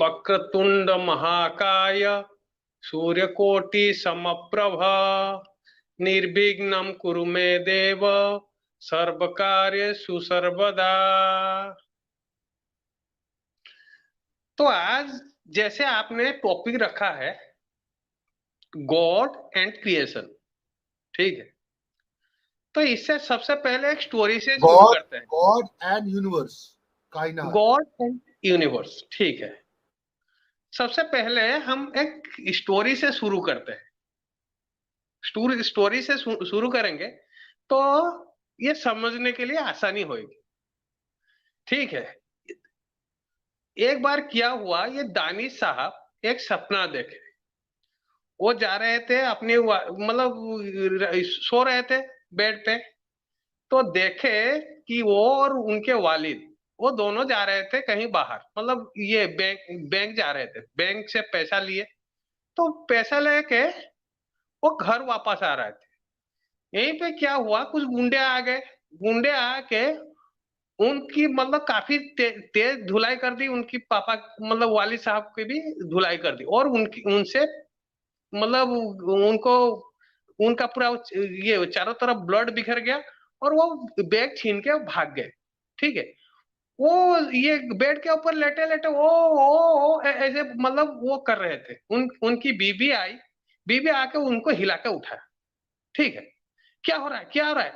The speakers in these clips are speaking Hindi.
वक्रतुंड महाकाय सूर्यकोटि समप्रभा निर्विघ्नं कुरु मे देव सर्वकार्येषु सर्वदा। तो आज जैसे आपने टॉपिक रखा है गॉड एंड क्रिएशन, ठीक है, तो इससे सबसे पहले एक स्टोरी से शुरू गॉड करते हैं। गॉड एंड यूनिवर्स, कायनात। गॉड एंड यूनिवर्स, ठीक है। सबसे पहले हम एक स्टोरी से शुरू करते हैं। स्टोरी से शुरू करेंगे तो ये समझने के लिए आसानी होगी, ठीक है। एक बार क्या हुआ, ये दानिश साहब एक सपना देखे। वो जा रहे थे अपने मतलब सो रहे थे बेड पे, तो देखे कि वो और उनके वालिद वो दोनों जा रहे थे कहीं बाहर, मतलब ये बैंक जा रहे थे, बैंक से पैसा लिए, तो पैसा लेके वो घर वापस आ रहे थे। यहीं पे क्या हुआ, कुछ गुंडे आ गए। गुंडे आके उनकी मतलब काफी तेज धुलाई कर दी, उनकी पापा मतलब वालिद साहब की भी धुलाई कर दी, और उनकी उनसे मतलब उनको उनका पूरा ये चारों तरफ ब्लड बिखर गया, और वो बैग छीन के भाग गए, ठीक है। वो ये बेड के ऊपर लेटे लेटे ओ ऐसे मतलब वो कर रहे थे। उनकी बीबी आई, बीबी आके उनको हिला के उठाया, ठीक है। क्या हो रहा है, क्या हो रहा है?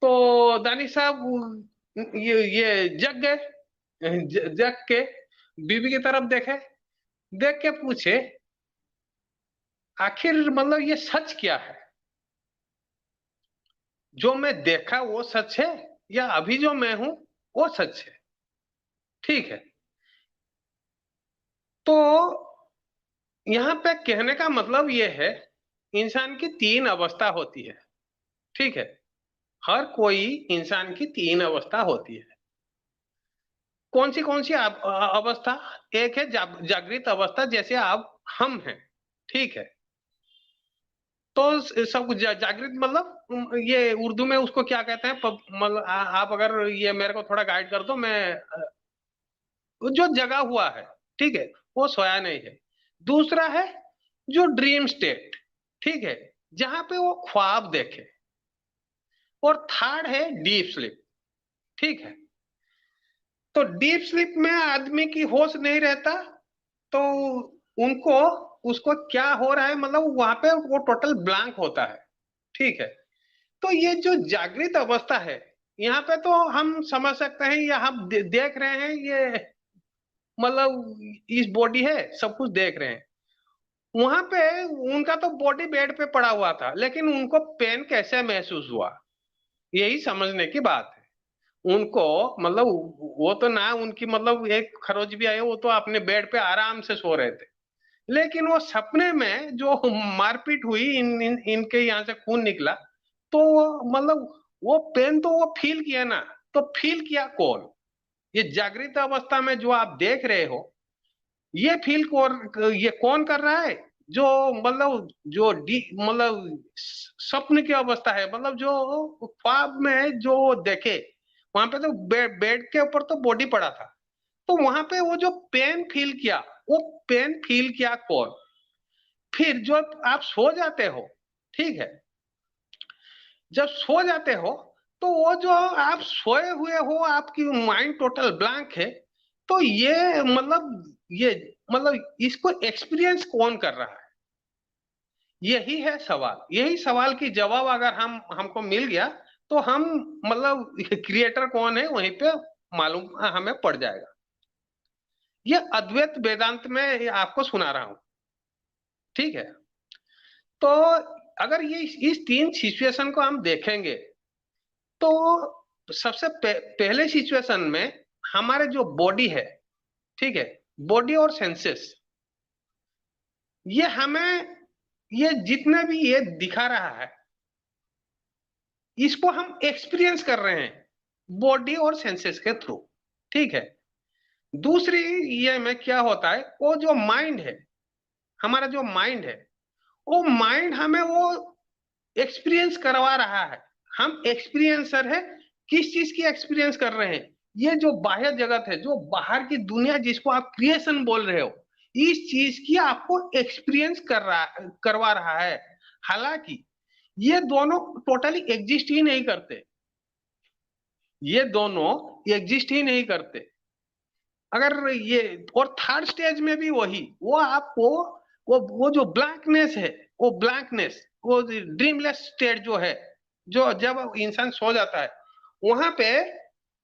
तो दानिश साहब ये जग गए। जग के बीबी की तरफ देखे, देख के पूछे आखिर मतलब ये सच क्या है? जो मैं देखा वो सच है, या अभी जो मैं हूं वो सच है, ठीक है। तो यहां पे कहने का मतलब ये है, इंसान की तीन अवस्था होती है, ठीक है। हर कोई इंसान की तीन अवस्था होती है। कौन सी अवस्था? एक है जागृत अवस्था, जैसे आप हम हैं, ठीक है। तो सब कुछ जागृत मतलब ये उर्दू में उसको क्या कहते हैं, मतलब आप अगर ये मेरे को थोड़ा गाइड कर दो, मैं जो जगा हुआ है, ठीक है, वो सोया नहीं है। दूसरा है जो ड्रीम स्टेट, ठीक है, जहां पे वो ख्वाब देखे। और थर्ड है डीप स्लीप, ठीक है। तो डीप स्लीप में आदमी की होश नहीं रहता, तो उनको उसको क्या हो रहा है मतलब वहां पे वो टोटल ब्लैंक होता है, ठीक है। तो ये जो जागृत अवस्था है, यहाँ पे तो हम समझ सकते हैं, या हम देख रहे हैं ये मतलब इस बॉडी है, सब कुछ देख रहे हैं। वहां पे उनका तो बॉडी बेड पे पड़ा हुआ था, लेकिन उनको पेन कैसे महसूस हुआ, यही समझने की बात है। उनको मतलब वो तो ना उनकी मतलब एक खरोच भी आई, वो तो अपने बेड पे आराम से सो रहे थे, लेकिन वो सपने में जो मारपीट हुई, इनके यहाँ से खून निकला, तो मतलब वो पेन तो वो फील किया ना। तो फील किया कौन? ये जागृत अवस्था में जो आप देख रहे हो, ये फील कौन, ये कौन कर रहा है? जो मतलब जो डी मतलब स्वप्न की अवस्था है, मतलब जो ख्वाब में जो देखे, वहां पे तो बेड के ऊपर तो बॉडी पड़ा था, तो वहां पे वो जो पेन फील किया, वो पेन फील किया कौन? फिर जब आप सो जाते हो, ठीक है, जब सो जाते हो, तो वो जो आप सोए हुए हो, आपकी माइंड टोटल ब्लैंक है, तो ये मतलब इसको एक्सपीरियंस कौन कर रहा है? यही है सवाल। यही सवाल की जवाब अगर हमको मिल गया, तो हम मतलब क्रिएटर कौन है वहीं पे मालूम हमें पड़ जाएगा। ये अद्वैत वेदांत में आपको सुना रहा हूं, ठीक है। तो अगर ये इस तीन सिचुएशन को हम देखेंगे, तो सबसे पहले सिचुएशन में हमारे जो बॉडी है, ठीक है, बॉडी और सेंसेस, ये हमें ये जितने भी ये दिखा रहा है, इसको हम एक्सपीरियंस कर रहे हैं बॉडी और सेंसेस के थ्रू, ठीक है। दूसरी ये में क्या होता है, वो जो माइंड है, हमारा जो माइंड है, वो माइंड हमें वो एक्सपीरियंस करवा रहा है। हम एक्सपीरियंसर है। किस चीज की एक्सपीरियंस कर रहे हैं? ये जो बाह्य जगत है, जो बाहर की दुनिया जिसको आप क्रिएशन बोल रहे हो, इस चीज की आपको एक्सपीरियंस करवा रहा है। हालांकि ये दोनों टोटली एग्जिस्ट ही नहीं करते, ये दोनों एग्जिस्ट ही नहीं करते। अगर ये, और थर्ड स्टेज में भी वही, वो आपको वो जो ब्लैंकनेस है, वो ब्लैंकनेस, वो ड्रीमलेस स्टेट जो है, जो जब इंसान सो जाता है, वहां पे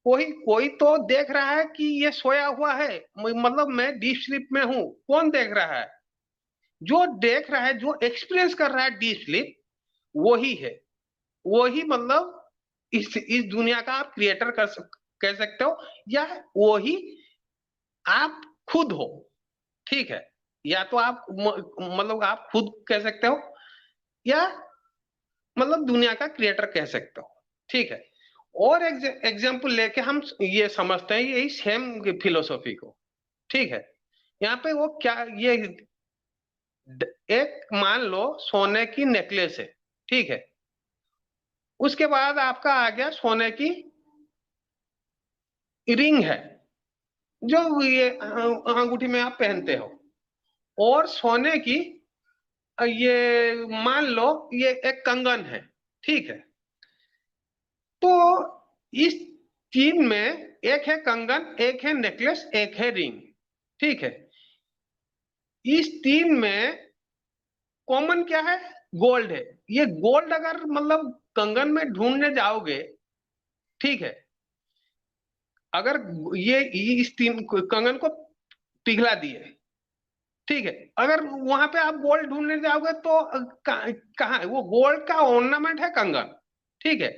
कोई कोई तो देख रहा है कि ये सोया हुआ है, मतलब मैं डीप स्लीप में हूं। कौन देख रहा है? जो देख रहा है, जो एक्सपीरियंस कर रहा है डीप स्लीप, वही है। वही मतलब इस दुनिया का आप क्रिएटर कह सकते हो, या वही आप खुद हो। ठीक है, या तो आप मतलब आप खुद कह सकते हो, या मतलब दुनिया का क्रिएटर कह सकते हो। ठीक है, और एग्जाम्पल लेके हम ये समझते हैं यही सेम फिलोसॉफी को। ठीक है, यहाँ पे वो क्या, ये एक मान लो सोने की नेकलेस है। ठीक है, उसके बाद आपका आ गया सोने की रिंग है, जो ये अंगूठी में आप पहनते हो। और सोने की ये मान लो ये एक कंगन है। ठीक है, तो इस तीन में, एक है कंगन, एक है नेकलेस, एक है रिंग। ठीक है, इस तीन में कॉमन क्या है? गोल्ड है। ये गोल्ड अगर मतलब कंगन में ढूंढने जाओगे, ठीक है, अगर ये इस तीन कंगन को पिघला दिए, ठीक है, अगर वहां पे आप गोल्ड ढूंढने जाओगे तो कहाँ है? वो गोल्ड का ऑर्नामेंट है कंगन। ठीक है,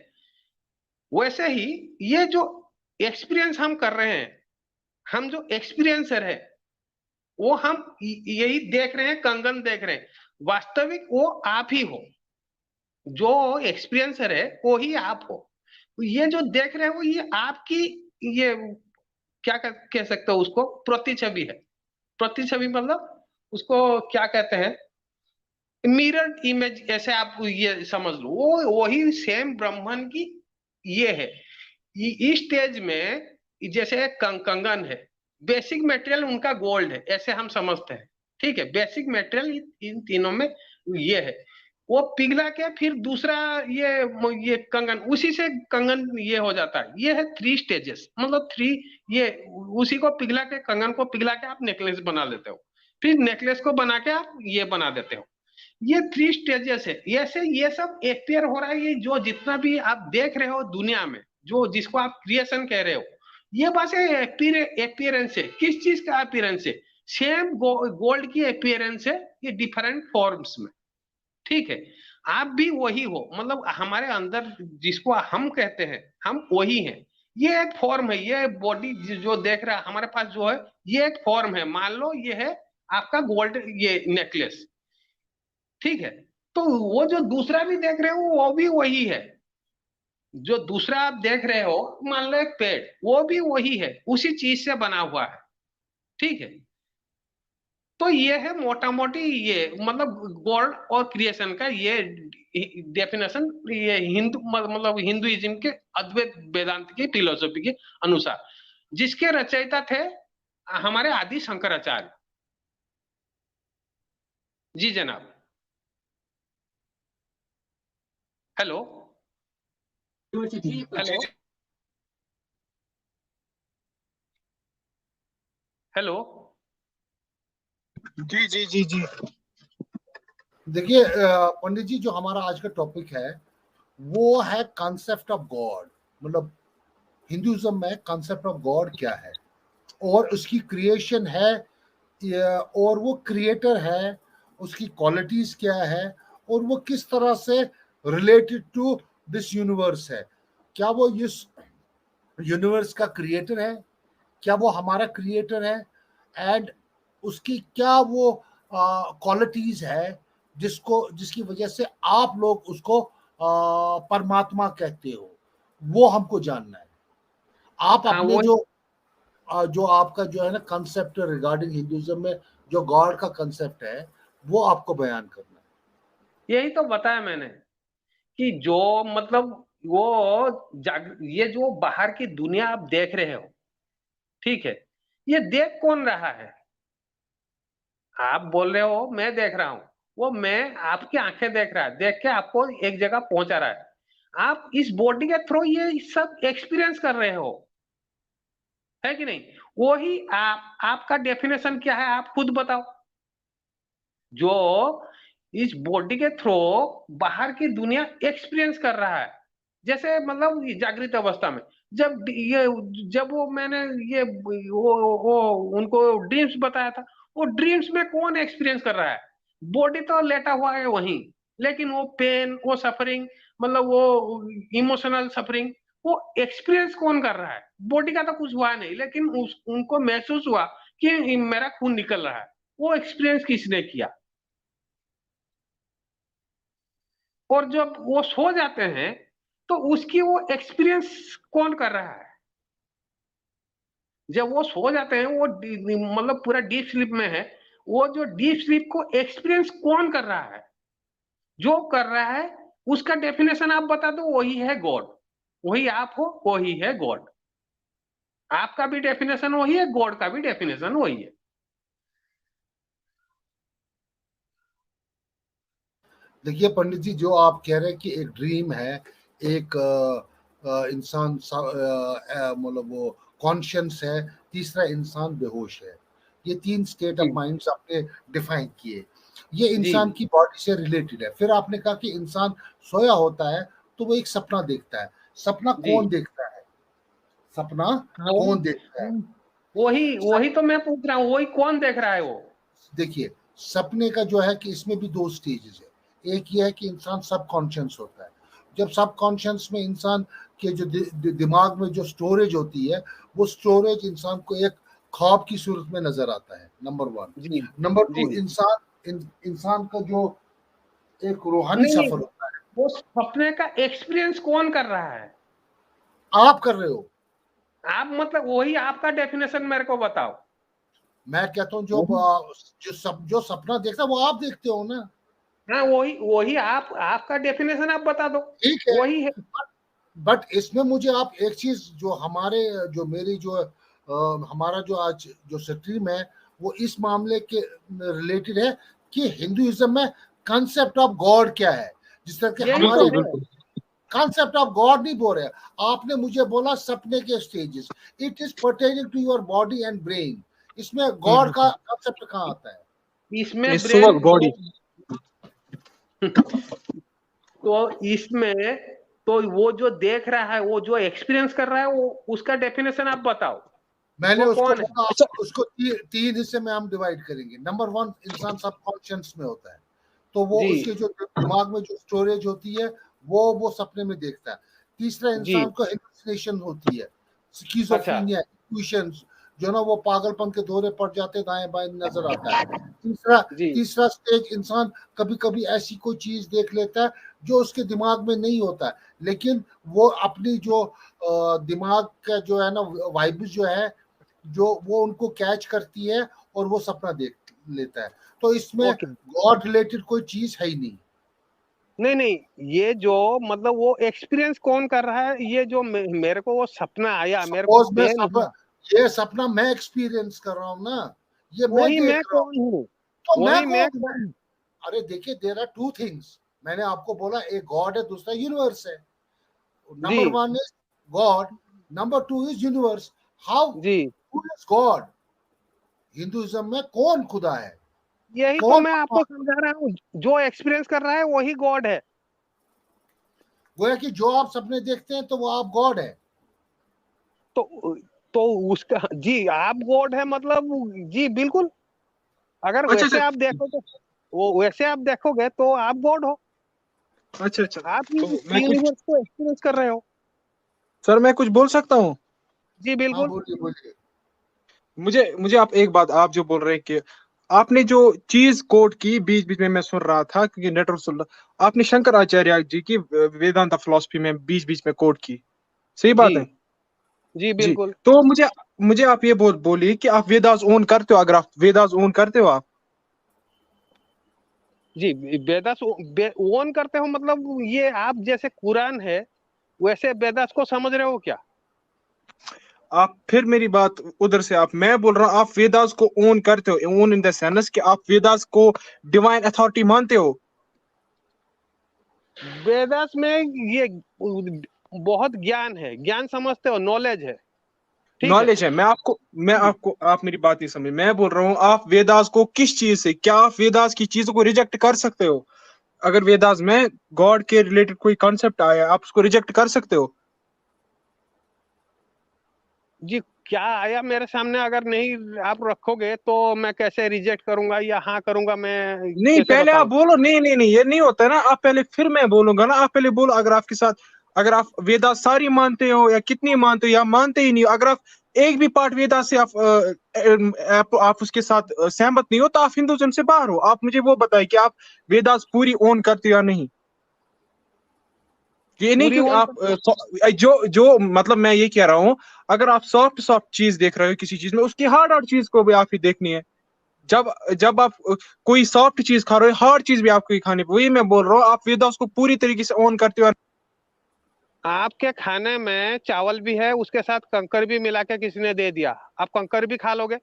वैसे ही ये जो एक्सपीरियंस हम कर रहे हैं, हम जो एक्सपीरियंसर है, वो हम यही देख रहे हैं, कंगन देख रहे हैं। वास्तविक वो आप ही हो, जो एक्सपीरियंसर है वो ही आप हो। ये जो देख रहे हो ये आपकी, ये क्या कह सकते हो उसको, प्रतिछवि है। प्रतिछवि मतलब उसको क्या कहते हैं? मिरर इमेज, ऐसे आप ये समझ लो, वो वही सेम ब्रह्मन की ये है। इस स्टेज में जैसे एक कंगन है, बेसिक मटेरियल उनका गोल्ड है, ऐसे हम समझते हैं। ठीक है, बेसिक मटेरियल इन तीनों में ये है। वो पिघला के फिर दूसरा ये कंगन, उसी से कंगन ये हो जाता है। ये है थ्री स्टेजेस, मतलब थ्री, ये उसी को पिघला के, कंगन को पिघला के आप नेकलेस बना लेते हो, फिर नेकलेस को बना के आप ये बना देते हो। ये थ्री स्टेजेस है। ऐसे ये सब एक्सपेयर हो रहा है। ये जो जितना भी आप देख रहे हो दुनिया में, जो जिसको आप क्रिएशन कह रहे हो, ये बस अपीयरेंस है। किस चीज का अपीयरेंस है? सेम गोल्ड की अपीयरेंस है, ये डिफरेंट फॉर्म्स में। ठीक है, आप भी वही हो, मतलब हमारे अंदर जिसको हम कहते हैं, हम वही हैं। ये एक फॉर्म है, ये बॉडी जो देख रहा है हमारे पास जो है, ये एक फॉर्म है। मान लो ये है आपका गोल्ड ये नेकलेस। ठीक है, तो वो जो दूसरा भी देख रहे हो वो भी वही है। जो दूसरा आप देख रहे हो, मान लो एक पेड़, वो भी वही है, उसी चीज से बना हुआ है। ठीक है, तो ये है मोटा मोटी, ये मतलब गॉड और क्रिएशन का ये डेफिनेशन, ये हिंदू मतलब हिंदुइज्म के अद्वैत वेदांत की फिलोसफी के अनुसार, जिसके रचयिता थे हमारे आदि शंकराचार्य। जी जनाब। हेलो। हेलो। हेलो। जी जी जी जी। देखिए पंडित जी, जो हमारा आज का टॉपिक है वो है कॉन्सेप्ट ऑफ गॉड। मतलब हिंदुइज्म में कॉन्सेप्ट ऑफ गॉड क्या है, और उसकी क्रिएशन है, और वो क्रिएटर है, उसकी क्वालिटीज क्या है, और वो किस तरह से रिलेटेड टू दिस यूनिवर्स है। क्या वो इस यूनिवर्स का क्रिएटर है, क्या वो हमारा क्रिएटर है, एंड उसकी क्या वो क्वालिटीज है जिसकी वजह से आप लोग उसको परमात्मा कहते हो, वो हमको जानना है। आप हाँ अपने वो, जो आपका जो है ना कंसेप्ट रिगार्डिंग हिंदुइज्म में जो गॉड का कंसेप्ट है, वो आपको बयान करना है। यही तो बताया मैंने कि जो मतलब ये जो बाहर की दुनिया आप देख रहे हो, ठीक है, ये देख कौन रहा है? आप बोल रहे हो मैं देख रहा हूं, वो मैं आपकी आंखें देख रहा है, देख के आपको एक जगह पहुंचा रहा है। आप इस बॉडी के थ्रू ये सब एक्सपीरियंस कर रहे हो, है कि नहीं? वही आपका डेफिनेशन क्या है, आप खुद बताओ। जो इस बॉडी के थ्रू बाहर की दुनिया एक्सपीरियंस कर रहा है, जैसे मतलब जागृत अवस्था में जब वो मैंने ये वो उनको ड्रीम्स बताया था, वो ड्रीम्स में कौन एक्सपीरियंस कर रहा है? बॉडी तो लेटा हुआ है वहीं, लेकिन वो पेन, वो सफरिंग, मतलब वो इमोशनल सफरिंग, वो एक्सपीरियंस कौन कर रहा है? बॉडी का तो कुछ हुआ नहीं, लेकिन उनको महसूस हुआ कि मेरा खून निकल रहा है। वो एक्सपीरियंस किसने किया? और जब वो सो जाते हैं तो उसकी वो एक्सपीरियंस कौन कर रहा है? जब वो सो जाते हैं, वो मतलब पूरा डीप स्लीप में है, वो जो डीप स्लीप को एक्सपीरियंस कौन कर रहा है? जो कर रहा है उसका डेफिनेशन आप बता दो, वही है गॉड। वही आप हो, वही है गॉड। आपका भी डेफिनेशन वही है, गॉड का भी डेफिनेशन वही है। देखिए पंडित जी, जो आप कह रहे हैं कि एक ड्रीम है, एक इंसान मतलब वो कॉन्शियस है, तीसरा इंसान बेहोश है। ये तीन स्टेट ऑफ जी माइंड्स आपने डिफाइन किए। ये जी इंसान की बॉडी से रिलेटेड है। फिर आपने कहा कि इंसान सोया होता है तो वो एक सपना देखता है। सपना जी। कौन देखता है? सपना हाँ, कौन देखता है? वही वही तो मैं पूछ रहा हूँ, वही कौन देख रहा है वो? देखिए, सपने का जो है कि इसमें भी दो स्टेजेस है। एक ये है कि इंसान सब कॉन्शियस होता है। जब सब कॉन्शियस में इंसान के जो दिमाग में जो स्टोरेज होती है, वो स्टोरेज इंसान को एक ख्वाब की सूरत में नजर आता है, नंबर वन। जी नंबर जी। टू, इंसान का जो एक रूहानी नहीं नहीं, सफर होता है। वो सपने का एक्सपीरियंस कौन कर रहा है? आप कर रहे हो। आप मतलब वही आपका डेफिनेशन मेरे को बताओ। मैं कहता हूँ वही। जो सपना देखता है वो आप देखते हो ना। हाँ, वही वही आपका डेफिनेशन आप बता दो। ठीक है। वही है। बट इसमें मुझे आप एक चीज, जो हमारे जो मेरी जो हमारा जो आज जो स्ट्रीम है, वो इस मामले के रिलेटेड है कि हिंदुइज्म में कॉन्सेप्ट ऑफ गॉड क्या है। जिस तरह के यही तो हमारे बिल्कुल है। बिल्कुल। कॉन्सेप्ट ऑफ गॉड नहीं बोल रहे। आपने मुझे बोला सपने के stages, it is pertaining to your body and brain. इसमें गॉड का हम्म। कॉन्सेप्ट कहाँ आता है? इसमें ये सुबह ब्रेन बॉडी। तो इसमें तो वो जो देख रहा है, वो जो एक्सपीरियंस कर रहा है, वो उसका डेफिनेशन आप बताओ। मैंने वो उसको कौन है? बोला अच्छा। उसको तीन हिस्से में हम डिवाइड करेंगे। नंबर वन, इंसान सबकॉन्शियस में होता है, तो वो जी उसके जो दिमाग में जो स्टोरेज होती है वो सपने में देखता है। तीसरा, जी। इंसान को हेलुसिनेशन होती है, अच्छा। स्किज़ोफ्रेनिया, इंट्यूशंस, जो ना वो पागलपन के दौरे पड़ जाते, दाएं बाएं नजर आता है। तीसरा जी। तीसरा स्टेज, इंसान कभी कभी ऐसी कोई चीज देख लेता है जो उसके दिमाग में नहीं होता है, लेकिन वो अपनी जो दिमाग का जो है ना वाइब्स जो है, जो वो उनको कैच करती है और वो सपना देख लेता है। तो इसमें ओके। गॉड रिलेटेड कोई चीज है ही नहीं। नहीं नहीं, ये जो मतलब वो एक्सपीरियंस कौन कर रहा है? ये जो मेरे को वो सपना आया, मेरे को सपोज पेन हुआ, ये सपना मैं एक्सपीरियंस कर रहा हूँ ना, ये मैं वही मैं देख रहा हूँ। कौन हूँ? तो मैं वही मैं कौन हूँ? कौन हूँ? अरे देखिए, देयर आर टू थिंग्स। मैंने आपको बोला, एक गॉड है, दूसरा यूनिवर्स है। जी number one is God, number two is universe. How, जी। Who is God? हिंदुइज्म में कौन खुदा है? यही तो कौन मैं आपको भगवान? समझा रहा हूँ, जो एक्सपीरियंस कर रहा है वही गॉड है। गोया कि जो आप सपने देखते हैं तो वो आप गॉड है। तो तो उसका जी आप गॉड है मतलब, जी बिल्कुल। अगर अच्छा वैसे अच्छा। आप देखो तो, वो वैसे आप देखोगे तो आप गॉड हो। अच्छा अच्छा। आप तो मैं कुछ, यूनिवर्स को एक्सपीरियंस कर रहे हो। सर मैं कुछ बोल सकता हूँ? जी हाँ, बिल्कुल। बोलिए बोलिए। मुझे मुझे आप एक बात, आप जो बोल रहे हैं कि आपने जो चीज कोट की, बीच बीच में मैं सुन रहा था क्योंकि नेटवर्क सुन रहा, आपने शंकराचार्य जी की वेदांता फिलोसफी में बीच बीच में कोट की। सही जी बात है? जी जी। बिल्कुल। तो मुझे मुझे आप ये बोलिए कि आप वेदास ओन करते हो? अगर आप वेदास ओन करते हो आप? जी वेदास ओन करते हो मतलब, ये आप जैसे कुरान है, वैसे वेदास को समझ रहे हो क्या? आप फिर मेरी बात उधर से, आप, मैं बोल रहा हूँ आप वेदास को ओन करते हो, ओन इन द सेंस कि आप वेदास को डिवाइन अथॉरिटी मानते हो। वेदास में ये बहुत ज्ञान है, ज्ञान समझते हो, नॉलेज है, ठीक है। नॉलेज है। मैं आपको आप मेरी बात नहीं समझ, मैं बोल रहा हूँ आप वेदास को किस चीज से, क्या आप वेदास की चीजों को रिजेक्ट कर सकते हो? अगर वेदास में गॉड के रिलेटेड कोई कॉन्सेप्ट आया, आप उसको रिजेक्ट कर सकते हो? जी, क्या आया मेरे सामने अगर नहीं आप रखोगे तो मैं कैसे रिजेक्ट करूंगा या हाँ करूंगा, मैं नहीं, कैसे पहले आप बताऊं? बोलो। नहीं नहीं नहीं, ये नहीं होता है ना, आप पहले, फिर मैं बोलूंगा ना। आप पहले बोलो, अगर आपके साथ, अगर आप वेदास सारी मानते हो या कितनी मानते हो या मानते ही नहीं हो, अगर आप एक भी पार्ट वेदास से आप उसके साथ सहमत नहीं हो, तो आप हिंदुइज्म से बाहर हो। आप मुझे वो बताएं कि आप वेदास पूरी ओन करते हो या नहीं। ये नहीं पूरी कि ओन। आप जो जो मतलब मैं ये कह रहा हूँ, अगर आप सॉफ्ट सॉफ्ट चीज देख रहे हो किसी चीज में, उसकी हार्ड हार्ड चीज को भी आप ही देखनी है। जब जब आप कोई सॉफ्ट चीज खा रहे हो, हार्ड चीज भी आपको ही खानी, वही मैं बोल रहा हूँ, आप वेदा उसको पूरी तरीके से ऑन करते हो। आपके खाने में चावल भी है, उसके साथ कंकर भी मिला के किसी ने दे दिया, आप कंकर भी खा लोगे?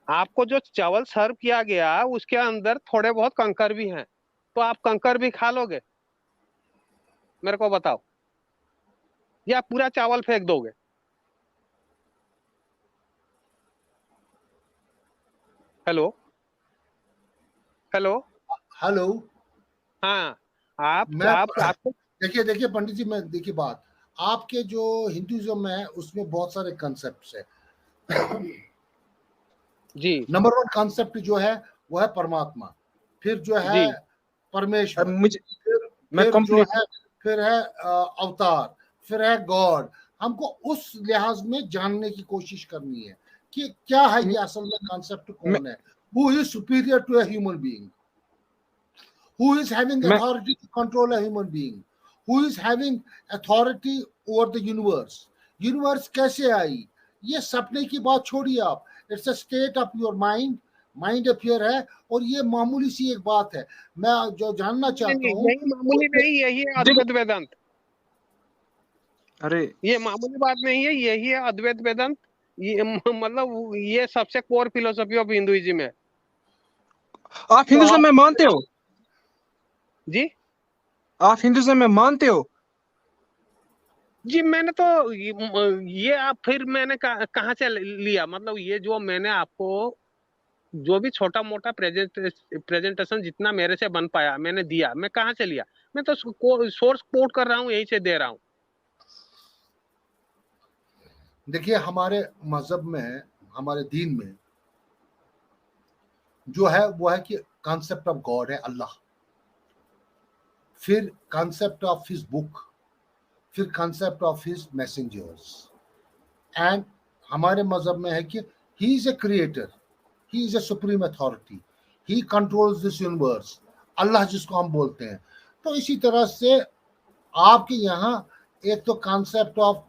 आपको जो चावल सर्व किया गया उसके अंदर थोड़े बहुत कंकर भी हैं, तो आप कंकर भी खा लोगे? मेरे को बताओ, या पूरा चावल फेंक दोगे? Hello, hello. हेलो। हाँ, आप मैं आप आपको देखिए देखिए पंडित जी, मैं देखिए बात, आपके जो हिंदुइज्म है उसमें बहुत सारे कॉन्सेप्ट्स है। जी नंबर वन कॉन्सेप्ट जो है वो है परमात्मा, फिर जो है जी परमेश्वर, मुझे, फिर मैं फिर जो कंप्लीट, है, फिर है अवतार, फिर है गॉड। हमको उस लिहाज में जानने की कोशिश करनी है कि क्या है ये असल में कॉन्सेप्ट मैं कौन है। Who is superior to a human being, who is having मैं authority to control a human being, who is having authority over the universe, universe कैसे आई, ये सपने की बात छोड़िए आप, it's a state of your mind, mind affair है। और ये मामूली सी एक बात है, मैं जो जानना नहीं चाहता नहीं, हूँ यही मामूली नहीं, यही है देखो, अद्वैत वेदांत। अरे ये मामूली बात नहीं है, यही है अद्वैत वेदांत। ये मतलब ये सबसे कोर फिलोसफी ऑफ हिंदुइज्म है। आप तो हिंदुइज्म आप, में मानते हो? जी आप हिंदुइज्म में मानते हो? जी, मैंने तो ये आप फिर मैंने कहाँ से लिया, मतलब ये जो मैंने आपको जो भी छोटा मोटा प्रेजेंटेशन जितना मेरे से बन पाया मैंने दिया, मैं कहाँ से लिया? मैं तो सोर्स कोट कर रहा हूँ, यहीं से दे रहा हूँ। देखिए हमारे मजहब में, हमारे दीन में जो है वो है कि कॉन्सेप्ट ऑफ गॉड है अल्लाह, फिर कॉन्सेप्ट ऑफ हिज बुक, फिर concept of his messengers, and हमारे मजहब में है कि he is a creator, he is a supreme authority, he controls this universe, Allah जिसको हम बोलते हैं। तो इसी तरह से आपके यहाँ एक तो कॉन्सेप्ट ऑफ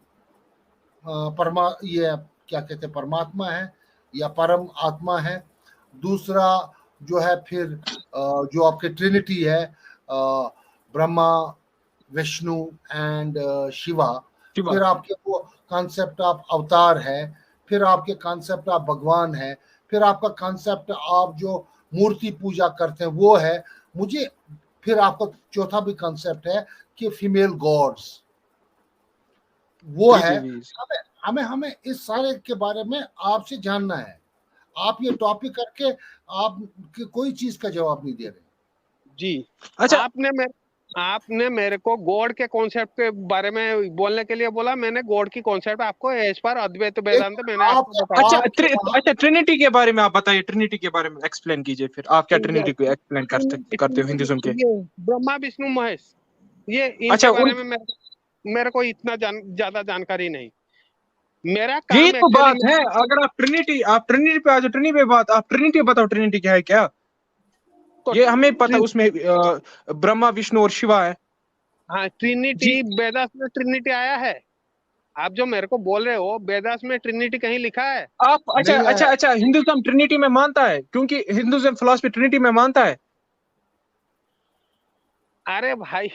परमा, ये क्या कहते हैं, परमात्मा है या परम आत्मा है। दूसरा जो है फिर जो आपके ट्रिनिटी है, ब्रह्मा, विष्णु एंड शिवा। शिवा। फिर आपके वो कॉन्सेप्ट ऑफ अवतार है, फिर आपके कॉन्सेप्ट ऑफ भगवान है, फिर आपका कॉन्सेप्ट आप जो मूर्ति पूजा करते हैं वो है। मुझे फिर आपका चौथा भी कॉन्सेप्ट है कि फीमेल गॉड्स वो जी है। जी जी। हमें हमें हमें इस सारे के बारे में आपसे जानना है। आप ये टॉपिक करके आप कोई चीज का जवाब नहीं दे रहे। जी, अच्छा, आपने मेरे को गॉड के कॉन्सेप्ट के बारे में बोलने के लिए बोला, मैंने गॉड की कॉन्सेप्ट आपको एज पर अद्वैत एक वेदांत मैंने आप आपको बताया। अच्छा आपके वहां अच्छा, ट्रिनिटी के बारे में आप बताइए, ट्रिनिटी के बारे में एक्सप्लेन कीजिए, फिर आप क्या ट्रिनिटी को एक्सप्लेन करते हो हिंदुइज्म के? ये ब्रह्मा विष्णु महेश, ये अच्छा, इनके बारे उन, में मेरे को इतना ज्यादा जानकारी नहीं। मेरा यही काम तो एक्चुअली, बात है। अगर आप ट्रिनिटी पे आ जाओ, ट्रिनिटी पे बात, आप ट्रिनिटी बताओ, ट्रिनिटी क्या है क्या? तो ये हमें पता, उसमें ब्रह्मा विष्णु और शिवा है। हाँ, ट्रिनिटी जी, वेदास में ट्रिनिटी आया है। आप जो मेरे को बोल रहे हो वेदास में ट्रिनिटी कहीं लिखा है? आप, अच्छा नहीं है। अच्छा अच्छा, हिंदुइज्म ट्रिनिटी में मानता है, क्योंकि हिंदुइज्म फिलॉसफी ट्रिनिटी में मानता है। अरे भाई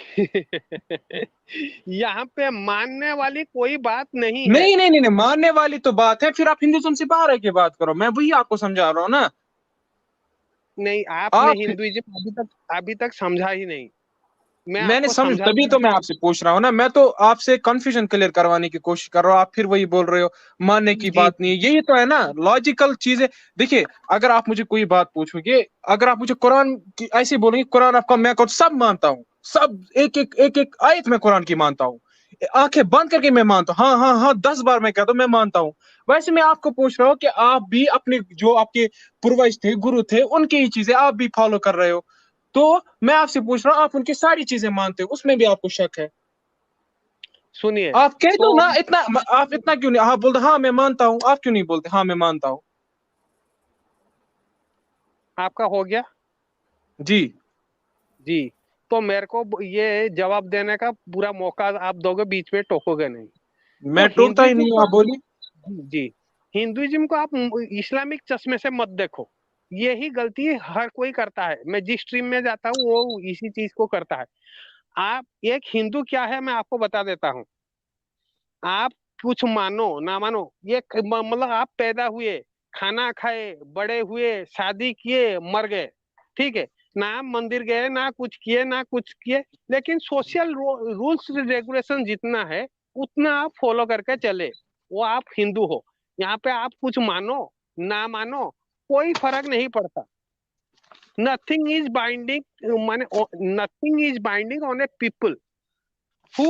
यहाँ पे मानने वाली कोई बात नहीं है। नहीं नहीं नहीं नहीं, मानने वाली तो बात है, फिर आप हिंदुइज्म से बाहर की बात करो, मैं वही आपको समझा रहा हूँ ना। नहीं, आपने आप, हिंदुइज्म अभी तक समझा ही नहीं। मैं मैंने आपको समझ, समझा तभी दूंगा। तो मैं आपसे पूछ रहा हूँ ना, मैं तो आपसे कंफ्यूजन क्लियर करवाने की कोशिश कर रहा हूँ, आप फिर वही बोल रहे हो मानने की जी बात नहीं है, यही तो है ना लॉजिकल चीजें। देखिए, अगर आप मुझे कोई बात पूछोगे, अगर आप मुझे कुरान की ऐसे बोलेंगे, कुरान आपका, मैं कहूँ सब मानता हूँ, सब एक एक आयत मैं कुरान की मानता हूँ, आंखें बंद करके मैं मानता हूँ, हाँ हाँ हाँ 10 बार मैं कहता हूँ मैं मानता हूँ। वैसे मैं आपको पूछ रहा हूँ कि आप भी अपने जो आपके पूर्वज थे, गुरु थे, उनकी ही चीजें आप भी फॉलो कर रहे हो, तो मैं आपसे पूछ रहा हूँ आप उनकी सारी चीजें मानते हो, उसमें भी आपको शक है? सुनिए। आप कह दो तो ना इतना, आप इतना क्यों नहीं, आप बोलते हाँ मैं मानता हूँ, आप क्यों नहीं बोलते हाँ मैं मानता हूँ? आपका हो गया। जी। जी। तो मेरे को ये जवाब देने का पूरा मौका आप दोगे, बीच में टोकोगे नहीं। तो मैं टोकता ही हिंदुइज्म नहीं हूँ, को आप बोलिए। जी, हिंदुइज्म को आप इस्लामिक चश्मे से मत देखो। यही गलती हर कोई करता है। मैं जिस स्ट्रीम में जाता हूँ वो इसी चीज को करता है। आप एक हिंदू क्या है मैं आपको बता देता हूँ। आप कुछ मानो ना मानो, ये मतलब आप पैदा हुए, खाना खाए, बड़े हुए, शादी किए, मर गए, ठीक है। ना आप मंदिर गए, ना कुछ किए, ना कुछ किए, लेकिन सोशल रूल्स रेगुलेशन जितना है उतना आप फॉलो करके चले, वो आप हिंदू हो। यहाँ पे आप कुछ मानो ना मानो, कोई फर्क नहीं पड़ता। नथिंग इज बाइंडिंग, माने nothing is binding on A people who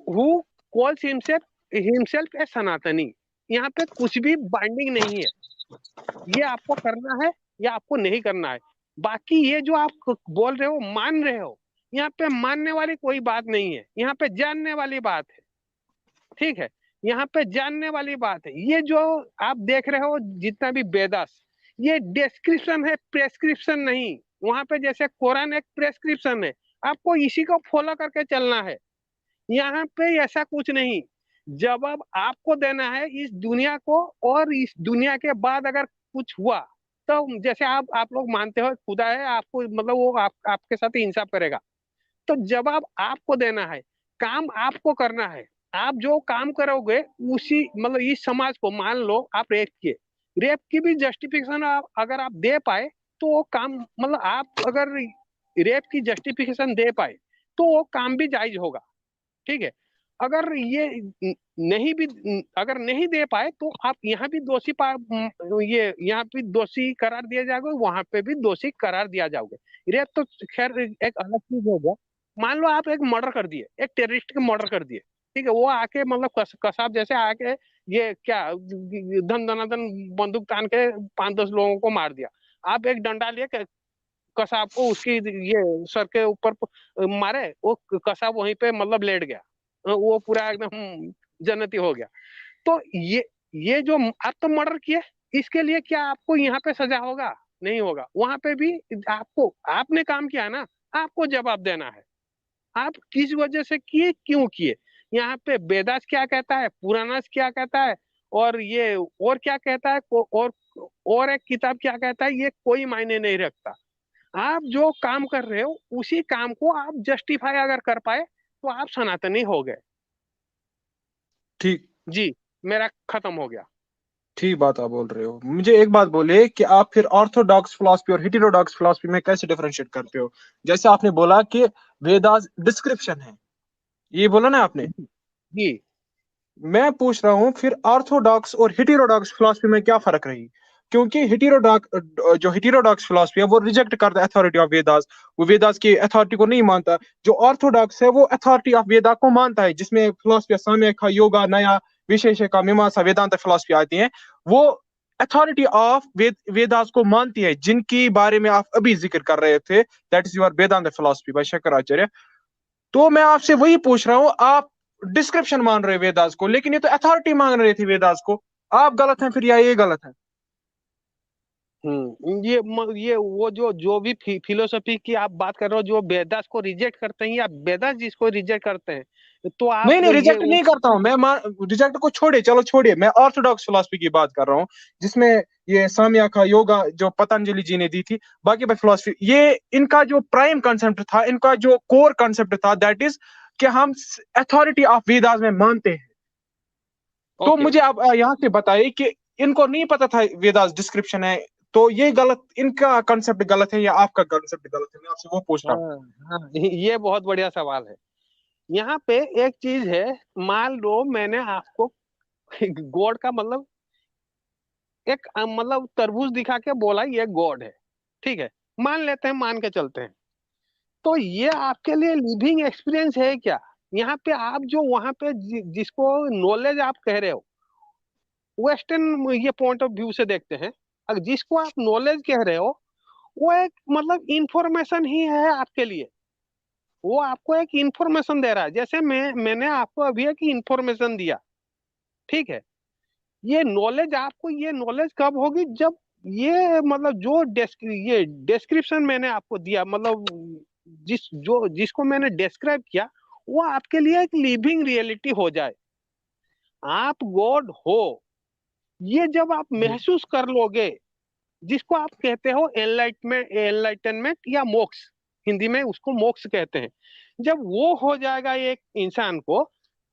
who calls himself ए सनातनी। यहाँ पे कुछ भी बाइंडिंग नहीं है। ये आपको करना है या आपको नहीं करना है। बाकी ये जो आप बोल रहे हो मान रहे हो, यहाँ पे मानने वाली कोई बात नहीं है, यहाँ पे जानने वाली बात है, ठीक है। यहाँ पे जानने वाली बात है। ये जो आप देख रहे हो जितना भी वेदास, ये डिस्क्रिप्शन है, प्रेस्क्रिप्शन नहीं। वहां पे जैसे कुरान एक प्रेस्क्रिप्शन है, आपको इसी को फॉलो करके चलना है। यहाँ पे ऐसा कुछ नहीं। जवाब आपको देना है इस दुनिया को, और इस दुनिया के बाद अगर कुछ हुआ तो जैसे आप लोग मानते हो खुदा है, आपको मतलब वो आपके साथ इंसाफ करेगा। तो जवाब आपको देना है, काम आपको करना है। आप जो काम करोगे उसी मतलब इस समाज को, मान लो आप रेप किए, रेप की भी जस्टिफिकेशन अगर आप दे पाए तो वो काम, मतलब आप अगर रेप की जस्टिफिकेशन दे पाए तो वो काम भी जायज होगा, ठीक है। अगर ये नहीं भी, अगर नहीं दे पाए तो आप यहाँ भी दोषी ये यहाँ भी दोषी करार दिया जाएगा, वहां पे भी दोषी करार दिया जाओगे। रेप तो खैर एक अलग चीज हो गया। मान लो आप एक मर्डर कर दिए, एक टेररिस्ट का मर्डर कर दिए, ठीक है। वो आके मतलब कसाब जैसे आके ये क्या धन धनाधन बंदूक तान के 5-10 लोगों को मार दिया। आप एक डंडा लिए कसाब को उसकी ये सर के ऊपर मारे, वो कसाब वहीं पे मतलब लेट गया, वो पूरा एकदम जन्नती हो गया। तो ये जो आप तो मर्डर किए, इसके लिए क्या आपको यहाँ पे सजा होगा? नहीं होगा। वहां पे भी आपको, आपने काम किया ना, आपको जवाब देना है। आप किस वजह से किए, क्यों किए। यहाँ पे वेदास क्या कहता है, पुराणास क्या कहता है, और ये और क्या कहता है, और एक किताब क्या कहता है, ये कोई मायने नहीं रखता। आप जो काम कर रहे हो उसी काम को आप जस्टिफाई अगर कर पाए तो आप सनातनी हो गए। ठीक, जी, मेरा खत्म हो गया। ठीक बात आप बोल रहे हो। मुझे एक बात बोले कि आप फिर ऑर्थोडॉक्स फिलॉसफी और हेटेरोडॉक्स फिलॉसफी में कैसे डिफरेंशिएट करते हो? जैसे आपने बोला कि वेदास डिस्क्रिप्शन है, ये बोला ना आपने, जी, मैं पूछ रहा हूँ फिर ऑर्थोडॉक्स और हेटेरोडॉक्स फिलॉसफी में क्या फर्क रही? क्योंकि हेटेरोडॉक्स फिलॉसफी है वो रिजेक्ट करता है अथॉरिटी ऑफ वेदास, वो वेदास की अथॉरिटी को नहीं मानता। जो ऑर्थोडॉक्स है वो अथॉरिटी ऑफ वेदा को मानता है, जिसमें फिलॉसफी साम्यिक, योगा, नया, विशेषक, मीमांसा, वेदांत फिलॉसफी आती है। वो अथॉरिटी ऑफ वेदास को मानती है, जिनकी बारे में आप अभी जिक्र कर रहे थे, that is your Vedanta philosophy by Shankaracharya. तो मैं आपसे वही पूछ रहा हूँ, आप डिस्क्रिप्शन मान रहे वेदास को, लेकिन ये तो अथॉरिटी मान रहे थे वेदास को, आप गलत हैं फिर या ये गलत है? ये वो जो भी फिलोसफी की आप बात कर रहे हो, जो वेदास को रिजेक्ट करते हैं या वेदास जिसको रिजेक्ट करते हैं, तो आप नहीं नहीं, ये रिजेक्ट नहीं करता हूँ मैं, रिजेक्ट को छोड़िए, चलो छोड़िए, मैं ऑर्थोडॉक्स फिलॉसफी की बात कर रहा हूँ, जिसमें ये साम्या का योगा जो पतंजलि जी ने दी थी, बाकी बाकी फिलॉसफी, ये इनका जो प्राइम कंसेप्ट था, इनका जो कोर कंसेप्ट था, दैट इज कि हम अथॉरिटी ऑफ वेदास में मानते हैं। तो ओके। मुझे आप यहाँ से बताइए कि इनको नहीं पता था वेदास डिस्क्रिप्शन है, तो ये गलत, इनका कंसेप्ट गलत है या आपका कंसेप्ट गलत है, मैं आपसे वो पूछ रहा हूँ। हाँ हाँ, ये बहुत बढ़िया सवाल है। यहाँ पे एक चीज है, मान लो मैंने आपको गॉड का मतलब एक मतलब तरबूज दिखा के बोला ये गॉड है, ठीक है, मान लेते हैं, मान के चलते हैं, तो ये आपके लिए लिविंग एक्सपीरियंस है क्या? यहाँ पे आप जो वहां पे जिसको नॉलेज आप कह रहे हो, वेस्टर्न ये पॉइंट ऑफ व्यू से देखते हैं, अगर जिसको आप नॉलेज कह रहे हो, वो एक मतलब इंफॉर्मेशन ही है आपके लिए, वो आपको एक इंफॉर्मेशन दे रहा है, जैसे मैंने आपको अभी एक इंफॉर्मेशन दिया, ठीक है। ये नॉलेज आपको, ये नॉलेज कब होगी, जब ये मतलब जो ये डिस्क्रिप्शन मैंने आपको दिया, मतलब जिसको मैंने डिस्क्राइब किया, वो आपके लिए एक लिविंग रियलिटी हो जाए, आप गॉड हो, ये जब आप महसूस कर लोगे, जिसको आप कहते हो एनलाइटनमेंट या मोक्ष, हिंदी में उसको मोक्ष कहते हैं, जब वो हो जाएगा एक इंसान को,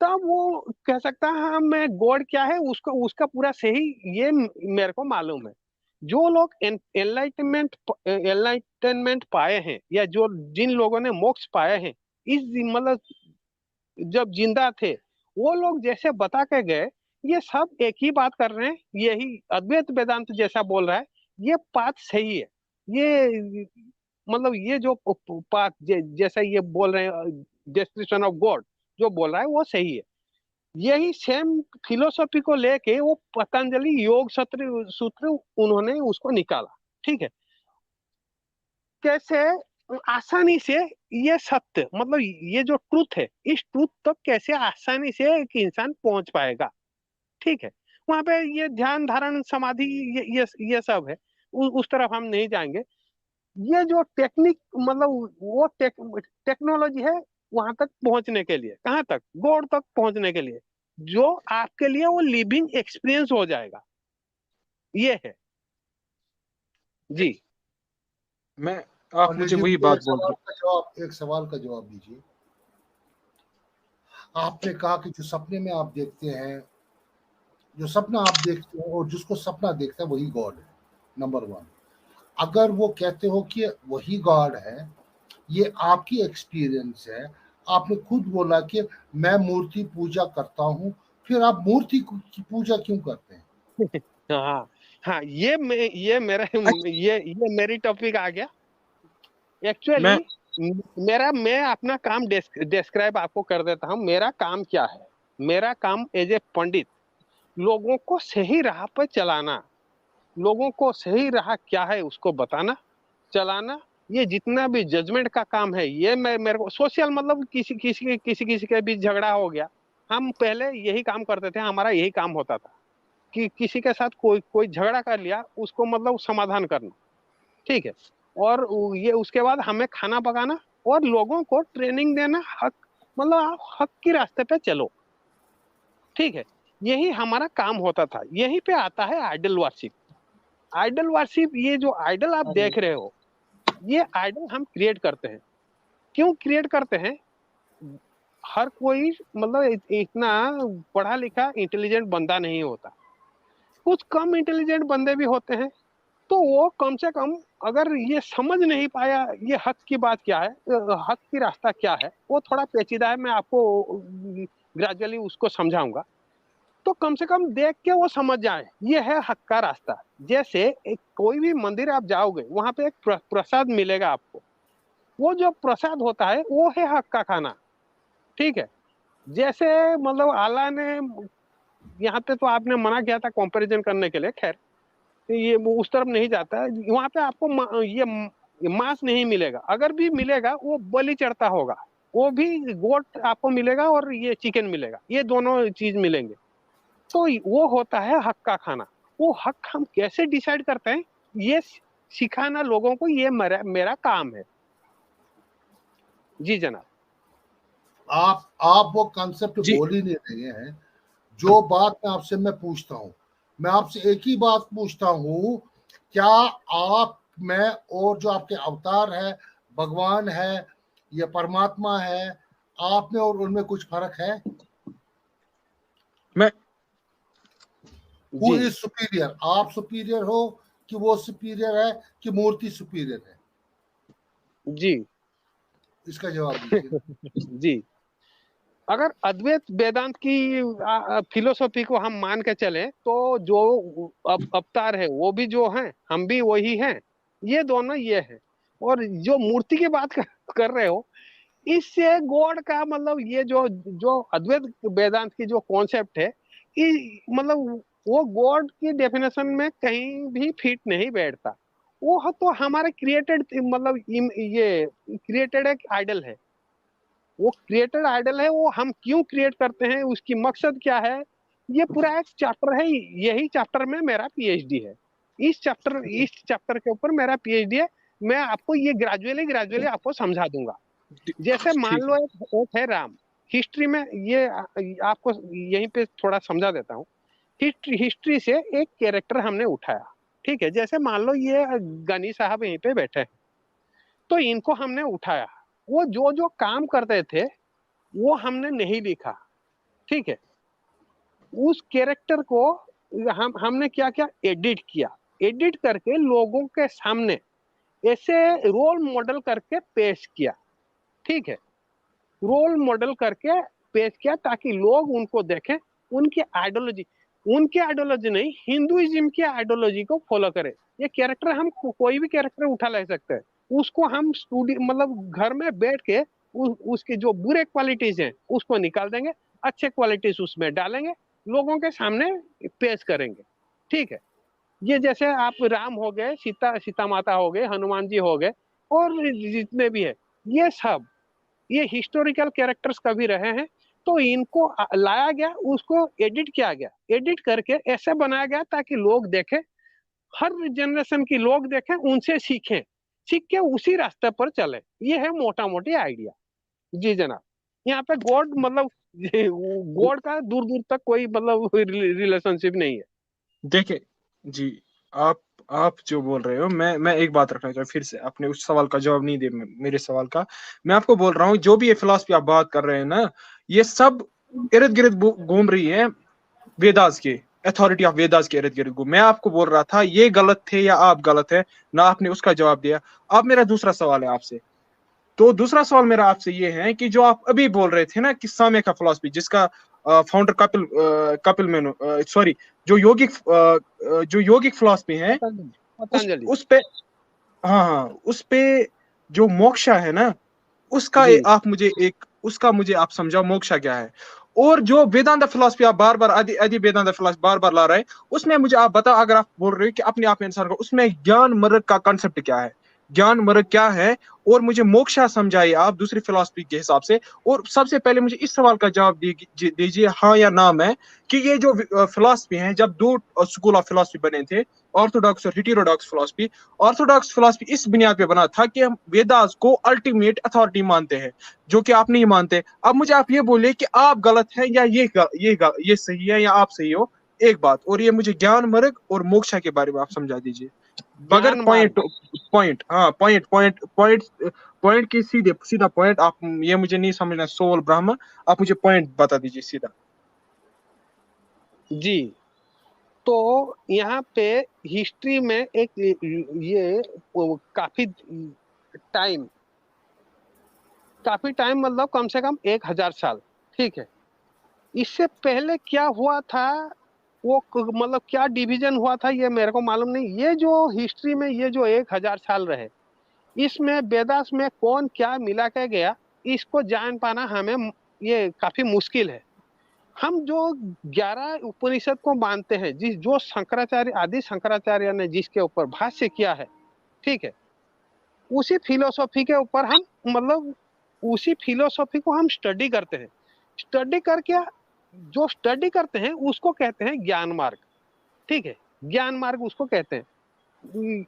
तब वो कह सकता है हाँ मैं गॉड क्या है उसको, उसका पूरा सही ये मेरे को मालूम है। जो लोग एनलाइटनमेंट पाए हैं, या जो जिन लोगों ने मोक्ष पाए हैं इस मतलब जब जिंदा थे, वो लोग जैसे बता के गए, ये सब एक ही बात कर रहे हैं, यही अद्वैत वेदांत जैसा बोल रहा है, ये बात सही है। ये मतलब ये जो बात जैसा ये बोल रहे हैं डिस्क्रिप्शन ऑफ गॉड जो बोल रहा है वो सही है। यही सेम फिलोसॉफी को लेके वो पतंजलि योग सूत्र सूत्र उन्होंने उसको निकाला, ठीक है। कैसे आसानी से ये सत्य मतलब ये जो ट्रूथ है, इस ट्रूथ तक कैसे आसानी से एक इंसान पहुंच पाएगा, ठीक है। वहां पे ये ध्यान धारण समाधि ये सब है, उस तरफ हम नहीं जाएंगे। ये जो टेक्निक मतलब वो टेक्नोलॉजी है वहां तक पहुंचने के लिए, कहाँ तक, गॉड तक पहुंचने के लिए, जो आपके लिए वो लिविंग एक्सपीरियंस हो जाएगा, ये है जी। मैं, आप पंडित मुझे जी वही मुझे बात बोल रहे एक सवाल का जवाब दीजिए। आपने कहा कि जो सपने में आप देखते हैं, जो सपना आप देखते हो और जिसको सपना देखता है वही गॉड है, नंबर वन। अगर वो कहते हो कि वही गॉड है, ये आपकी एक्सपीरियंस है, आपने खुद बोला कि मैं मूर्ति पूजा करता हूँ, फिर आप मूर्ति की पूजा क्यों करते हैं? हाँ हाँ, ये मेरा हैं। ये मेरी टॉपिक आ गया मैं एक्चुअली। मेरा मैं अपना काम डिस्क्राइब आपको कर देता हूँ, मेरा काम क्या है। मेरा काम एज ए पंडित लोगों को सही राह पर चलाना, लोगों को सही राह क्या है उसको बताना, चलाना। ये जितना भी जजमेंट का काम है, ये मेरे को सोशल मतलब किसी के बीच झगड़ा हो गया, हम पहले यही काम करते थे, हमारा यही काम होता था कि किसी के साथ कोई कोई झगड़ा कर लिया उसको मतलब समाधान करना, ठीक है। और ये उसके बाद हमें खाना पकाना और लोगों को ट्रेनिंग देना, हक मतलब आप हक के रास्ते पे चलो, ठीक है। यही हमारा काम होता था। यहीं पे आता है आइडल वर्शिप। आइडल वर्शिप, ये जो आइडल आप देख रहे हो, ये आइडल हम क्रिएट करते हैं। क्यों क्रिएट करते हैं? हर कोई मतलब इतना पढ़ा लिखा इंटेलिजेंट बंदा नहीं होता, कुछ कम इंटेलिजेंट बंदे भी होते हैं। तो वो कम से कम अगर ये समझ नहीं पाया ये हक की बात क्या है, हक की रास्ता क्या है, वो थोड़ा पेचीदा है, मैं आपको ग्रेजुअली उसको समझाऊंगा। तो कम से कम देख के वो समझ जाए ये है हक का रास्ता। जैसे एक कोई भी मंदिर आप जाओगे, वहां पे एक प्रसाद मिलेगा आपको, वो जो प्रसाद होता है वो है हक का खाना, ठीक है। जैसे मतलब अल्लाह ने, यहाँ पे तो आपने मना किया था कंपैरिजन करने के लिए, खैर ये उस तरफ नहीं जाता है। वहां पे आपको ये मांस नहीं मिलेगा, अगर भी मिलेगा वो बलि चढ़ता होगा, वो भी गोट आपको मिलेगा और ये चिकन मिलेगा, ये दोनों चीज मिलेंगे। तो वो होता है हक का खाना। वो हक हम कैसे डिसाइड करते हैं, ये सिखाना लोगों को, ये मेरा काम है। जी जनाब। आप वो कॉन्सेप्ट जी बोल ही नहीं रहे हैं। जो बात मैं पूछता हूँ, मैं आपसे एक ही बात पूछता हूँ, क्या आप में और जो आपके अवतार है, भगवान है या परमात्मा है, आप में और उनमें कुछ फर्क है? मैं हु जी इज सुपीरियर? आप सुपीरियर हो कि वो सुपीरियर है कि मूर्ति सुपीरियर है? जी इसका जवाब दीजिए। जी, अगर अद्वैत वेदांत की फिलोसॉफी को हम मान के चले तो जो अवतार है वो भी जो हैं, हम भी वही हैं, ये दोनों ये हैं। और जो मूर्ति की बात कर रहे हो, इससे गॉड का मतलब ये जो जो अद्वैत वेदांत की जो कॉन्सेप्ट है, मतलब वो गॉड की डेफिनेशन में कहीं भी फिट नहीं बैठता। वो तो हमारे क्रिएटेड मतलब ये क्रिएटेड एक आइडल है। वो क्रिएटेड आइडल है, वो हम क्यों क्रिएट करते हैं, उसकी मकसद क्या है, ये पूरा एक चैप्टर है। यही चैप्टर में मेरा पीएचडी है। इस चैप्टर के ऊपर मेरा पीएचडी है। मैं आपको ये ग्रेजुअली ग्रेजुअली आपको समझा दूंगा। जैसे मान ठीक लो एक है राम। हिस्ट्री में ये आपको यहीं पे थोड़ा समझा देता हूँ। हिस्ट्री से एक कैरेक्टर हमने उठाया, ठीक है। जैसे मान लो ये गनी साहब यहीं पे बैठे हैं, तो इनको हमने उठाया। वो जो जो काम करते थे वो हमने नहीं लिखा, ठीक है। उस कैरेक्टर को हमने क्या क्या एडिट किया। एडिट करके लोगों के सामने ऐसे रोल मॉडल करके पेश किया, ठीक है। रोल मॉडल करके पेश किया ताकि लोग उनको देखें, उनकी आइडियोलॉजी, उनकी आइडियोलॉजी नहीं, हिंदुइज्म की आइडियोलॉजी को फॉलो करें। ये कैरेक्टर हम कोई भी कैरेक्टर उठा ले सकते हैं, उसको हम स्टूडियो मतलब घर में बैठ के उसके जो बुरे क्वालिटीज हैं उसको निकाल देंगे, अच्छे क्वालिटीज उसमें डालेंगे, लोगों के सामने पेश करेंगे, ठीक है। ये जैसे आप राम हो गए, सीता सीता माता हो गए, हनुमान जी हो गए, और जितने भी है, ये सब ये हिस्टोरिकल कैरेक्टर्स कभी रहे हैं। तो इनको लाया गया, उसको एडिट किया गया, एडिट करके ऐसे बनाया गया ताकि लोग देखें, हर जनरेशन की लोग देखें, उनसे सीखें, सीख के उसी रास्ते पर चले। ये है मोटा मोटी आइडिया। जी जनाब। यहाँ पे गॉड मतलब गॉड का दूर दूर तक कोई मतलब रिलेशनशिप नहीं है। देखिए जी, आप आप जो बोल रहे हो, मैं एक बात रखना चाहूँ फिर से, आपने उस सवाल का जवाब नहीं दिया मेरे सवाल का। मैं आपको बोल रहा हूँ जो भी ये फिलॉसफी आप बात कर रहे हैं ना, ये सब इर्द गिर्द घूम रही है वेदास के, अथॉरिटी ऑफ वेदास के इर्द गिर्द घूम। मैं आपको बोल रहा था ये गलत थे या आप गलत है ना, आपने उसका जवाब दिया। अब मेरा दूसरा सवाल है आपसे। तो दूसरा सवाल मेरा आपसे ये है कि जो आप अभी बोल रहे थे ना कि साम्य का फिलॉसफी, जिसका फाउंडर कपिल मेनू, सॉरी, जो योगिक जो योगिक फिलॉसफी है, पतंजलि उस पतंजलि। उस पे, हाँ हाँ, उस पे जो मोक्षा है ना, उसका जी आप मुझे एक, उसका मुझे आप समझाओ मोक्षा क्या है। और जो वेदांत फिलॉसफी आप बार बार आदि आदि वेदांत फिलॉसफी बार बार ला रहे हैं, उसमें मुझे आप बताओ, अगर आप बोल रहे हो कि अपने आप में इंसान को, उसमें ज्ञान मार्ग का कॉन्सेप्ट क्या है, ज्ञान मार्ग क्या है, और मुझे मोक्षा समझाइए आप दूसरी फिलॉसफी के हिसाब से। और सबसे पहले मुझे इस सवाल का जवाब दीजिए हाँ या ना में, कि ये जो फिलॉसफी है, जब दो स्कूल ऑफ फिलॉसफी बने थे, ऑर्थोडॉक्स और हिटेरोडॉक्स फिलॉसफी, ऑर्थोडॉक्स फिलॉसफी इस बुनियाद पे बना था कि हम वेदास को अल्टीमेट अथॉरिटी मानते हैं, जो कि आप नहीं मानते। अब मुझे आप ये बोलिए कि आप गलत हैं या ये सही है या आप सही हो। एक बात और, ये मुझे ज्ञान मार्ग और मोक्षा के बारे में आप समझा दीजिए, बगैर ज्ञान मार्ग। पॉइंट पॉइंट हाँ पॉइंट की सीधा पॉइंट। आप ये मुझे नहीं समझना सोल ब्रह्म, आप मुझे पॉइंट बता दीजिए सीधा। जी, तो यहाँ पे हिस्ट्री में एक ये टाइम काफी टाइम मतलब कम से कम 1000 साल, ठीक है। इससे पहले क्या हुआ था, वो मतलब क्या डिवीजन हुआ था, ये मेरे को मालूम नहीं। ये जो हिस्ट्री में ये जो 1000 साल रहे, इसमें वेदास में कौन क्या मिला के गया, इसको जान पाना हमें ये काफी मुश्किल है। हम जो 11 उपनिषद को मानते हैं, जिस जो शंकराचार्य आदि शंकराचार्य ने जिसके ऊपर भाष्य किया है, ठीक है, उसी फिलोसॉफी के ऊपर हम मतलब उसी फिलोसॉफी को हम स्टडी करते हैं। स्टडी करके जो स्टडी करते हैं उसको कहते हैं ज्ञान मार्ग, ठीक है। ज्ञान मार्ग उसको कहते हैं।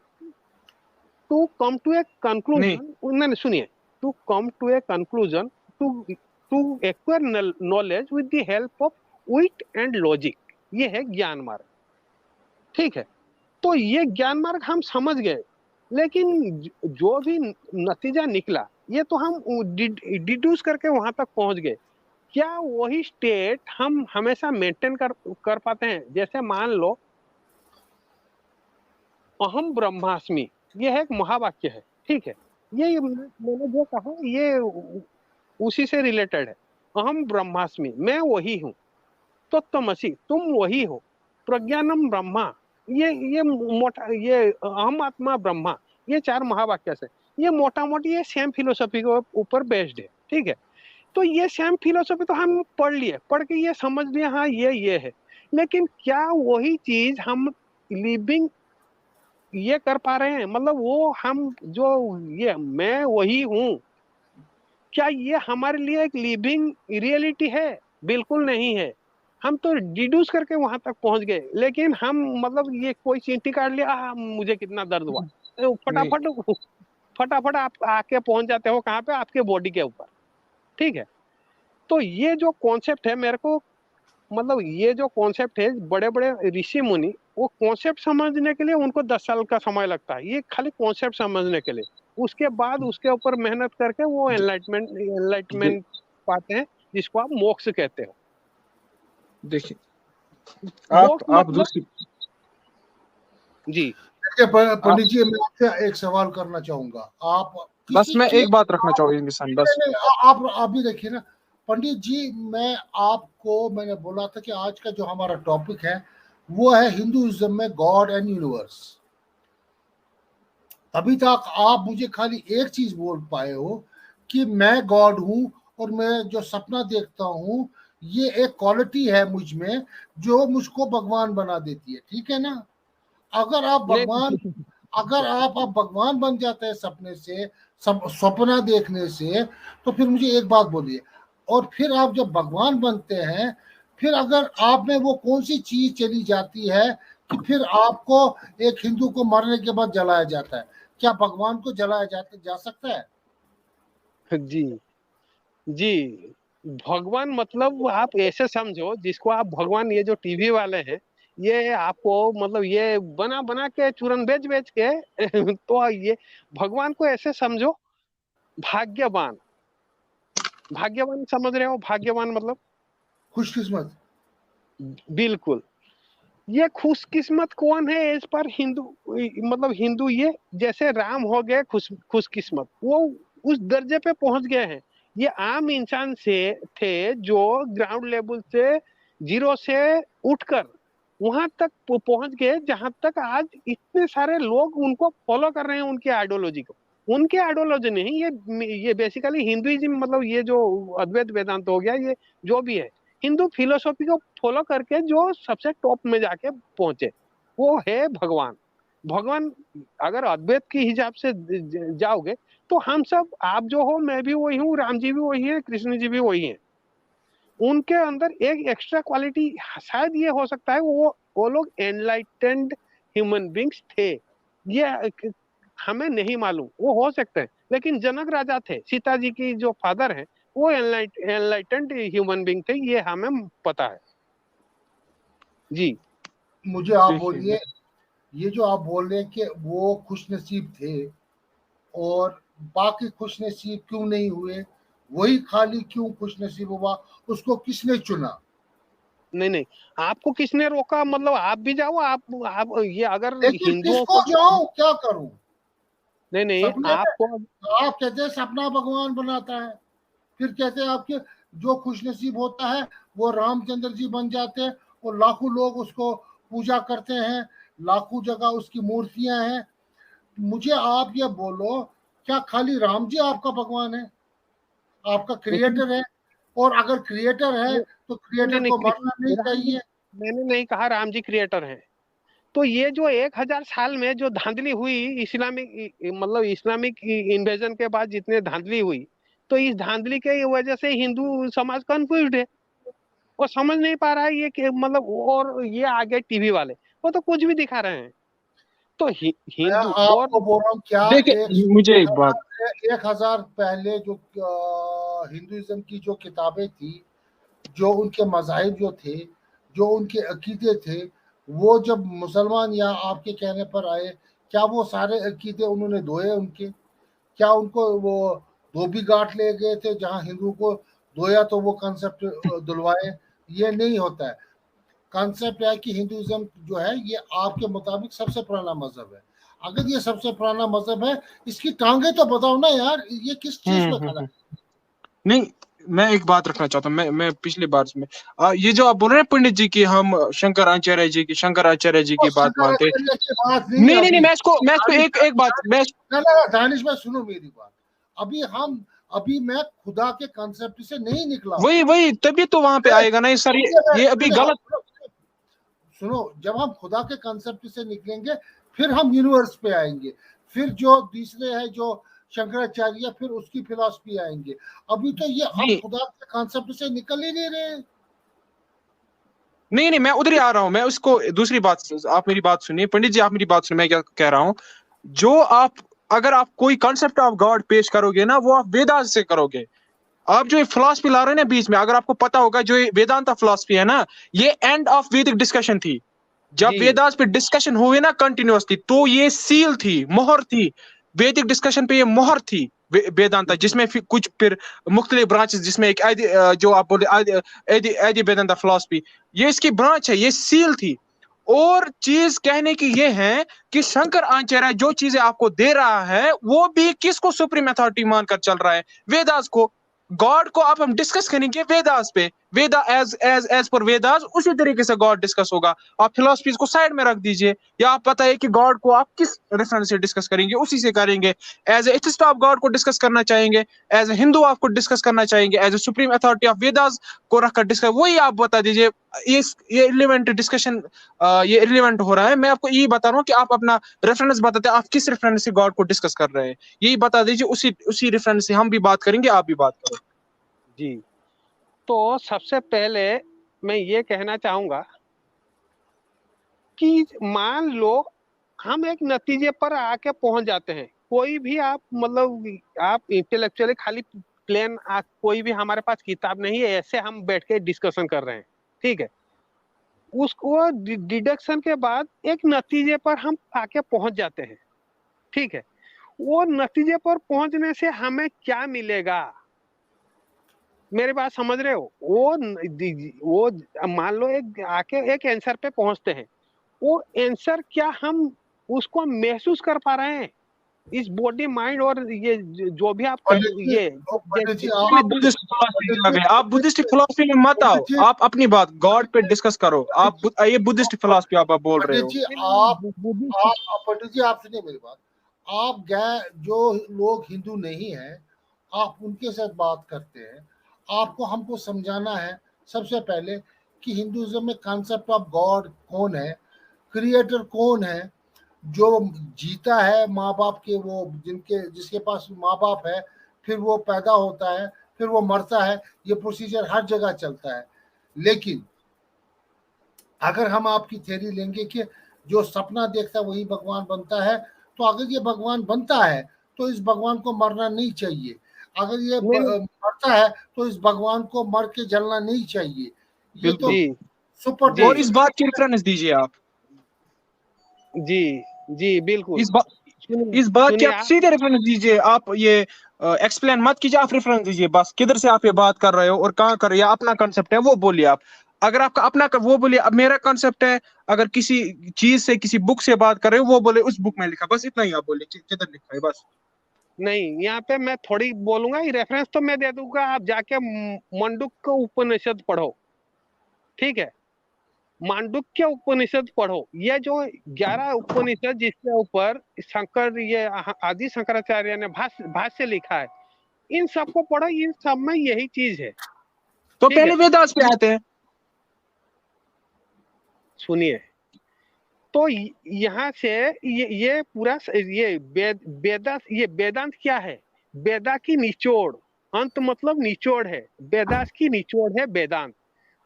टू कम टू ए नहीं कंक्लूजन, नहीं सुनिए, to come to a conclusion, to to acquire knowledge with the help of wit and logic, ये है ज्ञान मार्ग। ठीक है, तो ये ज्ञान मार्ग हम समझ गए, लेकिन जो भी नतीजा निकला ये तो हम डिड्यूस करके वहां तक पहुंच गए। क्या वही स्टेट हम हमेशा मेंटेन कर पाते हैं? जैसे मान लो अहम ब्रह्मास्मि, ये है एक महावाक्य है, ठीक है, ये मैंने जो कहा ये उसी से रिलेटेड है। अहम ब्रह्मास्मि, मैं वही हूँ, तत्त्वमसि, तुम वही हो, प्रज्ञानम ब्रह्मा, ये मोटा, ये अहम आत्मा ब्रह्मा, ये 4 महावाक्य से ये मोटा मोटी ये सेम फिलोसफी के ऊपर बेस्ड है। ठीक है, तो ये सेम फिलोसफी तो हम पढ़ लिए, पढ़ के ये समझ लिए हाँ ये है, लेकिन क्या वही चीज हम लिविंग ये कर पा रहे हैं? मतलब वो हम जो ये मैं वही हूँ, क्या ये हमारे लिए एक लिविंग रियलिटी है? बिल्कुल नहीं है। हम तो डिड्यूस करके वहां तक पहुंच गए, लेकिन हम मतलब ये कोई चींटी काट लिया, मुझे कितना दर्द हुआ, फटाफट आप आके पहुंच जाते हो कहाँ पे? आपके बॉडी के ऊपर। ठीक है, तो ये जो कॉन्सेप्ट है मेरे को, मतलब ये जो कॉन्सेप्ट है, बड़े बड़े ऋषि मुनि वो कॉन्सेप्ट समझने के लिए उनको 10 साल का समय लगता है, ये खाली कॉन्सेप्ट समझने के लिए। उसके बाद उसके ऊपर मेहनत करके वो एनलाइटमेंट पाते हैं, जिसको आप मोक्ष कहते हो। देखिए आप दूसरी जी पंडित जी, मैं आपसे एक सवाल करना चाहूंगा। आप बस मैं एक बात रखना चाहूंगी बस। आप भी देखिए ना पंडित जी, मैंने बोला था कि आज का जो हमारा टॉपिक है वो है हिंदुइज्म में गॉड एंड यूनिवर्स। अभी तक आप मुझे खाली एक चीज बोल पाए हो कि मैं गॉड हूं और मैं जो सपना देखता हूं ये एक क्वालिटी है मुझ में जो मुझको भगवान बना देती है। ठीक है ना? अगर आप भगवान बन जाते हैं सपने से, सपना देखने से, तो फिर मुझे एक बात बोलिए, और फिर आप जब भगवान बनते हैं, फिर अगर आप में वो कौन सी चीज चली जाती है कि फिर आपको एक हिंदू को मरने के बाद जलाया जाता है? क्या भगवान को जलाया जा सकता है? जी जी, भगवान मतलब आप ऐसे समझो, जिसको आप भगवान, ये जो टीवी वाले हैं ये आपको मतलब ये बना बना के चूरन बेच के तो ये भगवान को ऐसे समझो भाग्यवान। भाग्यवान समझ रहे हो? भाग्यवान मतलब खुशकिस्मत। बिल्कुल। ये खुशकिस्मत कौन है इस पर? हिंदू, मतलब हिंदू। ये जैसे राम हो गए खुशकिस्मत, वो उस दर्जे पे पहुंच गए हैं। ये आम इंसान से थे जो ग्राउंड लेवल से, जीरो से उठकर वहां तक पहुंच गए जहां तक आज इतने सारे लोग उनको फॉलो कर रहे हैं, उनकी आइडियोलॉजी को। उनके आइडियोलॉजी नहीं, ये बेसिकली हिंदुइज्म, मतलब ये जो अद्वैत वेदांत हो गया, ये जो भी है हिंदू फिलोसॉफी को फॉलो करके जो सबसे टॉप में जाके पहुंचे वो है भगवान। भगवान अगर अद्वैत की हिसाब से जाओगे तो हम सब, आप जो हो, मैं भी वही हूँ, राम जी भी वही है, कृष्ण जी भी वही है। उनके अंदर एक एक्स्ट्रा क्वालिटी शायद ये हो सकता है, वो लोग एनलाइटेंड ह्यूमन बींग्स थे। ये हमें नहीं मालूम, वो हो सकते हैं, लेकिन जनक राजा थे, सीता जी की जो फादर है वो एनलाइटेंड ह्यूमन बींग थे, ये हमें पता है। जी मुझे आप बोलिए, ये जो आप बोल रहे हैं कि वो खुशनसीब थे और बाकी खुशनसीब क्यों नहीं हुए, वही खाली क्यों खुशनसीब हुआ, उसको किसने चुना? नहीं, आपको किसने रोका? मतलब आप भी जाओ, आप ये अगर हिंदुओं किसको को, जाऊं, क्या करूं? नहीं आपको, आप कहते हैं सपना भगवान बनाता है, फिर कहते हैं आपके जो खुशनसीब होता है वो रामचंद्र जी बन जाते हैं और लाखों लोग उसको पूजा करते हैं, लाखों जगह उसकी मूर्तियां हैं। मुझे आप ये बोलो, क्या खाली राम जी आपका भगवान है, आपका क्रिएटर है? और अगर क्रिएटर है तो क्रिएटर को मरना नहीं चाहिए? मैंने नहीं कहा राम जी क्रिएटर हैं। तो ये जो 1000 साल में जो धांधली हुई इस्लामिक, मतलब इस्लामिक इन्वेजन के बाद जितने धांधली हुई, तो इस धांधली के वजह से हिंदू समाज कंफ्यूज्ड है, वो समझ नहीं पा रहा है ये कि मतलब, और ये आगे टीवी वाले वो तो कुछ भी दिखा रहे हैं। तो हिंदू आपको बोल रहा हूँ, क्या देखिए मुझे एक बात, 1000 पहले जो हिंदुइज्म की जो किताबें थी, जो उनके मज़ाहिब जो थे, जो उनके अकीदे थे, वो जब मुसलमान या आपके कहने पर आए, क्या वो सारे अकीदे उन्होंने धोए उनके? क्या उनको वो धोबी घाट ले गए थे जहाँ हिंदू को धोया तो वो कंसेप्ट धुलवाए? ये नहीं होता है। कॉन्सेप्ट है कि हिंदुइज्म जो है ये आपके मुताबिक सबसे पुराना मजहब है। अगर ये सबसे पुराना मजहब है, इसकी टांगे तो बताओ ना यार, ये किस चीज में खड़ा है? नहीं, मैं एक बात रखना चाहता हूँ। मैं पिछली बार में ये जो आप बोल रहे हैं पंडित जी की, हम शंकराचार्य जी वो की बात मानते हैं। शंकराचार्य की बात नहीं है नहीं नहीं नहीं, अभी। मैं इसको एक बात मैं ना ना दानिश भाई सुनो मेरी बात। अभी मैं खुदा के कॉन्सेप्ट से नहीं निकला हूँ। वही तभी तो वहां पे आएगा ना ये सर, ये अभी गलत। सुनो, जब हम खुदा के कॉन्सेप्ट से निकलेंगे फिर हम यूनिवर्स पे आएंगे, फिर जो दूसरे है जो शंकराचार्य, फिर उसकी फिलॉसफी आएंगे। अभी तो ये हम खुदा के कॉन्सेप्ट से निकल ही नहीं रहे। नहीं, मैं उधर ही आ रहा हूँ। मैं उसको दूसरी बात, आप मेरी बात सुनिए पंडित जी, आप मेरी बात सुनिए। मैं क्या कह रहा हूँ, जो आप अगर आप कोई कॉन्सेप्ट ऑफ गॉड पेश करोगे ना, वो आप वेदांत से करोगे। आप जो फिलॉसफी ला रहे हैं ना बीच में, अगर आपको पता होगा जो वेदांता फिलॉसफी है ना, ये एंड ऑफ वैदिक डिस्कशन थी। जब वेदांत पे डिस्कशन हुए ना कंटिन्यूअसली, तो ये सील थी, मोहर थी वैदिक डिस्कशन पे, ये मोहर थी वेदांता, जिसमें कुछ फिर मुख्तलिफ ब्रांचेस, जिसमें एक जो आप बोले आदि वेदांता फिलॉसफी, ये इसकी ब्रांच है, ये सील थी। और चीज कहने की ये है कि शंकर आचार्य जो चीजें आपको दे रहा है, वो भी किसको सुप्रीम अथॉरिटी मानकर चल रहा है? वेदास को। गॉड को आप हम डिस्कस करेंगे वेदास पे, वेदा एज पर वेदास, उसी तरीके से गॉड डिस्कस होगा। आप फिलोसफीज को साइड में रख दीजिए, या आप पता है कि गॉड को आप किस रेफरेंस से डिस्कस करेंगे, उसी से करेंगे। एज ए एथिस्ट आप गॉड को डिस्कस करना चाहेंगे, एज ए हिंदू आपको डिस्कस करना चाहेंगे, as a supreme authority of Vedas को रखकर डिस्कस, वही आप बता दीजिए। ये इलिवेंट डिस्कशन, ये इलिवेंट हो रहा है। मैं आपको यही बता रहा हूँ कि आप अपना रेफरेंस बताते हैं, आप किस रेफरेंस से गॉड को डिस्कस कर रहे हैं, यही बता दीजिए। उसी रेफरेंस से हम भी बात करेंगे, आप भी बात करो। जी, तो सबसे पहले मैं ये कहना चाहूंगा कि मान लो हम एक नतीजे पर आके पहुंच जाते हैं। कोई भी आप मतलब आप इंटेलेक्चुअली खाली प्लेन कोई भी हमारे पास किताब नहीं है, ऐसे हम बैठ के डिस्कशन कर रहे हैं, ठीक है। उसको डिडक्शन के बाद एक नतीजे पर हम आके पहुंच जाते हैं, ठीक है। वो नतीजे पर पहुंचने से हमें क्या मिलेगा, मेरी बात समझ रहे हो? वो मान लो एक आके एक आंसर पे पहुंचते हैं, वो आंसर क्या हम उसको महसूस कर पा रहे हैं? इस बॉडी माइंड और ये जो भी आप ये आप बुद्धिस्ट फिलॉसफी में मत आओ, आप अपनी बात गॉड पे डिस्कस करो। आप ये बुद्धिस्ट फिलॉसफी आप बोल रहे हो। पंडित जी आप सुनिए मेरी बात। आप जो लोग हिंदू नहीं हैं, आप उनके साथ बात करते हैं। आपको हमको समझाना है सबसे पहले कि हिंदुइज्म में कॉन्सेप्ट ऑफ गॉड कौन है, क्रिएटर कौन है, जो जीता है माँ बाप के, वो जिसके पास माँ बाप है, फिर वो पैदा होता है, फिर वो मरता है। ये प्रोसीजर हर जगह चलता है। लेकिन अगर हम आपकी थ्योरी लेंगे कि जो सपना देखता है वही भगवान बनता है, तो अगर ये भगवान बनता है तो इस भगवान को मरना नहीं चाहिए। अगर ये मरता है तो इस भगवान को मर के जलना नहीं चाहिए। ये तो सुपर। और इस बात की रेफरेंस दीजिए आप। जी जी बिल्कुल, इस बात की आप सीधे रेफरेंस दीजिए। आप ये एक्सप्लेन मत कीजिए, आप रेफरेंस दीजिए बस। किधर से आप ये बात कर रहे हो और कहाँ कर रहे हो, अपना कंसेप्ट है वो बोलिए आप। अगर आपका अपना वो बोलिए, अब मेरा कंसेप्ट है, अगर किसी चीज से किसी बुक से बात कर रहे हो, वो बोले उस बुक में लिखा, बस इतना ही आप बोलिए किधर लिखा है बस। नहीं, यहाँ पे मैं थोड़ी बोलूंगा, रेफरेंस तो मैं दे दूंगा, आप जाके मंडूक्य उपनिषद पढ़ो, ठीक है। मांडुक्य उपनिषद पढ़ो। ये जो 11 उपनिषद जिसके ऊपर शंकर ये आदि शंकराचार्य ने भाष्य लिखा है, इन सबको पढ़ो। इन सब में यही चीज है। तो पहले वेदास पे आते हैं। सुनिए, तो यहाँ से ये पूरा ये वेदांत क्या है? वेदा की निचोड़, अंत मतलब निचोड़ है। वेदास की निचोड़ है वेदांत।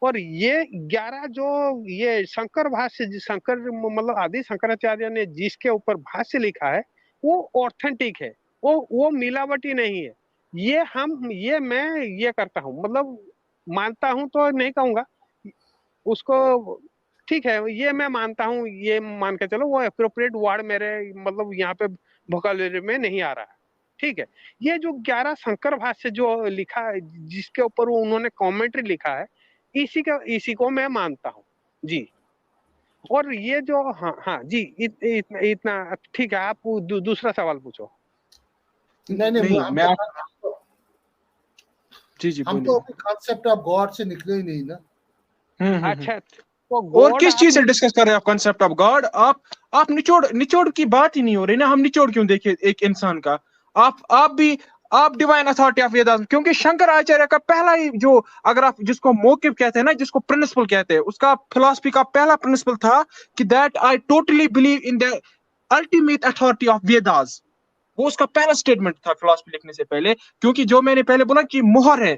और ये 11 जो ये शंकर भाष्य, शंकर मतलब आदि शंकराचार्य ने जिसके ऊपर भाष्य लिखा है, वो ऑथेंटिक है, वो मिलावटी नहीं है। ये मैं ये करता हूँ, मतलब मानता हूँ तो नहीं कहूंगा उसको, ठीक है ये मैं मानता हूँ, ये मान के चलो वो एप्रोप्रिएट वर्ड मेरे मतलब यहाँ पे वोकैब्युलरी में नहीं आ रहा है, ठीक है। ये जो 11 शंकर भाष्य जो लिखा है, जिसके ऊपर वो उन्होंने कमेंट्री लिखा है, इसी को मैं मानता हूँ जी। और ये जो हाँ हाँ जी, इतना ठीक है। आप दूसरा सवाल पूछो। नहीं नहीं, नहीं हम मैं बता रहे हैं, जी हम तो बोलिए। अभी कॉन्सेप्ट ऑफ गॉड से निकले ही नहीं ना। हम्म। अच्छा तो और गॉड किस चीज से आपने, डिस्कस कर रहे हैं आप कॉन्सेप्ट ऑफ गॉड? आप निचोड़ निचोड़ की बात ही नहीं हो रही ना। हम निचोड़ क्यों देखे एक इंसान का? आप डिवाइन अथॉरिटी ऑफ वेदास, क्योंकि शंकराचार्य का पहला ही जो, अगर आप जिसको मोकिव कहते हैं ना, जिसको प्रिंसिपल कहते हैं, उसका फिलॉसफी का पहला प्रिंसिपल था कि that I totally believe in the ultimate authority of Vedas. वो उसका पहला स्टेटमेंट था फिलॉसफी लिखने से पहले। क्योंकि जो मैंने पहले बोला कि मोहर है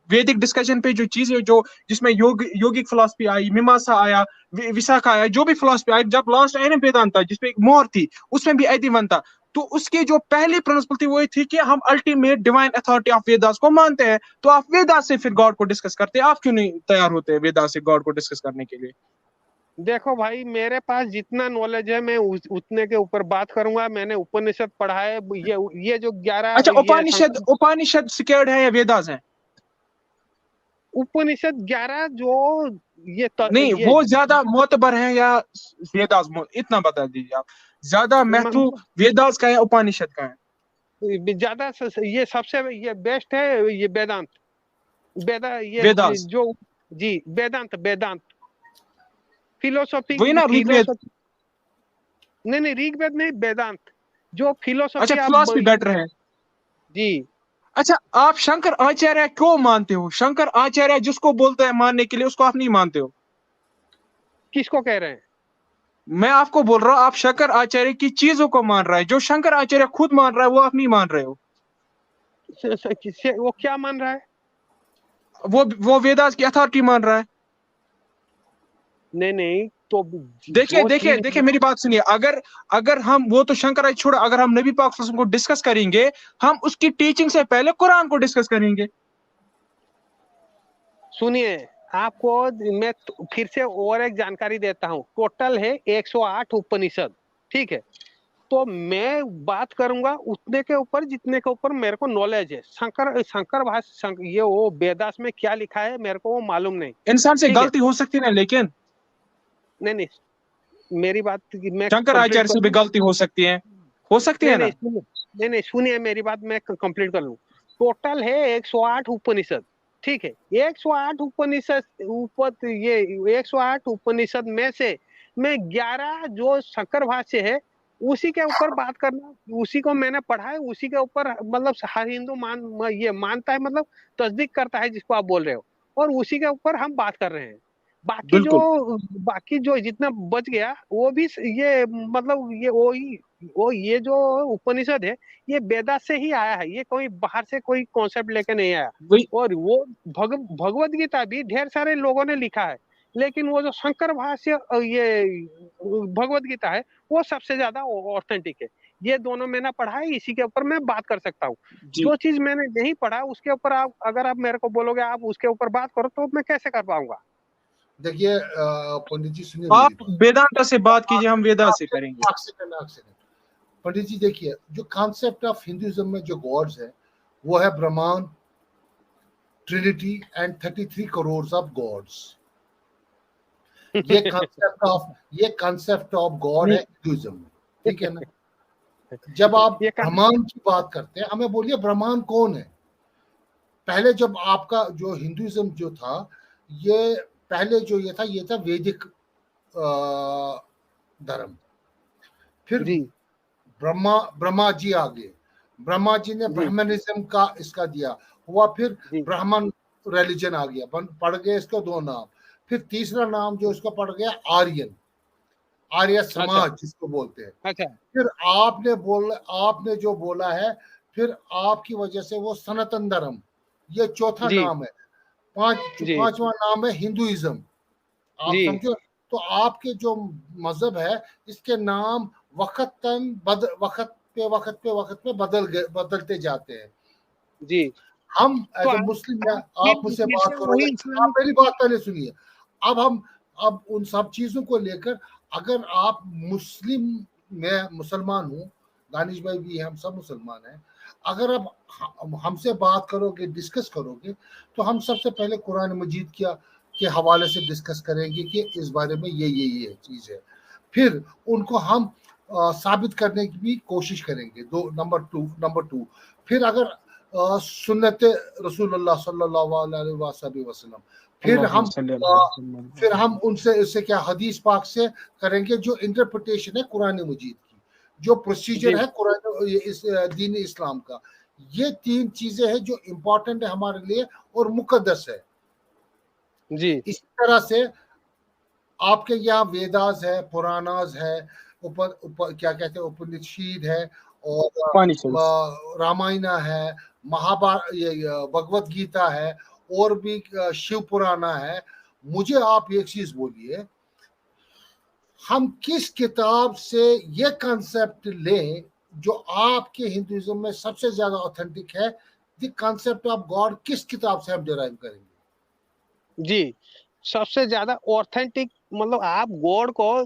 वैदिक डिस्कशन पे, जो चीजें जो जिसमें योगिक फिलॉसफी आई, मीमांसा आया, विशाखा आया, जो भी फिलॉसफी आई, जब लास्ट आया ना वेदांता जिसपे एक मोहर थी, उसमें भी आदिवन था। तो उसकी जो पहली प्रिंसिपल थी वो ये थी कि हम ultimate divine authority of Vedas को मानते हैं। तो आप वेदास से फिर गॉड को डिस्कस करते हैं, आप क्यों नहीं तैयार होते वेदास से गॉड को डिस्कस करने के लिए? देखो भाई मेरे पास जितना नॉलेज है मैं उतने के ऊपर बात करूंगा। मैंने उपनिषद पढ़ा है, ये जो 11 अच्छा, ये उपानिषद शंकर उपानिषद स्केर्ड है या वेदास है? उपनिषद 11 जो नहीं, ये वो ज्यादा मोतबर है या वेदास? इतना बता दीजिए आप, ज्यादा महत्व मतलब वेदास का है उपनिषद का है? ज्यादा ये सबसे ये बेस्ट है ये वेदांत, वेदास। जो जी वेदांत वेदांत फिलोसॉफी वही ना ऋग्वेद? फिलोसॉफी नहीं ऋग्वेद नहीं, वेदांत जो अच्छा, फिलोसॉफी आप फिलॉसफी बेटर है। जी। अच्छा, आप शंकर आचार्य क्यों मानते हो? शंकर आचार्य जिसको बोलते हैं मानने के लिए, उसको आप नहीं मानते हो? किसको कह रहे हैं? मैं आपको बोल रहा हूँ, आप शंकर आचार्य की चीजों को मान रहा है, जो शंकर आचार्य खुद मान रहा है वो आप नहीं मान रहे हो। किससे वो क्या मान रहा है? वो वेदास की अथॉरिटी मान रहा है। नहीं नहीं, तो देखिए जो देखिए चीज देखिए, मेरी बात सुनिए। अगर अगर हम वो तो शंकराचार्य छोड़ो, अगर हम नबी पाक को डिस्कस करेंगे, हम उसकी टीचिंग से पहले कुरान को डिस्कस करेंगे। सुनिए, आपको मैं फिर से और एक जानकारी देता हूँ। टोटल है 108 उपनिषद, ठीक है। तो मैं बात करूंगा उतने के ऊपर जितने के ऊपर मेरे को नॉलेज है। शंकर भाष्य ये वो वेदास में क्या लिखा है मेरे को वो मालूम नहीं, इंसान से ठीक है। गलती हो सकती है ना, लेकिन नहीं नहीं, मेरी बात मैं कंप्लीट शंकराचार्य कर से भी लूं। गलती हो सकती है नहीं ना। नहीं सुनिए, नहीं नहीं सुनिए मेरी बात, मैं कंप्लीट कर लूं। टोटल है 108 उपनिषद, ठीक है। 108 उपनिषद ऊपर ये 108 उपनिषद में से मैं 11 जो शंकर भाष्य है उसी के ऊपर बात करना, उसी को मैंने पढ़ा है, उसी के ऊपर मतलब हर हिंदू ये मानता है, मतलब तस्दीक करता है जिसको आप बोल रहे हो, और उसी के ऊपर हम बात कर रहे हैं। बिल्कुल। बाकी जो जितना बच गया वो भी ये मतलब ये वो ये जो उपनिषद है ये वेदा से ही आया है, ये कोई बाहर से कोई कॉन्सेप्ट लेके नहीं आया। वही। और वो भगवत गीता भी ढेर सारे लोगों ने लिखा है, लेकिन वो जो शंकर भाष्य ये भगवत गीता है वो सबसे ज्यादा ऑथेंटिक है। ये दोनों मैंने पढ़ा है, इसी के ऊपर मैं बात कर सकता हूँ। जी। जो चीज मैंने नहीं पढ़ा उसके ऊपर आप अगर आप मेरे को बोलोगे आप उसके ऊपर बात करो तो मैं कैसे कर पाऊंगा? देखिए पंडित जी सुनिए मेरी आप बात। वेदांता से बात कीजिए, हम वेदांत से करेंगे। एक सेकंड पंडित जी, देखिए जो कॉन्सेप्ट ऑफ हिंदुइज्म में जो गॉड्स है वो है ब्रह्मांड, trinity and 33 crore of gods. ये कांसेप्ट ऑफ गॉड है नहीं, हिंदुइज्म में, ठीक है ना। जब आप ये ब्रह्मांड की बात करते हैं, हमें बोलिए ब्रह्मांड कौन है। पहले जब आपका जो हिंदुइज्म जो था, ये पहले जो ये था वैदिक धर्म। फिर जी ब्रह्मा जी आ गए, ब्रह्मा जी ने जी ब्राह्मणिज्म का इसका दिया हुआ, फिर जी ब्राह्मण रिलीजन आ गया, पड़ गए इसको दो नाम। फिर तीसरा नाम जो इसका पड़ गया आर्यन, आर्य अच्छा समाज जिसको बोलते हैं। अच्छा फिर आपने जो बोला है, फिर आपकी वजह से वो सनातन धर्म, ये चौथा जी नाम है। जी पांचवा नाम है हिंदुइज्म, आप जी समझो। तो आपके जो मजहब है इसके नाम वक्त पे बदलते जाते हैं। जी हम एज तो ए आप मुस्लिम है, आप मुझसे फिर बात से करोगे, वही आप इस्लामिक मेरी बात पहले सुनिए। अब उन सब चीजों को लेकर, अगर आप मुस्लिम, मैं मुसलमान हूँ, दानिश भाई भी है, हम सब मुसलमान हैं, अगर आप हमसे बात करोगे, डिस्कस करोगे, तो हम सबसे पहले कुरान मजीद के हवाले से डिस्कस करेंगे कि इस बारे में ये चीज है। फिर उनको हम साबित करने की भी कोशिश करेंगे। नंबर टू, फिर अगर सुन्नत रसूलुल्लाह सल्लल्लाहु अलैहि वसल्लम, फिर हम उनसे इससे क्या हदीस पाक से करेंगे, जो इंटरप्रिटेशन है कुरान मजीद की, जो प्रोसीजर है कुरान इस दीन इस्लाम का। ये 3 चीजें हैं जो इम्पोर्टेंट है हमारे लिए और मुकद्दस है। जी इसी तरह से आपके यहाँ वेदास है, पुराणास है, ऊपर क्या कहते हैं, उपनिषद है, और रामायणा है, महाभारत, ये भगवत गीता है, और भी शिव पुराना है। मुझे आप एक चीज बोलिए, हम किस किताब से ये कॉन्सेप्ट लें जो आपके हिंदुइज्म में सबसे ज्यादा ऑथेंटिक है? द कॉन्सेप्ट ऑफ गॉड किस किताब से हम डिराइव करेंगे? जी सबसे ज्यादा ऑथेंटिक, मतलब आप गॉड को,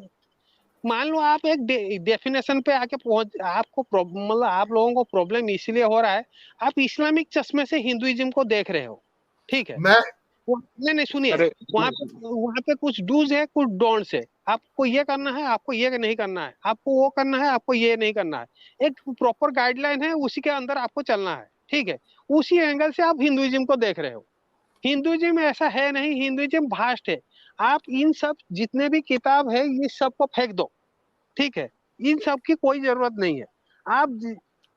मान लो आप एक डेफिनेशन पे आके पहुंच, आपको मतलब आप लोगों को प्रॉब्लम इसीलिए हो रहा है, आप इस्लामिक चश्मे से हिंदुइज्म को देख रहे हो, ठीक है। मैं नहीं नहीं सुनिए, वहां पे कुछ डूज है, कुछ डोंट्स है। आपको ये करना है, आपको ये नहीं करना है, आपको वो करना है, आपको ये नहीं करना है। एक प्रॉपर गाइडलाइन है, उसी के अंदर आपको चलना है, ठीक है। उसी एंगल से आप हिंदुइज्म को देख रहे हो। हिंदुइज्म ऐसा है नहीं, हिंदुइज्म भास्ट है। आप इन सब जितने भी किताब है, ये सबको फेंक दो, ठीक है। इन सब की कोई जरूरत नहीं है।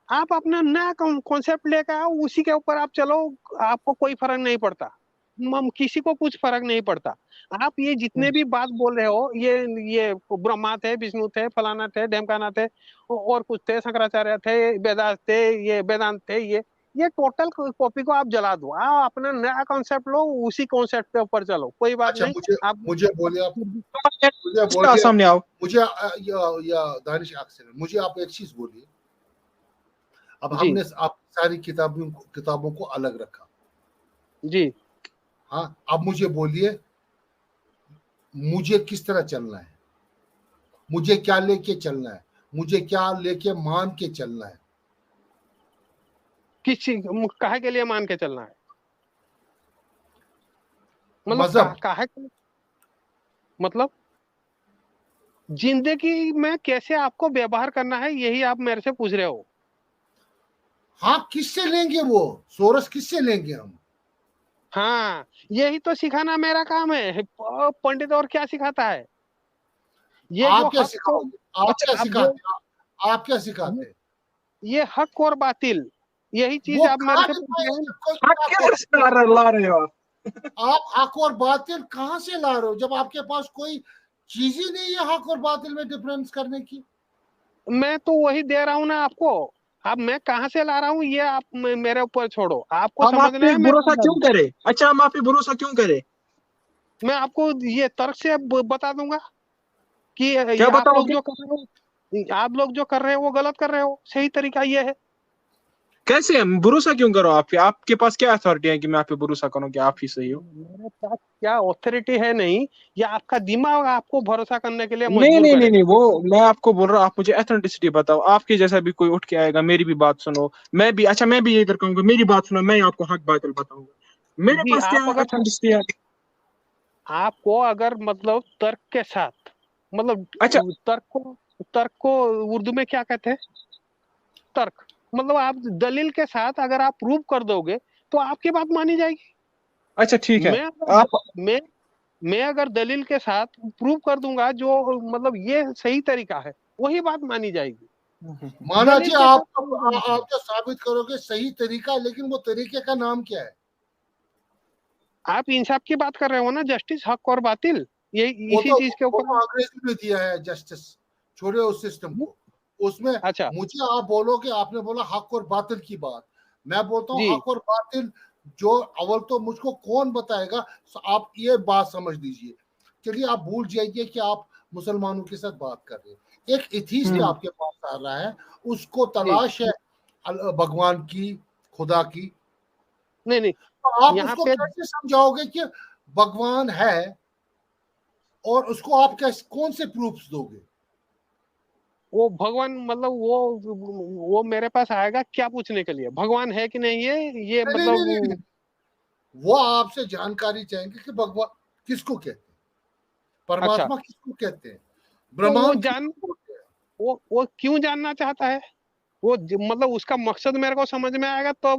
आप अपना नया कॉन्सेप्ट लेकर आओ, उसी के ऊपर आप चलो, आपको कोई फर्क नहीं पड़ता, किसी को कुछ फर्क नहीं पड़ता। आप ये जितने भी बात बोल रहे हो, ये ब्रह्मा थे, विष्णु थे, फलाना थे, ढेमकाना थे, और कुछ थे, शंकराचार्य थे, वेदांत थे, ये वेदांत थे, ये टोटल कॉपी को आप जला दो। आप अपना नया कॉन्सेप्ट लो, उसी कॉन्सेप्ट के ऊपर चलो, कोई बात अच्छा, नहीं। मुझे आप मुझे बोलिए आप मुझे बोलिए सामने आओ। मुझे या दानिश अक्सर, मुझे आप एक चीज बोलिए। अब जी हमने आप सारी किताबों को अलग रखा, जी हाँ, अब मुझे बोलिए, मुझे किस तरह चलना है, मुझे क्या लेके चलना है, मुझे क्या लेके मान के चलना है? किस चीज काहे के लिए मान के चलना है, मतलब मजहब। काहे मतलब जिंदगी में कैसे आपको व्यवहार करना है, यही आप मेरे से पूछ रहे हो। हाँ, किससे लेंगे वो सोरस, किससे लेंगे हम? हाँ, यही तो सिखाना मेरा काम है। पंडित और क्या सिखाता है, ये जो आप क्या हक को, सिखाओगे? आप क्या अच्छा अब जो सिखाते आप क्या सिखाते? ये हक और बातिल, यही चीज वो आप मेरे कहाँ से पूछ लिखा है रहे हो। इसमें? कोई हाँ, किताब क्या में? ला रहे हो आप हक और बातिल कहाँ से ला रहे हो जब आपके पास कोई चीज ही नहीं है हक और बातिल में डिफरेंस करने की? मैं तो वही दे रहा हूँ ना आपको। अब मैं कहाँ से ला रहा हूँ, ये आप मेरे ऊपर छोड़ो, आपको हम आप समझना पे है, मैं भरोसा समझा क्यों दूँ। करें? अच्छा, हम आप पे भरोसा क्यों करें? मैं आपको ये तर्क से बता दूंगा कि क्या ये बताओगे? आप लोग जो कर रहे हो वो गलत कर रहे हो, सही तरीका ये है। कैसे? हम भरोसा क्यों करो आप पे? आपके पास क्या अथॉरिटी है कि मैं आप पे भरोसा करूं कि आप ही सही हो? मेरे पास क्या ऑथोरिटी है नहीं, या आपका दिमाग आपको भरोसा करने के लिए नहीं मजबूर नहीं नहीं नहीं, करेगा। वो मैं आपको बोल रहा हूँ, आप मुझे एथेंटिसिटी बताओ। आपके जैसा भी कोई उठ के आएगा, मेरी भी बात सुनो, मैं भी ये इधर कहूंगा, मेरी बात सुनो, मैं आपको हक बातिल बताऊंगा। मेरे जी पास क्या एथेंटिसिटी है? आपको अगर मतलब तर्क के साथ, मतलब अच्छा तर्क को उर्दू में क्या कहते हैं, तर्क, मतलब आप दलील के साथ अगर आप प्रूव कर दोगे तो आपकी बात मानी जाएगी। अच्छा, ठीक है। मैं अगर आप मैं मैं अगर दलील के साथ प्रूव कर दूंगा जो मतलब ये सही तरीका है, वही बात मानी जाएगी। माना जी, दलील के साथ prove करना आप चाहिए। तो साबित करोगे सही तरीका, लेकिन वो तरीके का नाम क्या है? आप इंसाफ की बात कर रहे हो ना, जस्टिस, हक और बातिल, ये इसी चीज के वो ऊपर। तो अंग्रेजी में दिया है जस्टिस, छोड़े उस सिस्टम को। उसमें अच्छा मुझे आप बोलोगे, आपने बोला हक और बातिल की बात, मैं बोलता हूँ जी हक और बातिल जो अव्वल तो मुझको कौन बताएगा? आप ये बात समझ लीजिए। चलिए, आप भूल जाइए कि आप मुसलमानों के साथ बात कर रहे हैं। एक एथीस्ट आपके पास आ रहा है, उसको जी तलाश है भगवान की, खुदा की, नहीं नहीं, तो आप यहाँ उसको पे कैसे समझाओगे कि भगवान है, और उसको आप कैसे, कौन से प्रूफ्स दोगे? वो भगवान मतलब वो मेरे पास आएगा क्या पूछने के लिए, भगवान है कि नहीं है, ये नहीं नहीं नहीं नहीं, मतलब। वो आपसे जानकारी चाहेंगे कि भगवान किसको कहते हैं, अच्छा, परमात्मा किसको कहते हैं, तो वो ब्रह्मांड जान किसको बोलते हैं। वो क्यों जानना चाहता है, वो मतलब उसका मकसद मेरे को समझ में आएगा तो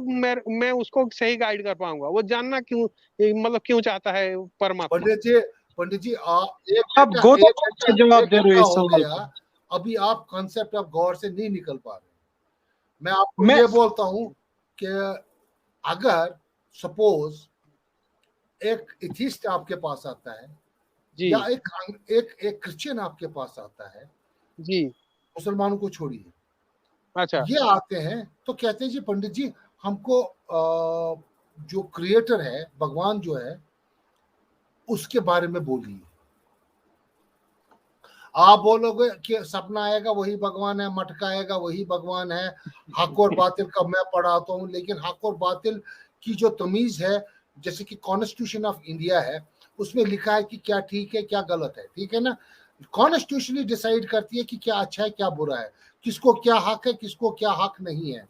मैं उसको सही गाइड कर पाऊंगा। वो जानना क्यों, मतलब क्यों चाहता है परमात्मा। पंडित जी, पंडित जी, आप आप गौतम एक बुद्ध घंटा से जवाब एक दे रहे हो घंटा इस हो सवाल गया, का। अभी आप कॉन्सेप्ट ऑफ गॉड से नहीं निकल पा रहे। मैं आपको मैं ये बोलता हूं कि अगर सपोज एक एथिस्ट आपके पास आता है, जी या एक क्रिश्चियन आपके पास आता है, जी। मुसलमानों को छोड़िए, अच्छा ये आते हैं तो कहते हैं जी पंडित जी, हमको जो क्रिएटर है, भगवान जो है, उसके बारे में बोलिए। आप बोलोगे कि सपना आएगा वही भगवान है, मटका आएगा वही भगवान है, हक और बातिल का मैं पढ़ाता हूँ, लेकिन हक और बातिल की जो तमीज है, जैसे कि कॉन्स्टिट्यूशन ऑफ इंडिया है, उसमें लिखा है कि क्या ठीक है क्या गलत है, ठीक है ना। कॉन्स्टिट्यूशन डिसाइड करती है कि क्या अच्छा है क्या बुरा है, किसको क्या हक है किसको क्या हक नहीं है।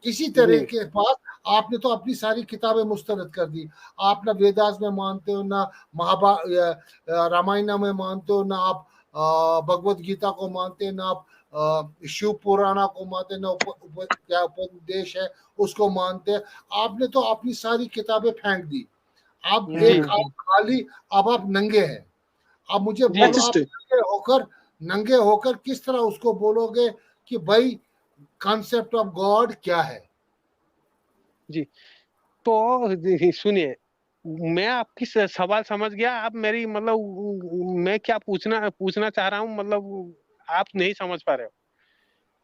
इसी तरह जी के पास आपने तो अपनी सारी किताबें मुस्तरद कर दी। आप ना वेदास में मानते हो, ना रामायण में मानते हो, ना आप भगवत गीता को मानते हैं, ना आप शिव पुराणा को मानते, ना क्या उपदेश है उसको मानते हैं। आपने तो अपनी सारी किताबें फेंक दी। अब जी एक आप खाली, अब आप नंगे हैं। अब मुझे जी बोलो, आप नंगे होकर किस तरह उसको बोलोगे कि भाई कॉन्सेप्ट ऑफ गॉड क्या है? जी। तो सुनिए, मैं आपकी सवाल समझ गया। आप मेरी मतलब मैं क्या पूछना पूछना चाह रहा हूँ, मतलब आप नहीं समझ पा रहे हो।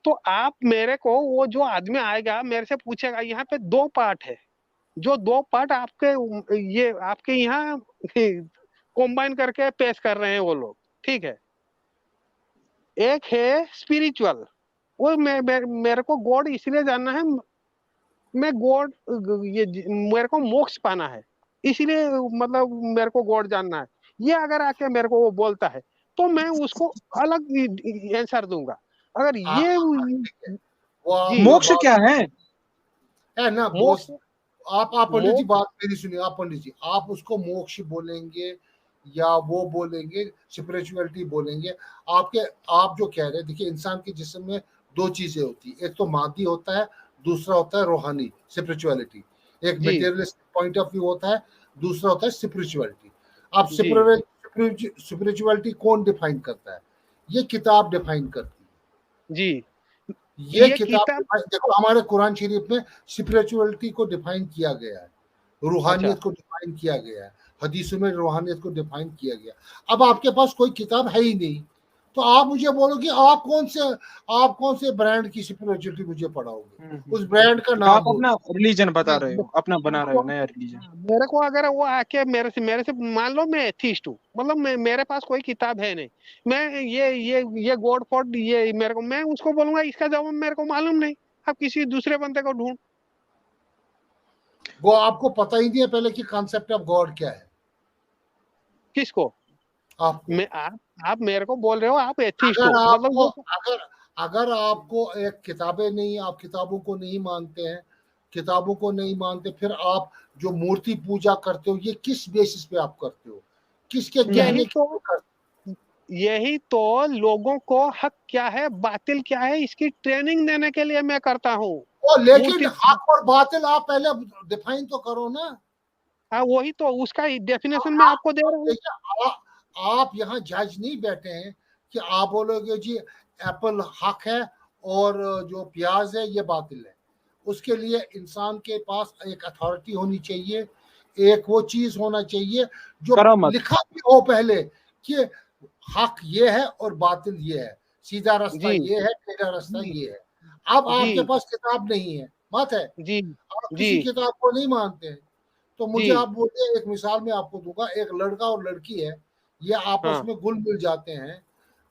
तो आप मेरे को, वो जो आदमी आएगा मेरे से पूछेगा, यहाँ पे दो पार्ट है, जो दो पार्ट आपके ये आपके यहाँ कंबाइन करके पेश कर रहे हैं वो लोग, ठीक है। एक है स्पिरिचुअल, वो मेरे को गॉड इसलिए जानना है, मैं गॉड, ये मेरे को मोक्ष पाना है, इसलिए मतलब मेरे को गॉड जानना है। ये अगर आके मेरे को वो बोलता है तो मैं उसको अलग आंसर दूंगा। अगर हाँ ये हाँ, ठीक है, वो जी आपका मोक्ष बहुत क्या है? है ना मोक्ष बोस। आप पंडित जी मोक्ष बात मेरी सुनिए, आप पंडित जी, आप उसको मोक्ष बोलेंगे या वो बोलेंगे स्पिरिचुअलिटी बोलेंगे, आपके आप जो कह रहे हैं, देखिए इंसान के जिस्म में दो चीजें होती है, एक तो मादी होता है, दूसरा होता है रूहानी स्पिरिचुअलिटी। एक जी मटेरियलिस्टिक पॉइंट ऑफ व्यू होता है, दूसरा होता है स्पिरिचुअलिटी। अब जी स्पिरिचुअलिटी कौन डिफाइन करता है? ये किताब डिफाइन करती है। जी। ये ये किताब किताब, देखो, हमारे कुरान शरीफ में स्पिरिचुअलिटी को डिफाइन किया गया है, अच्छा रूहानियत को डिफाइन किया गया है, हदीसों में रूहानियत को डिफाइन किया गया। अब आपके पास कोई किताब है ही नहीं, तो आप मुझे बोलो कि आप कौन से ब्रांड की स्पिरिचुअलिटी मुझे पढ़ाओगे? उस ब्रांड का नाम आप बोलो। अपना रिलीजन बता रहे मैं- हो, अपना बना रहे हो तो नया रिलीजन। मेरे को अगर वो आके मेरे से मान लो मैं एथिस्ट हूँ, मतलब मेरे पास कोई किताब है नहीं, मैं ये गॉड फॉड ये मेरे को, मैं उसको बोलूंगा इसका जवाब मेरे को मालूम नहीं, आप किसी दूसरे बंदे को ढूंढ। वो आपको पता ही नहीं है पहले कि कॉन्सेप्ट ऑफ गॉड क्या है। किसको? आपको, मैं आप मेरे को बोल रहे हो आप एथिस्ट अगर हो, मतलब आपको वो अगर अगर आपको एक किताबें नहीं, आप किताबों को नहीं मानते हैं, किताबों को नहीं मानते, फिर आप जो मूर्ति पूजा करते हो, ये किस बेसिस पे आप करते हो? किसके यही कहने तो के करते यही तो लोगों को हक क्या है बातिल क्या है इसकी ट्रेनिंग देने के लिए मैं करता हूँ। हो? लेकिन मूर्ति, हक और बातिल आप पहले डिफाइन तो करो ना। हाँ वही तो उसका डेफिनेशन मैं आप आपको दे रहा हूँ। देखिए, आप यहाँ जज नहीं बैठे हैं कि आप बोलोगे जी एप्पल हक है और जो प्याज है ये बातिल है। उसके लिए इंसान के पास एक अथॉरिटी होनी चाहिए, एक वो चीज होना चाहिए जो करामत। लिखा भी हो पहले कि हक ये है और बातिल ये है, सीधा रास्ता जी ये है, टेढ़ा रास्ता जी ये है। अब जी आपके पास किताब नहीं है, बात है, जी आप जी किसी किताब को नहीं मानते हैं। तो जी। मुझे आप बोलिए, एक मिसाल मैं आपको दूंगा, एक लड़का और लड़की है, ये आपस हाँ में घुल मिल जाते हैं,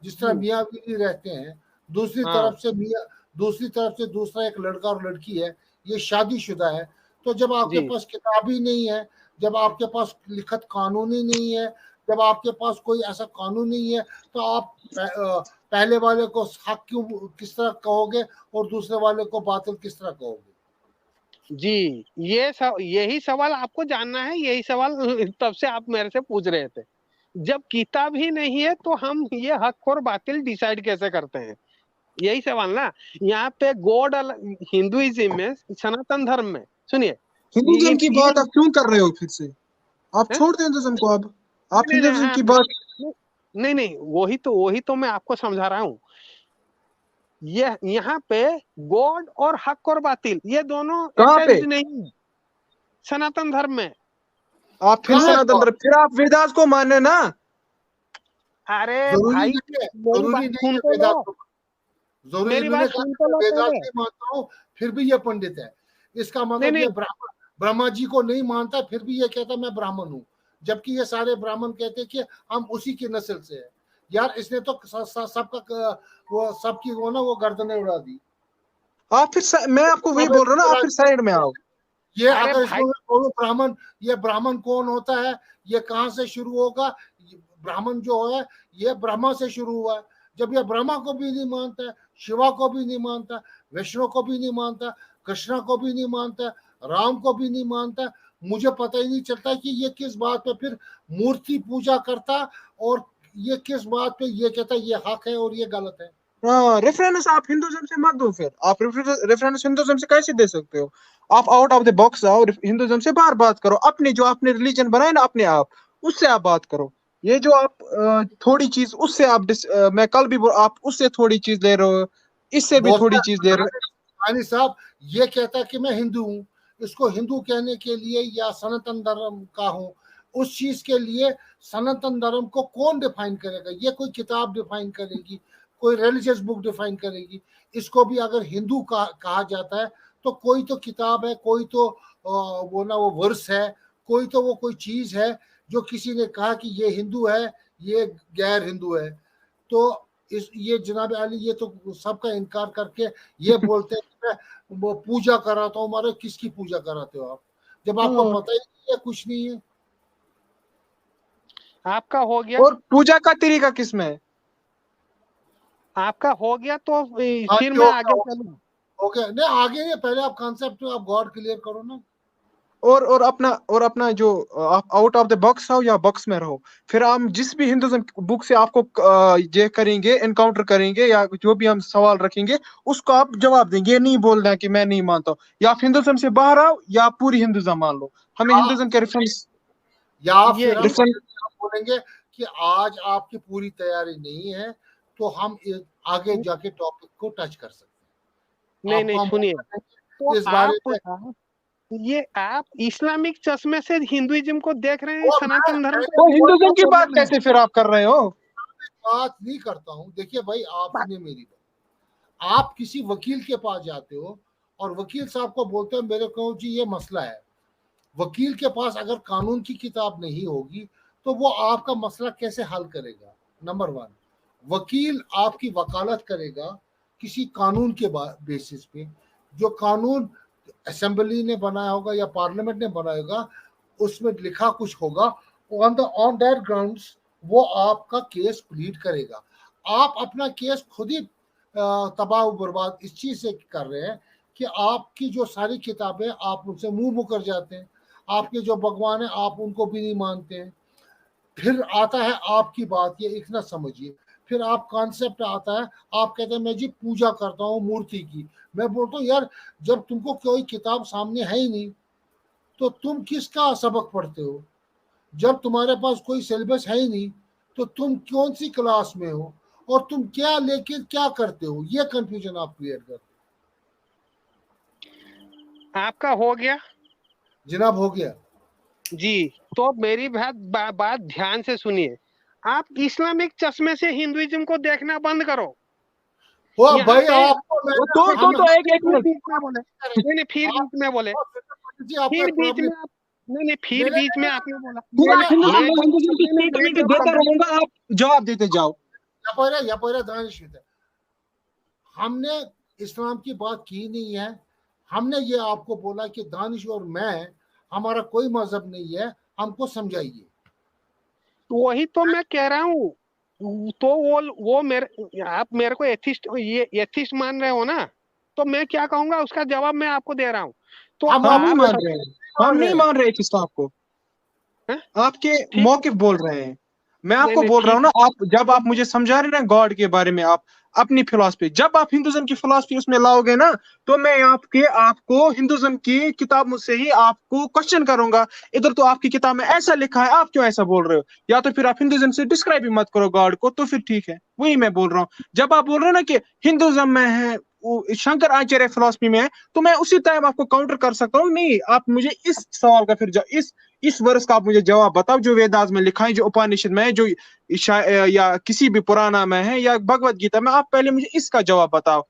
जिस तरह जी मियाँ बीवी रहते हैं। दूसरी हाँ तरफ से दूसरा एक लड़का और लड़की है, ये शादीशुदा है। तो जब आपके जी पास किताब ही नहीं है, जब आपके पास लिखित कानून ही नहीं है, जब आपके पास कोई ऐसा कानून नहीं है, तो आप पहले वाले को हक क्यों किस तरह कहोगे और दूसरे वाले को बातिल किस तरह कहोगे? जी, यही सवाल आपको जानना है, यही सवाल तब से आप मेरे से पूछ रहे थे। जब किताब ही नहीं है तो हम ये हक और बातिल डिसाइड कैसे करते हैं, यही सवाल ना। यहाँ पे गॉड हिंदुइज्म में, सनातन धर्म में, सुनिए, हिंदुइज्म की ये बात आप क्यों कर रहे हो फिर से? आप है? छोड़ दें हिंदुइज्म को, अब आप नहीं नहीं हिंदुइज्म हाँ, की बात। नहीं नहीं, वही तो मैं आपको समझा रहा हूँ। ये यहाँ पे गॉड और हक और बातिल ये दोनों कहाँ पे? अटैच्ड नहीं है सनातन धर्म में। आप फिर कहाँ सनातन धर्म, फिर आप वेदास को माने ना। अरे जरूरी भाई, नहीं है, मेरी बात जरूरी नहीं सुन है तो लो, वेदांत को, जरूरी मेरी मैंने बात कहा सुन कि तो मैं लो वेदांत पहले। नहीं मानता हूँ फिर भी ये पंडित है। इसका नहीं मतलब ये नहीं ब्रह्मा जी को नहीं मानता फिर भी ये कहता मैं ब्राह्मण हूँ, जबकि ये सारे ब्राह्मण कहते हैं कि हम उसी की नस्ल से है। यार इसने तो सबका वो सबकी वो ना वो गर्दनें उड़ा दी। आप फिर मैं आपको वही बोल रहा हूँ ना, आप फिर साइड में आओ। ये अरे अगर भाई, इसको मैं बोलूं ब्राह्मण, ये ब्राह्मण कौन होता है, ये कहाँ से शुरू होगा? ब्राह्मण जो है ये ब्रह्मा से शुरू हुआ है। जब ये ब्रह्मा को भी नहीं मानता, शिवा को भी नहीं मानता, विष्णु को भी नहीं मानता, कृष्णा को भी नहीं मानता, राम को भी नहीं मानता, मुझे पता ही नहीं चलता कि ये किस बात पे फिर मूर्ति पूजा करता और ये किस बात पे ये कहता ये हक है और ये गलत है। हाँ, रेफरेंस आप हिंदुइज्म से मत दो, फिर आप रेफरेंस हिंदुइज्म से कैसे दे सकते हो? आप आउट ऑफ द बॉक्स आओ, हिंदुइज्म से बाहर बात करो, अपने जो आपने रिलीजन बनाए ना अपने आप, उससे आप बात करो। ये जो आप थोड़ी चीज उससे आप मैं कल भी आप उससे थोड़ी चीज ले रहे हो, इससे भी थोड़ी बोलता चीज ले रहे हो। रानी साहब ये कहता है कि मैं हिंदू हूँ, इसको हिंदू कहने के लिए या सनातन धर्म का हूँ, उस चीज के लिए सनातन धर्म को कौन डिफाइन करेगा? ये कोई किताब डिफाइन करेगी, कोई रिलीजियस बुक डिफाइन करेगी? इसको भी अगर हिंदू कहा जाता है तो कोई तो किताब है, कोई तो वो ना वो वर्स है, कोई तो वो कोई चीज है जो किसी ने कहा कि ये हिंदू है, ये गैर हिंदू है। तो इस ये जनाब अली ये तो सबका इनकार करके ये बोलते हैं कि मैं वो पूजा कराता हूँ। हमारे किसकी पूजा कराते हो आप, जब आपको हाँ, पता ही नहीं है, कुछ नहीं है? आपका हो गया, और पूजा का तरीका किसमें है? आपका हो गया तो हाँ फिर जी, मैं आगे चलूं। हो गया नहीं, आगे नहीं, पहले आप कॉन्सेप्ट आप गॉड क्लियर करो ना। और अपना जो आप आउट ऑफ द बॉक्स हो या बॉक्स में रहो, फिर हम जिस भी हिंदुइज्म बुक से आपको ये करेंगे, एनकाउंटर करेंगे, या जो भी हम सवाल रखेंगे उसको आप जवाब देंगे। ये नहीं बोलना कि मैं नहीं मानता हूँ। या आप हिंदुइज्म से बाहर आओ या आप पूरी हिंदुइज्म मान लो, हमें या हिंदुइज्म के रेफरेंस या ये फिर हम बोलेंगे कि आज आपकी पूरी तैयारी नहीं है तो हम आगे जाके टॉपिक को टच कर सकते हैं। नहीं आपको नहीं, हम सुनिए, तो इस बारे में ये आप इस्लामिक चश्मे से हिंदुइज्म को देख रहे हैं, वो सनातन धर्म तो को हिंदुइज्म की बात कैसे फिर आप कर रहे हो? बात नहीं करता हूँ। देखिए भाई, आप सुनिए मेरी बात। आप किसी वकील के पास जाते हो और वकील साहब को बोलते हो मेरे को जी ये मसला है। वकील के पास अगर कानून की किताब नहीं होगी तो वो आपका मसला कैसे हल करेगा? नंबर वन, वकील आपकी वकालत करेगा किसी कानून के बेसिस पे, जो कानून असेंबली ने बनाया होगा या पार्लियामेंट ने बनाया होगा, उसमें लिखा कुछ होगा, ऑन दैट ग्राउंड्स वो आपका केस प्लीड करेगा। आप अपना केस खुद ही तबाह बर्बाद इस चीज से कर रहे हैं कि आपकी जो सारी किताबें आप उनसे मुंह मुकर जाते हैं, आपके जो भगवान है आप उनको भी नहीं मानते हैं। फिर आता है आपकी बात, ये इतना समझिए, फिर आप कॉन्सेप्ट आता है, आप कहते हैं मैं जी पूजा करता हूँ मूर्ति की। मैं बोलता हूँ यार, जब तुमको कोई किताब सामने है ही नहीं तो तुम किसका सबक पढ़ते हो? जब तुम्हारे पास कोई सिलेबस है ही नहीं तो तुम कौन सी क्लास में हो और तुम क्या लेके क्या करते हो? ये कंफ्यूजन आप क्लियर कर। आपका हो गया जनाब हो गया जी। तो मेरी बात ध्यान से सुनिए। आप इस्लामिक चश्मे से हिंदुइज्म को देखना बंद करो। वो यहाँ भाई पे आपको तो एक मिनट, बीच में बोले, नहीं फिर बीच में बोले, फिर बीच में आप, नहीं फिर बीच में आपने बोला, फिर आप मैं हिंदुइज्म की स्टेटमेंट देता रहूंगा, आप जवाब देते जाओ। हमने इस्लाम की बात की नहीं है, हमने ये आपको बोला कि दानिश और मैं, हमारा कोई मजहब नहीं है, हमको समझाइए। तो वही तो मैं कह रहा हूँ। तो वो मेरे, आप मेरे को एथिस्ट, ये एथिस्ट मान रहे हो ना, तो मैं क्या कहूंगा उसका जवाब मैं आपको दे रहा हूँ। तो हम हम नहीं आप मान आपको रहे सब, हैं, हम मान रहे नहीं हैं। मान रहे किस आपको, हैं? आपके ठीक। मौकिफ बोल रहे हैं। मैं नहीं आपको नहीं बोल रहा हूँ ठीक। ना, आप जब आप मुझे समझा रहे हैं ना गॉड के बारे में, आप अपनी फिलॉसफी, जब आप हिंदुज्म की फिलॉसफी उसमें लाओगे ना, तो मैं आपको हिंदुज्म की किताब मुझसे ही आपको क्वेश्चन करूंगा, इधर तो आपकी किताब में ऐसा लिखा है, आप क्यों ऐसा बोल रहे हो? या तो फिर आप हिंदुज्म से डिस्क्राइब ही मत करो गॉड को, तो फिर ठीक है। वही मैं बोल रहा हूँ, जब आप बोल रहे हो ना कि हिंदुज्म में है, शंकर आचार्य फिलॉसफी में है, तो मैं उसी टाइम आपको काउंटर कर सकता हूँ। नहीं, आप मुझे इस सवाल का फिर इस वर्ष का आप मुझे जवाब बताओ, जो वेदास में लिखा है, जो उपनिषद में है, जो या किसी भी पुराना में है, या भगवत गीता में, आप पहले मुझे इसका जवाब बताओ,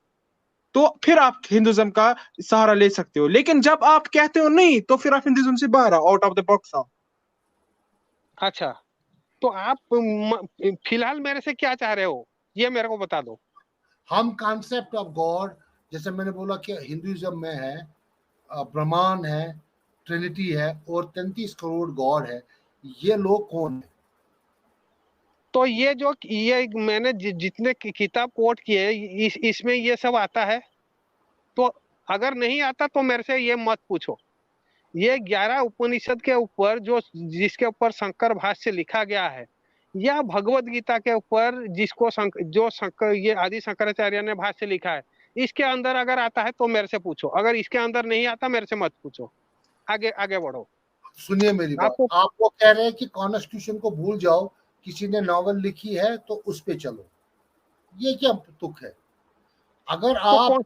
तो फिर आप हिंदुज्म का सहारा ले सकते हो। लेकिन जब आप कहते हो नहीं, तो फिर आप हिंदुज्म से बाहर आओ, आउट ऑफ द बॉक्स आओ। अच्छा, तो आप फिलहाल मेरे से क्या चाह रहे हो, ये मेरे को बता दो। हम कॉन्सेप्ट ऑफ गॉड, जैसे मैंने बोला कि हिंदुइज्म में है, ब्रह्मांड है, ट्रिनिटी है, और 33 करोड़ गॉड है। ये लोग कौन है? तो ये जो ये मैंने जितने किताब कोट किए, इसमें ये सब आता है? तो अगर नहीं आता तो मेरे से ये मत पूछो। ये 11 उपनिषद के ऊपर जो, जिसके ऊपर शंकर भाष्य लिखा गया है, या भगवत गीता के ऊपर जिसको जो शंकर, ये आदि शंकराचार्य ने भाष्य लिखा है, इसके अंदर अगर आता है तो मेरे से पूछो, अगर इसके अंदर नहीं आता मेरे से मत पूछो। आगे आगे बढ़ो। सुनिए मेरी बात, आपको आप वो कह रहे हैं कि कॉन्स्टिट्यूशन को भूल जाओ, किसी ने नॉवल लिखी है तो उस पे चलो। ये क्या तुक है? अगर तो आप कौन,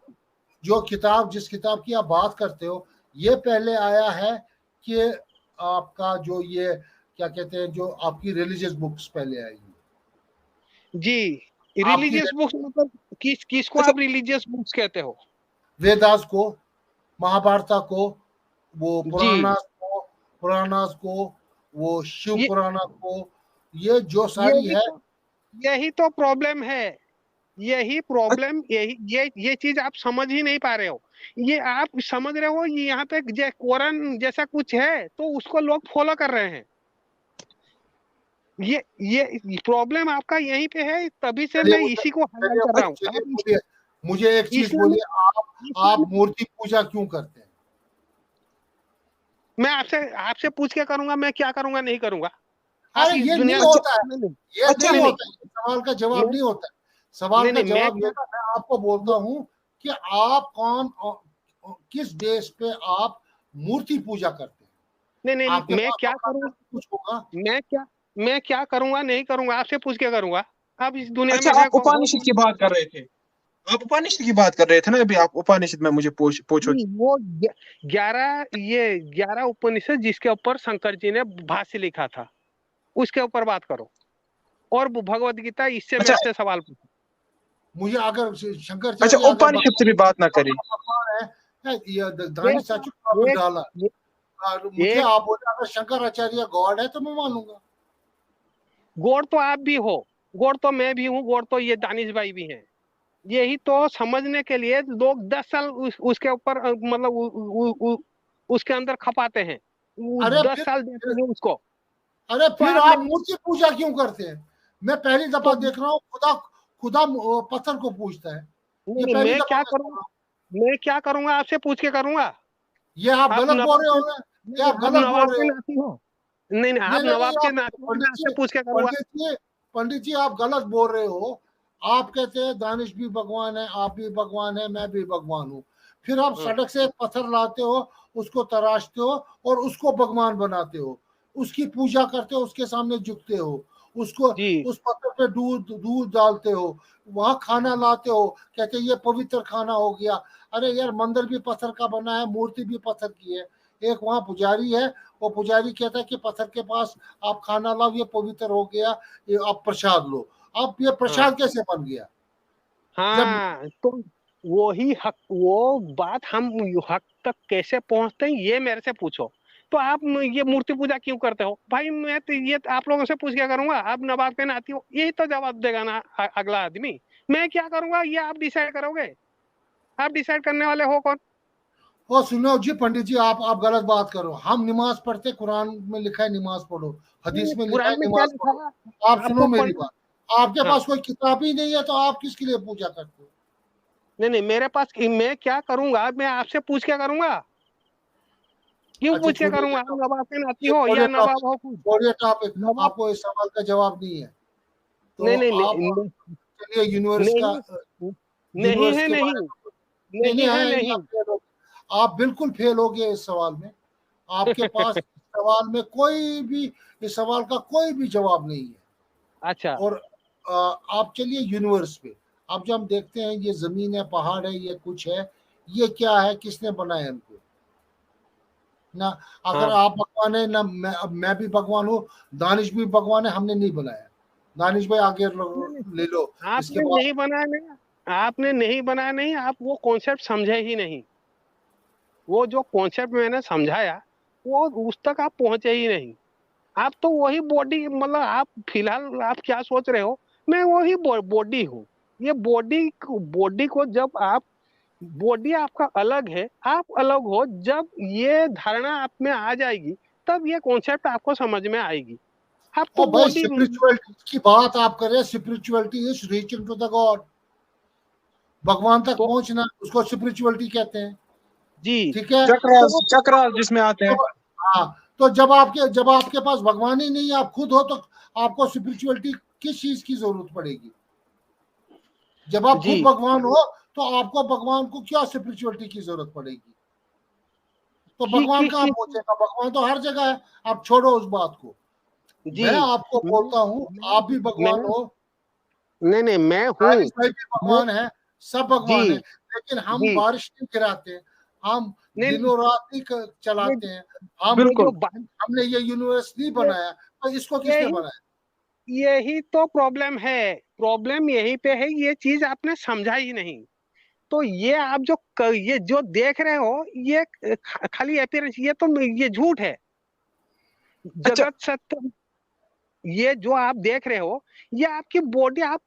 जो किताब, जिस किताब की आप बात करते हो, ये पहले आया है कि आपका जो ये क्या कहते हैं, जो आपकी रिलीजियस बुक्स पहले आई है? जी, आपकी रिलीजियस बुक्स मतलब किसको अच्छा, आप रिलीजियस बुक्स कहते हो? वेदास को, महाभारता को, वो जी, पुराणास को, वो शिव ये पुराण को, ये जो सारी यही है। तो यही तो प्रॉब्लम है। यही प्रॉब्लम, यही ये चीज आप समझ ही नहीं पा रहे हो। ये आप समझ रहे हो, ये यहाँ पे कुरान जैसा कुछ है तो उसको लोग फॉलो कर रहे हैं। ये प्रॉब्लम आपका यहीं पे है, तभी से चलिए मैं मुझे इसी को हाईलाइट चलिए कर मुझे रहा हूँ। चलिए आप बोलिए, मुझे एक चीज इस्लाम बोलिए, आप इस्लाम मूर्ति पूजा क्यों करते हैं? मैं आपसे आपसे पूछ के करूंगा, मैं क्या करूंगा नहीं करूंगा? आप अरे इस ये नहीं दुनिया में, अच्छा, होता है, नहीं नहीं ये अच्छा, नहीं नहीं नहीं होता है, सवाल का जवाब मैं नहीं होता है। सवाल नहीं का नहीं मैं जवाब ये क्या, था, मैं आपको बोलता हूँ कि आप किस बेस पे आप मूर्ति पूजा करते हैं? नहीं नहीं आपके मैं पास क्या अपना करूँ, सब कुछ होगा। मैं क्या मैं क्या करूंगा नहीं करूंगा आपसे पूछ के करूंगा। आप इस दुनिया अच्छा, में है आप हो उपनिषद कौन? की बात कर रहे थे, आप उपनिषद की बात कर रहे थे ना अभी, आप उपनिषद में मुझे पूछो। नहीं, वो 11 उपनिषद जिसके ऊपर शंकर जी ने भाष्य लिखा था, उसके ऊपर बात करो। और भगवत गीता, इससे अच्छा, मेरे से सवाल पूछो। मुझे अगर अच्छा, शंकराचार्य अगर उपनिषद से भी बात ना करी। भगवान है, ये दानी एक चाचू टॉपिक एक डाला, और मुझे एक आप बोले अगर शंकराचार्य गॉड है तो मैं मानूंगा। गौर तो आप भी हो, गौर तो मैं भी हूँ, गौर तो ये दानिश भाई भी हैं। यही तो समझने के लिए लोग 10 साल उसके ऊपर मतलब उसके अंदर खपाते हैं। अरे 10 साल देते हैं उसको। अरे तो फिर आप आप मेरे, मूर्ति पूजा क्यों करते हैं? मैं पहली दफा तो देख रहा हूँ, खुदा खुदा पत्थर को पूजता है। नहीं ये नहीं पहली मैं दफा क्या मैं सुन करूँ, रहा हूँ। मैं क्या करूंगा आपसे पूछ के करूंगा? ये आप आप गलत बोल नवाब रहे के, हो ना, नहीं ये नहीं आप आप गलत बोल नवाब रहे के हो। नाती हो। नहीं नहीं आप नहीं नहीं नवाब नहीं, के आप नाती हो, मैं पंडित आपसे जी, पूछ के करूंगा। पंडित जी, पंडित जी आप गलत बोल रहे हो। आप कहते हैं दानिश भी भगवान है, आप भी भगवान है, मैं भी भगवान हूँ। फिर आप हाँ सड़क से एक पत्थर लाते हो, उसको तराशते हो और उसको भगवान बनाते हो, उसकी पूजा करते हो, उसके सामने झुकते हो, उसको जी उस पत्थर पे दूध दूध डालते हो, वहां खाना लाते हो, कहते हैं ये पवित्र खाना हो गया। अरे यार, मंदिर भी पत्थर का बना है, मूर्ति भी पत्थर की है। एक वहां पुजारी है, वो पुजारी कहता है कि पत्थर के पास आप खाना लाओ, ये पवित्र हो गया, ये आप प्रसाद लो। अब ये हाँ प्रसाद कैसे बन गया? जब हाँ, तो वही हक, वो बात हम हक तक कैसे पहुंचते हैं ये मेरे से पूछो। तो आप ये मूर्ति पूजा क्यों करते हो भाई? मैं तो ये आप लोगों से पूछ क्या करूंगा, आप नवाब के नाती हो, यही तो जवाब देगा ना अगला आदमी। मैं क्या करूंगा ये आप डिसाइड करोगे। आप डिसाइड करने वाले हो कौन? और सुनो जी पंडित जी, आप गलत बात करो। हम नमाज पढ़ते, कुरान में लिखा है नमाज पढ़ो, हदीस में लिखा है कुरान में क्या नमाज लिखा पढ़ो। है आप सुनो आपको मेरी पढ़ना? बात, आपके हाँ, पास कोई किताब ही नहीं है तो आप किसके लिए पूजा करते हो? नहीं नहीं, मेरे पास मैं क्या करूंगा, मैं आपसे पूछ के करूंगा? क्यों अच्छा पूछ के छोड़िए करूंगा? आप नवाब के नाती ये हो या छोड़िए नवाब टॉपिक, हो खुद? छोड़िए टॉपिक, नवाब? आपको इस सवाल का जवाब नहीं है तो नहीं नहीं आप नहीं चलिए यूनिवर्स का, नहीं, नहीं यूनिवर्स है, के नहीं, बारे में। नहीं नहीं नहीं है, है, नहीं। आप बिल्कुल फेल हो गए इस सवाल में। आपके पास इस सवाल में कोई भी, इस सवाल का कोई भी जवाब नहीं है। अच्छा, और आप चलिए यूनिवर्स पे। अब जब हम देखते हैं ये जमीन है, पहाड़ है, ये कुछ है, ये क्या है, किसने बनाया इनको ना? अगर हाँ, आप भगवान है ना, मैं भी भगवान हूँ, दानिश भी भगवान है, हमने नहीं बनाया। दानिश भाई आगे ले लो इसके आपने बाद। नहीं बनाया, नहीं, आपने नहीं बनाया, नहीं, आप वो कॉन्सेप्ट समझे ही नहीं। वो जो कॉन्सेप्ट मैंने समझाया, वो उस तक आप पहुंचे ही नहीं। आप तो वही बॉडी, मतलब आप फिलहाल आप क्या सोच रहे हो, मैं वही बॉडी हूँ। ये बॉडी बॉडी को जब आप, बॉडी आपका अलग है, आप अलग हो, जब ये धारणा आप में आ जाएगी, तब ये कॉन्सेप्ट आपको समझ में आएगी। आप तो ओ भाई, बॉडी। स्पिरिचुअलिटी की बात आप कर रहे हैं। Spirituality is reaching to the God, भगवान तक तो पहुंचना, उसको स्पिरिचुअलिटी कहते हैं। जी, ठीक है चक्रास, तो चक्रास जिसमें आते हैं। हाँ, तो जब आपके पास भगवान ही नहीं है, आप खुद हो, तो आपको स्पिरिचुअलिटी किस चीज की जरूरत पड़ेगी? जब आप खुद जी, भगवान हो तो आपको भगवान को क्या स्पिरिचुअलिटी की जरूरत पड़ेगी? तो भगवान किस कहाँ चीज? पहुंचेगा? भगवान तो हर जगह है। आप छोड़ो उस बात को, जी, मैं आपको मैं बोलता हूँ, आप भी मैं भगवान हो, नहीं नहीं, मैं हूँ। दानिश भाई भी भगवान है, सब जी, भगवान है। लेकिन हम जी, बारिश नहीं गिराते, हम नहीं नहीं, दिनों रात नहीं ये चलाते हैं। हम ये जो बिल्कुल। बात, हमने ये यूनिवर्स नहीं ये बनाया, तो इसको किसने यही बनाया? यही तो प्रॉब्लम है। प्रॉब्लम यहीं पे है, ये चीज आपने समझा ही नहीं। तो ये आप जो ये जो देख रहे हो, ये खाली अपीयरेंस, ये तो ये झूठ है। अच्छा जगत सत्य, ये जो आप देख रहे हो, ये आपकी बॉडी, आप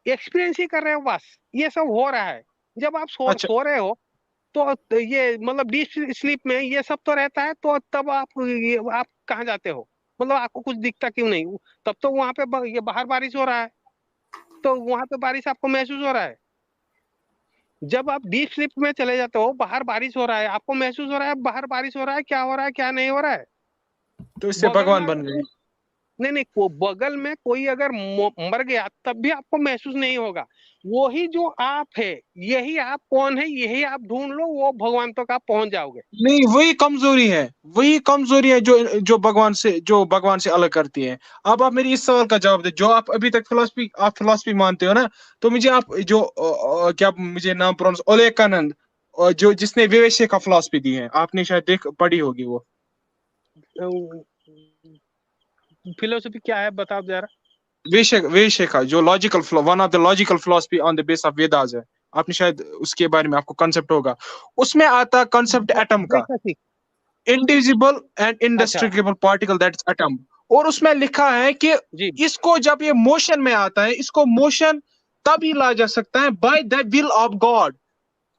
एक्सपीरियंस ही कर रहे हो बस। ये सब हो रहा है जब आप अच्छा सो रहे हो। तो ये मतलब डीप स्लीप में ये सब तो रहता है, तो तब आप कहाँ जाते हो? मतलब आपको कुछ दिखता क्यों नहीं? तब तो वहां पे ये बाहर बारिश हो रहा है, तो वहां पे बारिश आपको महसूस हो रहा है। जब आप डीप स्लीप में चले जाते हो, बाहर बारिश हो रहा है, आपको महसूस हो रहा है बाहर बारिश हो रहा है, क्या हो रहा है क्या नहीं हो रहा है। तो इससे बगल में भगवान अगर बन गए। कोई, नहीं नहीं, बगल में कोई अगर मर गया, तब भी आपको महसूस नहीं होगा। वही जो आप है, यही आप कौन है, यही आप ढूंढ लो, वो भगवान तक आप पहुंच जाओगे। नहीं, वही कमजोरी है, वही कमजोरी है जो भगवान से अलग करती है। अब आप मेरी इस सवाल का जवाब दे, जो आप अभी तक फिलोसफी, आप फिलोसफी मानते हो ना, तो मुझे आप जो क्या मुझे नाम प्रोनाउंस, ओलेकानंद, जो जिसने विवेचन का फिलोसफी दी है, आपने शायद देख पढ़ी होगी वो। फिलोसफी क्या है, बताओ जरा। विवेचन का जो logical, one of the logical philosophy on the base of Vedas है, आपने शायद उसके बारे में आपको कंसेप्ट होगा। उसमें आता कंसेप्ट एटम का, वैसा? इंडिविजिबल एंड अच्छा, इंडेस्ट्रिक्टेबल पार्टिकल, दैट इज एटम। और उसमें लिखा है कि जी, इसको जब ये मोशन में आता है, इसको मोशन तभी ला जा सकता है by the will of God.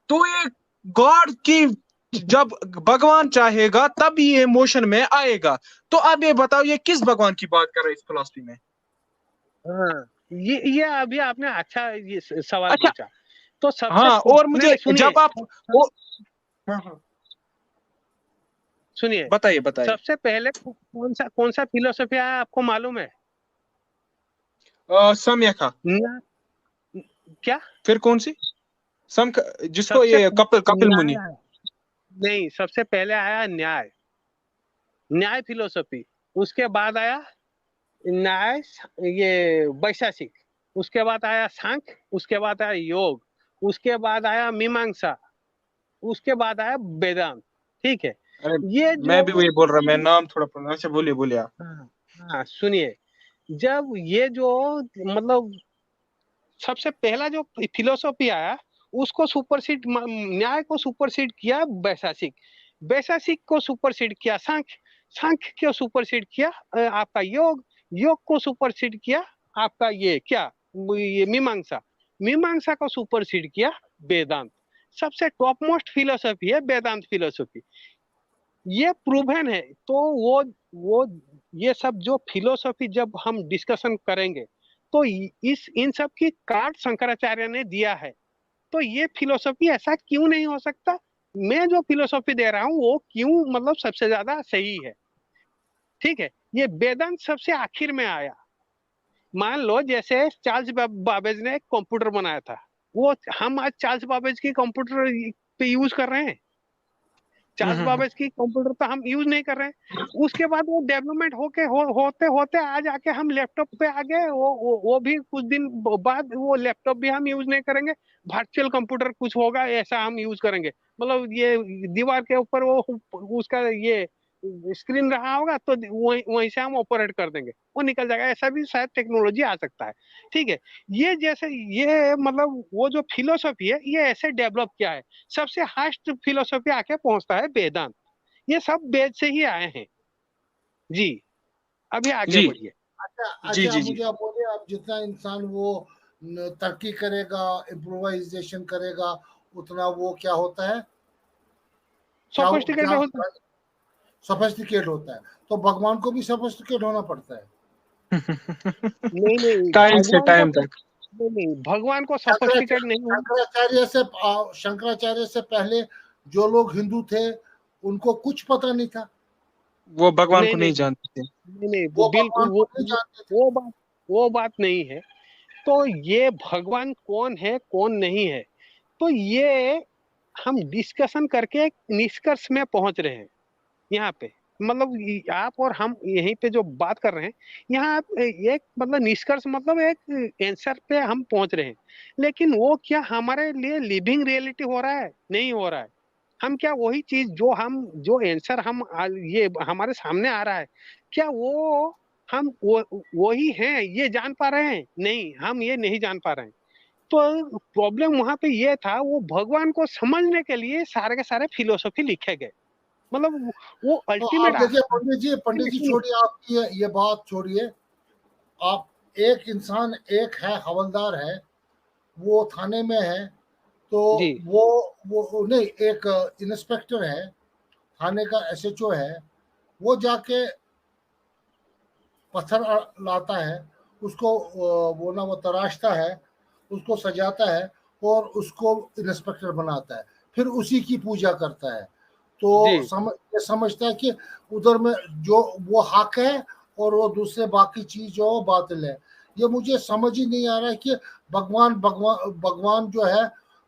तो ये गॉड की, जब भगवान चाहेगा तब ये मोशन में आएगा। तो अब ये बताओ, ये किस भगवान की बात कर रहे हैं इस फिलोसफी में? हाँ, ये अभी आपने अच्छा ये सवाल अच्छा, पूछा। तो सबसे हाँ, और नहीं मुझे नहीं, सुनिए, जब आप वो, हाँ, हाँ, सुनिए। बताइए बताइए। सबसे पहले कौन सा फिलोसफी आया आपको मालूम है? समयखा। न्याय, क्या? फिर कौन सी? सम, जिसको सबसे ये कपिल न्याय मुनि। आया। नहीं, सबसे पहले आया न्याय, न्याय फिलोसफी। उसके बाद आया न्याय, ये वैशेषिक। उसके बाद आया सांख्य, उसके बाद आया योग, उसके बाद आया मीमांसा, उसके बाद आया वेदांत। ठीक है। अरे, ये मैं जो, भी वही बोल रहा, मैं नाम थोड़ा अच्छा, बोलिए बोलिए आप। हाँ, हाँ, सुनिए। जब ये जो, मतलब सबसे पहला जो फिलोसॉफी आया, उसको सुपरसीड, न्याय को सुपरसीड किया वैशेषिक, वैशेषिक को सुपरसीड किया सांख्य, सांख्य को सुपरसीड किया आपका योग, योग को सुपरसीड किया आपका ये क्या, ये मीमांसा, मीमांसा को सुपरसीड किया वेदांत। सबसे टॉप मोस्ट फिलोसफी है वेदांत फिलोसफी, ये प्रूवन है। तो वो ये सब जो फिलोसफी जब हम डिस्कशन करेंगे तो इस इन सब की कार्ड शंकराचार्य ने दिया है। तो ये फिलोसफी ऐसा क्यों नहीं हो सकता, मैं जो फिलोसफी दे रहा हूँ वो क्यों मतलब सबसे ज्यादा सही है। ठीक है, ये वेदांत सबसे आखिर में आया। मान लो जैसे चार्ल्स बाबेज ने एक कंप्यूटर बनाया था, वो हम आज चार्ल्स बाबेज की कंप्यूटर पे यूज कर रहे हैं, चार्ल्स बाबेज की कंप्यूटर पे हम यूज नहीं कर रहे हैं। उसके बाद वो डेवलपमेंट होते होते आज आके हम लैपटॉप पे आ गए, वो भी कुछ दिन बाद वो लैपटॉप भी हम यूज नहीं करेंगे, वर्चुअल कंप्यूटर कुछ होगा ऐसा हम यूज करेंगे। मतलब ये दीवार के ऊपर वो उसका ये स्क्रीन रहा होगा तो वहीं से हम ऑपरेट कर देंगे, वो निकल जाएगा, ऐसा भी शायद टेक्नोलॉजी आ सकता है। ठीक है, ये जैसे ये मतलब वो जो फिलोसफी है ये ऐसे डेवलप किया है, सबसे हाईएस्ट फिलोसफी आके पहुंचता है वेदांत, ये सब वेद से ही आए हैं। जी, अभी आगे जी बढ़िए। अच्छा जी अच्छा, जी आप जी। मुझे आप बोले, आप जितना इंसान वो तरक्की करेगा, इम्प्रोवाइजेशन करेगा, उतना वो क्या होता है, क्या सोफिस्टिकेटेड क्या होता सोफिस्टिकेट होता है। तो भगवान को भी सोफिस्टिकेट होना पड़ता है। है। नहीं नहीं, टाइम से भगवान को टाइम तक। नहीं नहीं, भगवान को सोफिस्टिकेट नहीं होना। शंकराचार्य से पहले जो लोग हिंदू थे उनको कुछ पता नहीं था, वो भगवान नहीं को नहीं नहीं जानते थे। नहीं नहीं, वो वो बिल्कुल भगवान को नहीं जानते थे। वो बात नहीं है। तो ये भगवान कौन है कौन नहीं है, तो ये हम डिस्कशन करके एक निष्कर्ष में पहुंच रहे हैं यहाँ पे। मतलब आप और हम यहीं पे जो बात कर रहे हैं, यहाँ आप एक मतलब निष्कर्ष मतलब एक आंसर पे हम पहुंच रहे हैं। लेकिन वो क्या हमारे लिए लिविंग रियलिटी हो रहा है, नहीं हो रहा है। हम क्या वही चीज जो हम जो आंसर हम ये हमारे सामने आ रहा है, क्या वो हम वही हैं ये जान पा रहे हैं, नहीं हम ये नहीं जान पा रहे हैं। तो प्रॉब्लम वहां पे ये था, वो भगवान को समझने के लिए सारे के सारे फिलोसफी लिखे गए। मतलब वो तो आप अल्टीमेट। देखिए पंडित जी छोड़िए, आपकी ये बात छोड़िए। आप, एक इंसान, एक है हवलदार है, वो थाने में है, तो जी वो नहीं, एक इंस्पेक्टर है, थाने का एसएचओ है, वो जाके पत्थर लाता है, उसको वो तराशता है, उसको सजाता है और उसको इंस्पेक्टर बनाता है, फिर उसी की पूजा करता है। जी तो ये समझता है कि उधर में जो वो हक है और वो दूसरे बाकी चीज जो है बातिल है। ये मुझे समझ ही नहीं आ रहा है कि भगवान भगवान भगवान जो है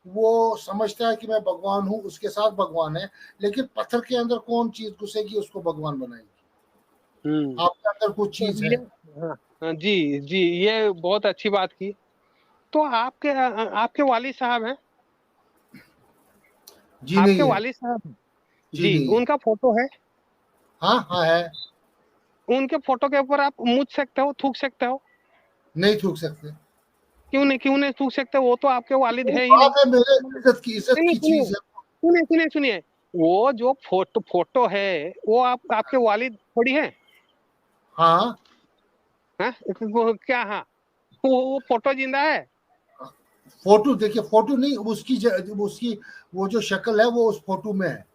वो समझता है कि मैं भगवान हूँ, उसके साथ भगवान है, लेकिन पत्थर के अंदर कौन चीज घुसेगी उसको भगवान बनाएगी? हम्म। आपके अंदर कुछ तो चीज ये है। हाँ हाँ, जी जी, ये बहुत अच्छी बात की। तो आपके आपके वालिद साहब हैं, जी आपके नहीं है। वालिद साहब जी जी, नहीं है। उनका फोटो है, हाँ हाँ है। उनके फोटो के ऊपर आप मुझ सकते हो, थूक सकते हो? नहीं थूक सकते। क्यों नहीं थूक सकते, वो तो आपके वालिद वो है ही नहीं। बात है, मेरे इज्जत नहीं की सुनिए, चीज है। सुनिए, वो जो फोटो है वो आपके वालिद थोड़ी है। हाँ, हाँ क्या, हाँ वो फोटो जिंदा है। फोटो देखिए, फोटो नहीं, उसकी वो जो शक्ल है वो उस फोटो में है।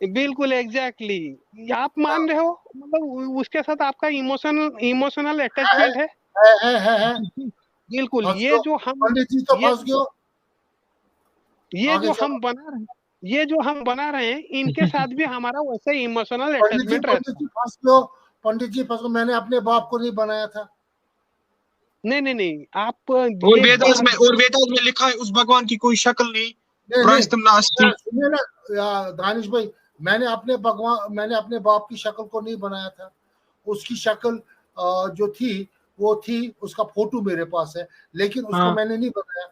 बिल्कुल एग्जैक्टली exactly। आप मान रहे हो मतलब उसके साथ आपका इमोशनल है अटैचमेंट है। है। बिल्कुल, फंस गयो, पंडित जी तो ये फंस गयो। ये आगे जो चलो। हम बना रहे हैं, ये जो हम बना रहे हैं इनके साथ भी हमारा वैसे इमोशनल अटैचमेंट रहता पंडित है। जी फंस गयो। पंडित जी फंस गयो, मैंने अपने बाप को नहीं बनाया था। नहीं आप ये बात। और वेदांत में लिखा है उस भगवान की कोई शक्ल नहीं, नहीं नहीं, प्रायश्चित नास्ति। सुनिए ना दानिश भाई, मैंने अपने बाप की शक्ल को नहीं बनाया था। उसकी शक्ल जो थी वो थी, उसका फोटो मेरे पास है, लेकिन उसको हाँ मैंने नहीं बनाया।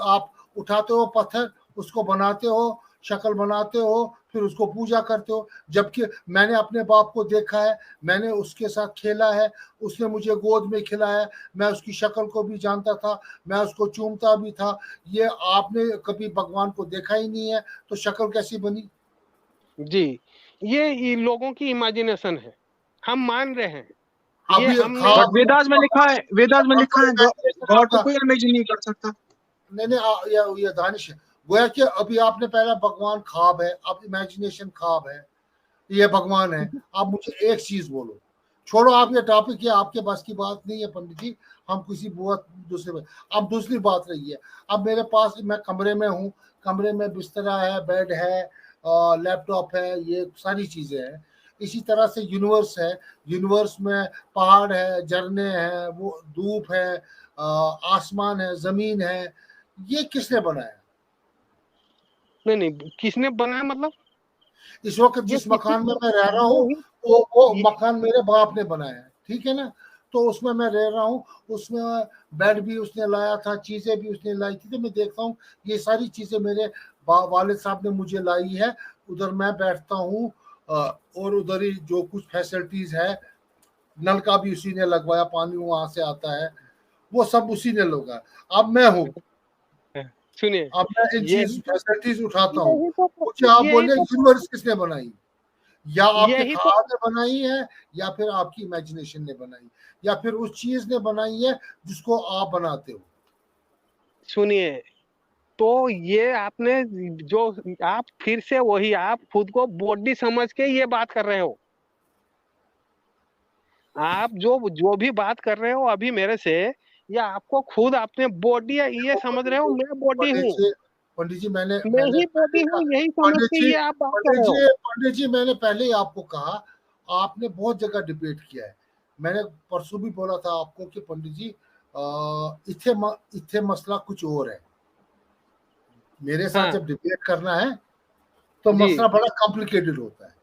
आप उठाते हो पत्थर, उसको बनाते हो, शक्ल बनाते हो, फिर उसको पूजा करते हो। जबकि मैंने अपने बाप को देखा है, मैंने उसके साथ खेला है, उसने मुझे गोद में खिलाया है, मैं उसकी शक्ल को भी जानता था, मैं उसको चूमता भी था। ये आपने कभी भगवान को देखा ही नहीं है, तो शक्ल कैसी बनी? जी, ये लोगों की इमेजिनेशन है, हम मान रहे हैं, ये अभी हमने। बट वेदांत में लिखा है आपको मैं गॉड को आपका कोई इमेजिन नहीं कर सकता। नहीं नहीं ये दानिश है, गोया कि अभी आपने पहला भगवान ख्वाब है, अब इमेजिनेशन ख्वाब है, ये भगवान है। आप मुझे एक चीज बोलो, छोड़ो आप ये टॉपिक, ये आपके बस की बात नहीं है पंडित जी, हम किसी बहुत दूसरे में। अब दूसरी बात रही है, अब मेरे पास, मैं कमरे में हूँ, कमरे में बिस्तरा है, बेड है, लैपटॉप है, ये सारी चीजें हैं। इसी तरह से यूनिवर्स है, यूनिवर्स में पहाड़ है, झरने हैं, वो धूप है, आसमान है, जमीन है, ये किसने बनाया? नहीं नहीं, किसने बनाया मतलब? इस वक्त ये जिस किसी मकान में मैं रह रहा हूँ, यही वो ये, मकान मेरे बाप ने बनाया है, ठीक है ना। तो उसमें मैं रह रहा हूँ, उसमें बेड भी उसने लाया था, चीजें भी उसने लाई थी। तो मैं देखता हूँ ये सारी चीजें मेरे वालिद साहब ने मुझे लाई है। उधर मैं बैठता हूँ, और उधर ही जो कुछ फैसिलिटीज है, नल का भी उसी ने लगवाया, पानी वहां से आता है, वो सब उसी ने लगाया। अब मैं हूँ, सुनिए, अब मैं इन चीज यही तो फैसिलिटीज उठाता हूँ। यही तो मुझे आप यही बोले तो यूनिवर्स किसने बनाई? या आपके यही तो ख्याल ने बनाई है, या फिर आपकी इमेजिनेशन ने बनाई, या फिर उस चीज ने बनाई है जिसको आप बनाते हो। सुनिए, तो ये आपने जो, आप फिर से वही, आप खुद को बॉडी समझ के ये बात कर रहे हो। आप जो जो भी बात कर रहे हो अभी मेरे से, या आपको खुद अपने बॉडी ये देखो समझ रहे हो मैं बॉडी पंडित हूँ, जी, पंडित जी, मैंने मैं मैंने ही पहले बॉडी कहा, हूँ, यही समझ पंडित के जी, ये आप बात कर पंडित रहे हो। जी, पंडित जी, मैंने पहले ही आपको कहा, आपने बहुत जगह डिबेट किया है। मैंने परसों भी बोला था आपको कि पंडित जी, इथे मसला कुछ और है। मेरे साथ हाँ जब डिबेट करना है तो जी मसला बड़ा कॉम्प्लिकेटेड होता है।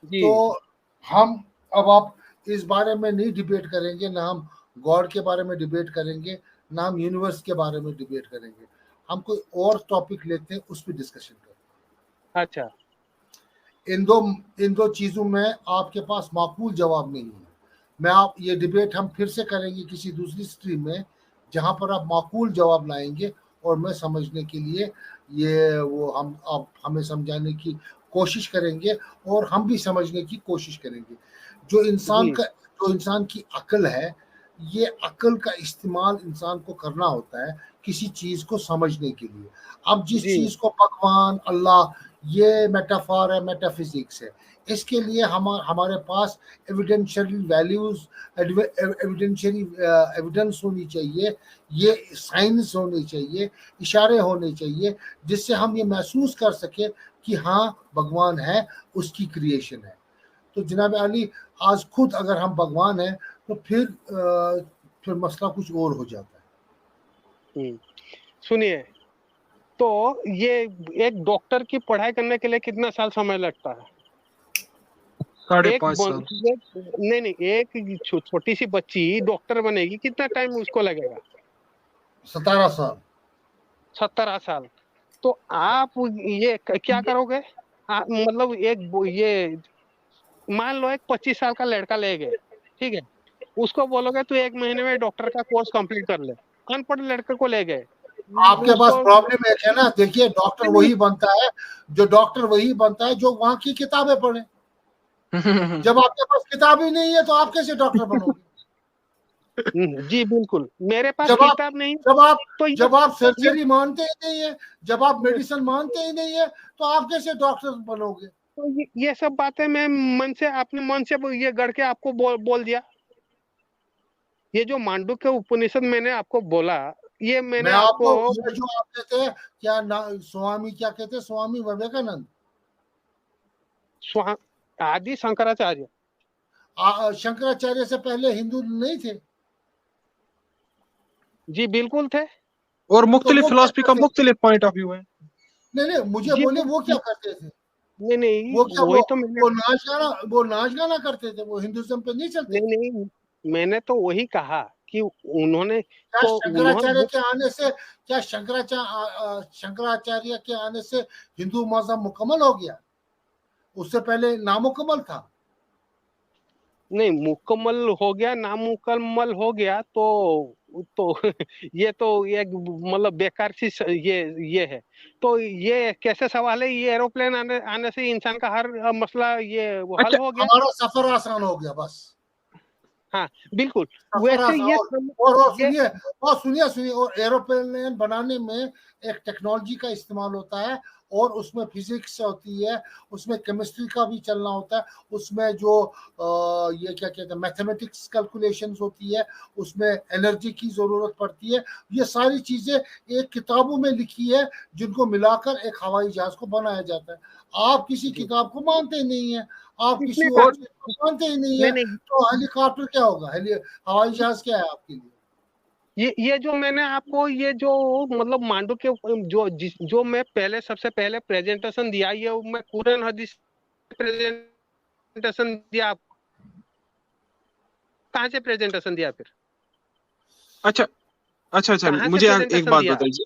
जी तो हम, अब आप इस बारे में नहीं डिबेट करेंगे, ना हम गॉड के बारे में डिबेट करेंगे, ना हम यूनिवर्स के बारे में डिबेट करेंगे। हम कोई और टॉपिक लेते हैं, उस पर डिस्कशन करते अच्छा हैं। इन दो चीजों में आपके पास माकूल जवाब नहीं है। मैं, आप, ये डिबेट हम फिर से करेंगे किसी दूसरी स्ट्रीम में, जहां पर आप माकूल जवाब लाएंगे, और मैं समझने के लिए, ये वो हम आप हमें समझाने की कोशिश करेंगे, और हम भी समझने की कोशिश करेंगे। जी जो इंसान की अक्ल है, ये अक्ल का इस्तेमाल इंसान को करना होता है किसी चीज को समझने के लिए। अब जिस जी चीज को भगवान, अल्लाह, ये मेटाफर है, मेटाफिजिक्स है, इसके लिए हमारे पास एविडेंशियली वैल्यूज, एविडेंशियली एविडेंस होनी चाहिए, ये साइंस होनी चाहिए, इशारे होने चाहिए, जिससे हम ये महसूस कर सके कि हाँ, भगवान है, उसकी क्रिएशन है। तो जनाब अली, आज खुद अगर हम भगवान हैं, तो फिर मसला कुछ और हो जाता है। सुनिए, तो ये एक डॉक्टर की पढ़ाई करने के लिए कितना साल समय लगता है? 5.5 साल। नहीं नहीं, एक छोटी सी बच्ची डॉक्टर बनेगी, कितना टाइम उसको लगेगा? 17 साल। 17 साल। तो आप ये क्या करोगे? मतलब ये मान लो एक 25 साल का लड़का ले गए, ठीक है, उसको बोलोगे तू 1 महीने में डॉक्टर का कोर्स कंप्लीट कर ले। अनपढ़ लड़के को ले गए आपके पास उसको, प्रॉब्लम एक है ना, देखिए, डॉक्टर वही बनता है, जो वहां की किताबें पढ़े। जब आपके पास किताब ही नहीं है, तो आप कैसे डॉक्टर बनोगे? जी बिल्कुल, मेरे पास जब आप किताब नहीं, जब आप तो ये जब आप ये सर्जरी मानते ही नहीं है, जब आप मेडिसिन मानते ही नहीं है, तो आप कैसे डॉक्टर बनोगे? तो ये सब बातें मैं मन से, अपने मन से ये गढ़ के आपको बोल दिया। ये जो मांडुक्य उपनिषद मैंने आपको बोला, ये मैंने मैं आपको आपको, ये जो आप कहते हैं, स्वामी क्या कहते हैं, स्वामी विवेकानंद, आदि शंकराचार्य, शंकराचार्य से पहले हिंदू नहीं थे? जी बिल्कुल थे। और तो मुख्तलिफ वो क्या फिलोसफी का करते थे? मुख्तलिफ पॉइंट ऑफ व्यू है। नहीं नहीं, मुझे जी बोले, वो क्या करते थे? नहीं नहीं, वो क्या, वही तो मैंने, वो नाच गाना करते थे? वो हिंदुज्म पे नहीं चलते थे? नहीं नहीं, मैंने तो वही कहा कि उन्होंने, क्या तो शंकराचार्य उन्होंने, के आने से, क्या शंकराचार्य के आने से हिंदू मजहब मुकम्मल हो गया? उससे पहले नामुकम्मल था। नहीं, मुकम्मल हो गया नामुकम्मल हो गया, तो ये तो एक मतलब बेकार सी ये है। तो ये कैसे सवाल है, ये एरोप्लेन आने से इंसान का हर मसला ये हल अच्छा, हो गया? हमारा सफर आसान हो गया बस। हाँ बिल्कुल। सफर वैसे ये सुनिए, और सुनिए, और एरोप्लेन बनाने में एक टेक्नोलॉजी का इस्तेमाल होता है, और उसमें फिजिक्स होती है, उसमें केमिस्ट्री का भी चलना होता है, उसमें जो ये क्या कहते हैं मैथमेटिक्स कैलकुलेशंस होती है, उसमें एनर्जी की जरूरत पड़ती है। ये सारी चीजें एक किताबों में लिखी है, जिनको मिलाकर एक हवाई जहाज को बनाया जाता है। आप किसी किताब को मानते ही नहीं है, आप किसी इसमें और चीज को मानते ही नहीं है, नहीं नहीं, तो हेलीकॉप्टर क्या होगा, हवाई जहाज क्या है आपके लिए? ये जो मैंने आपको ये जो मतलब मांडू के जो मैं पहले सबसे पहले प्रेजेंटेशन दिया, ये मैं कुरान हदीस प्रेजेंटेशन दिया। आप कहाँ से प्रेजेंटेशन दिया फिर? अच्छा अच्छा अच्छा, कहाँ से मुझे एक प्रेजेंटेशन बात दिया? बताइए।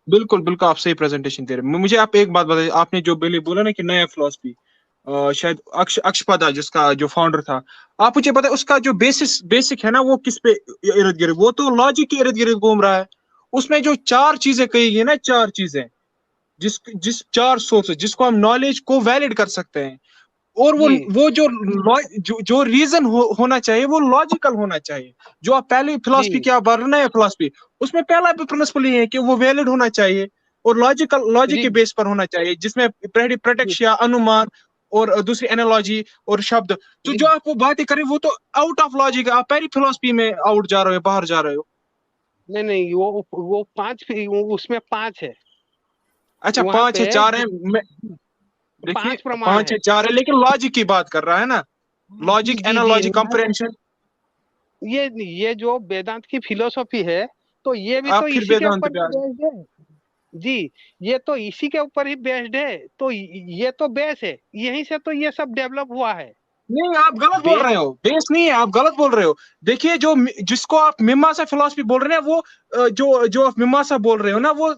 बिल्कुल बिल्कुल, आप सही प्रेजेंटेशन दे रहे हैं। मुझे आप एक बात बताइए, आपने जो पहले बोला ना कि नया फिलॉसफी, शायद अक्षपदा जिसका जो फाउंडर था, आप मुझे बताए उसका जो बेसिक है ना, वो किस पे इर्द गिर्द, वो तो लॉजिक के इर्द गिर्द घूम रहा है। उसमें जो चार चीजें कही गई ना, चार चीजें, जिस जिस चार सोर्स जिसको हम नॉलेज को वैलिड कर सकते हैं, और जी वो जो रीजन होना चाहिए वो लॉजिकल होना चाहिए। जो आप पहले जी फिलॉसफी की आप बात रहे हैं फिलॉसफी, उसमें पहला प्रिंसिपल ये है कि वो वैलिड होना चाहिए और लॉजिक जी के बेस पर होना चाहिए, जिसमें पहली जी प्रत्यक्ष या अनुमान, और दूसरी एनालॉजी और शब्द। तो जो जी। आप वो बातें करें वो तो आउट ऑफ लॉजिक है, आप पहली फिलॉसफी में आउट जा रहे हो, बाहर जा रहे हो। नहीं नहीं, वो पांच, उसमें पांच है अच्छा, वहां पांच पे। है चार है, देखिए पांच प्रमाण पांच है। है चार है, लेकिन लॉजिक की बात कर रहा है ना, जी लॉजिक जी जी। एनालॉजी कंप्रेhension। ये जो वेदांत की फिलोसॉफी है, तो ये भी तो आप फिर इसी के वेदांत ऊपर पे आ जाओ। बेस्ड है। जी, ये तो इसी के ऊपर ही बेस्ड है। तो ये तो बेस है, यहीं से तो ये सब डेवलप हुआ है। नहीं, आप गलत बोल बेस। रहे हो, बेस नहीं है, आप गलत बोल रहे हो। देखिए, जो जिसको आप मीमांसा फिलॉसफी बोल रहे हैं वो जो आप मीमांसा बोल रहे हो ना, वो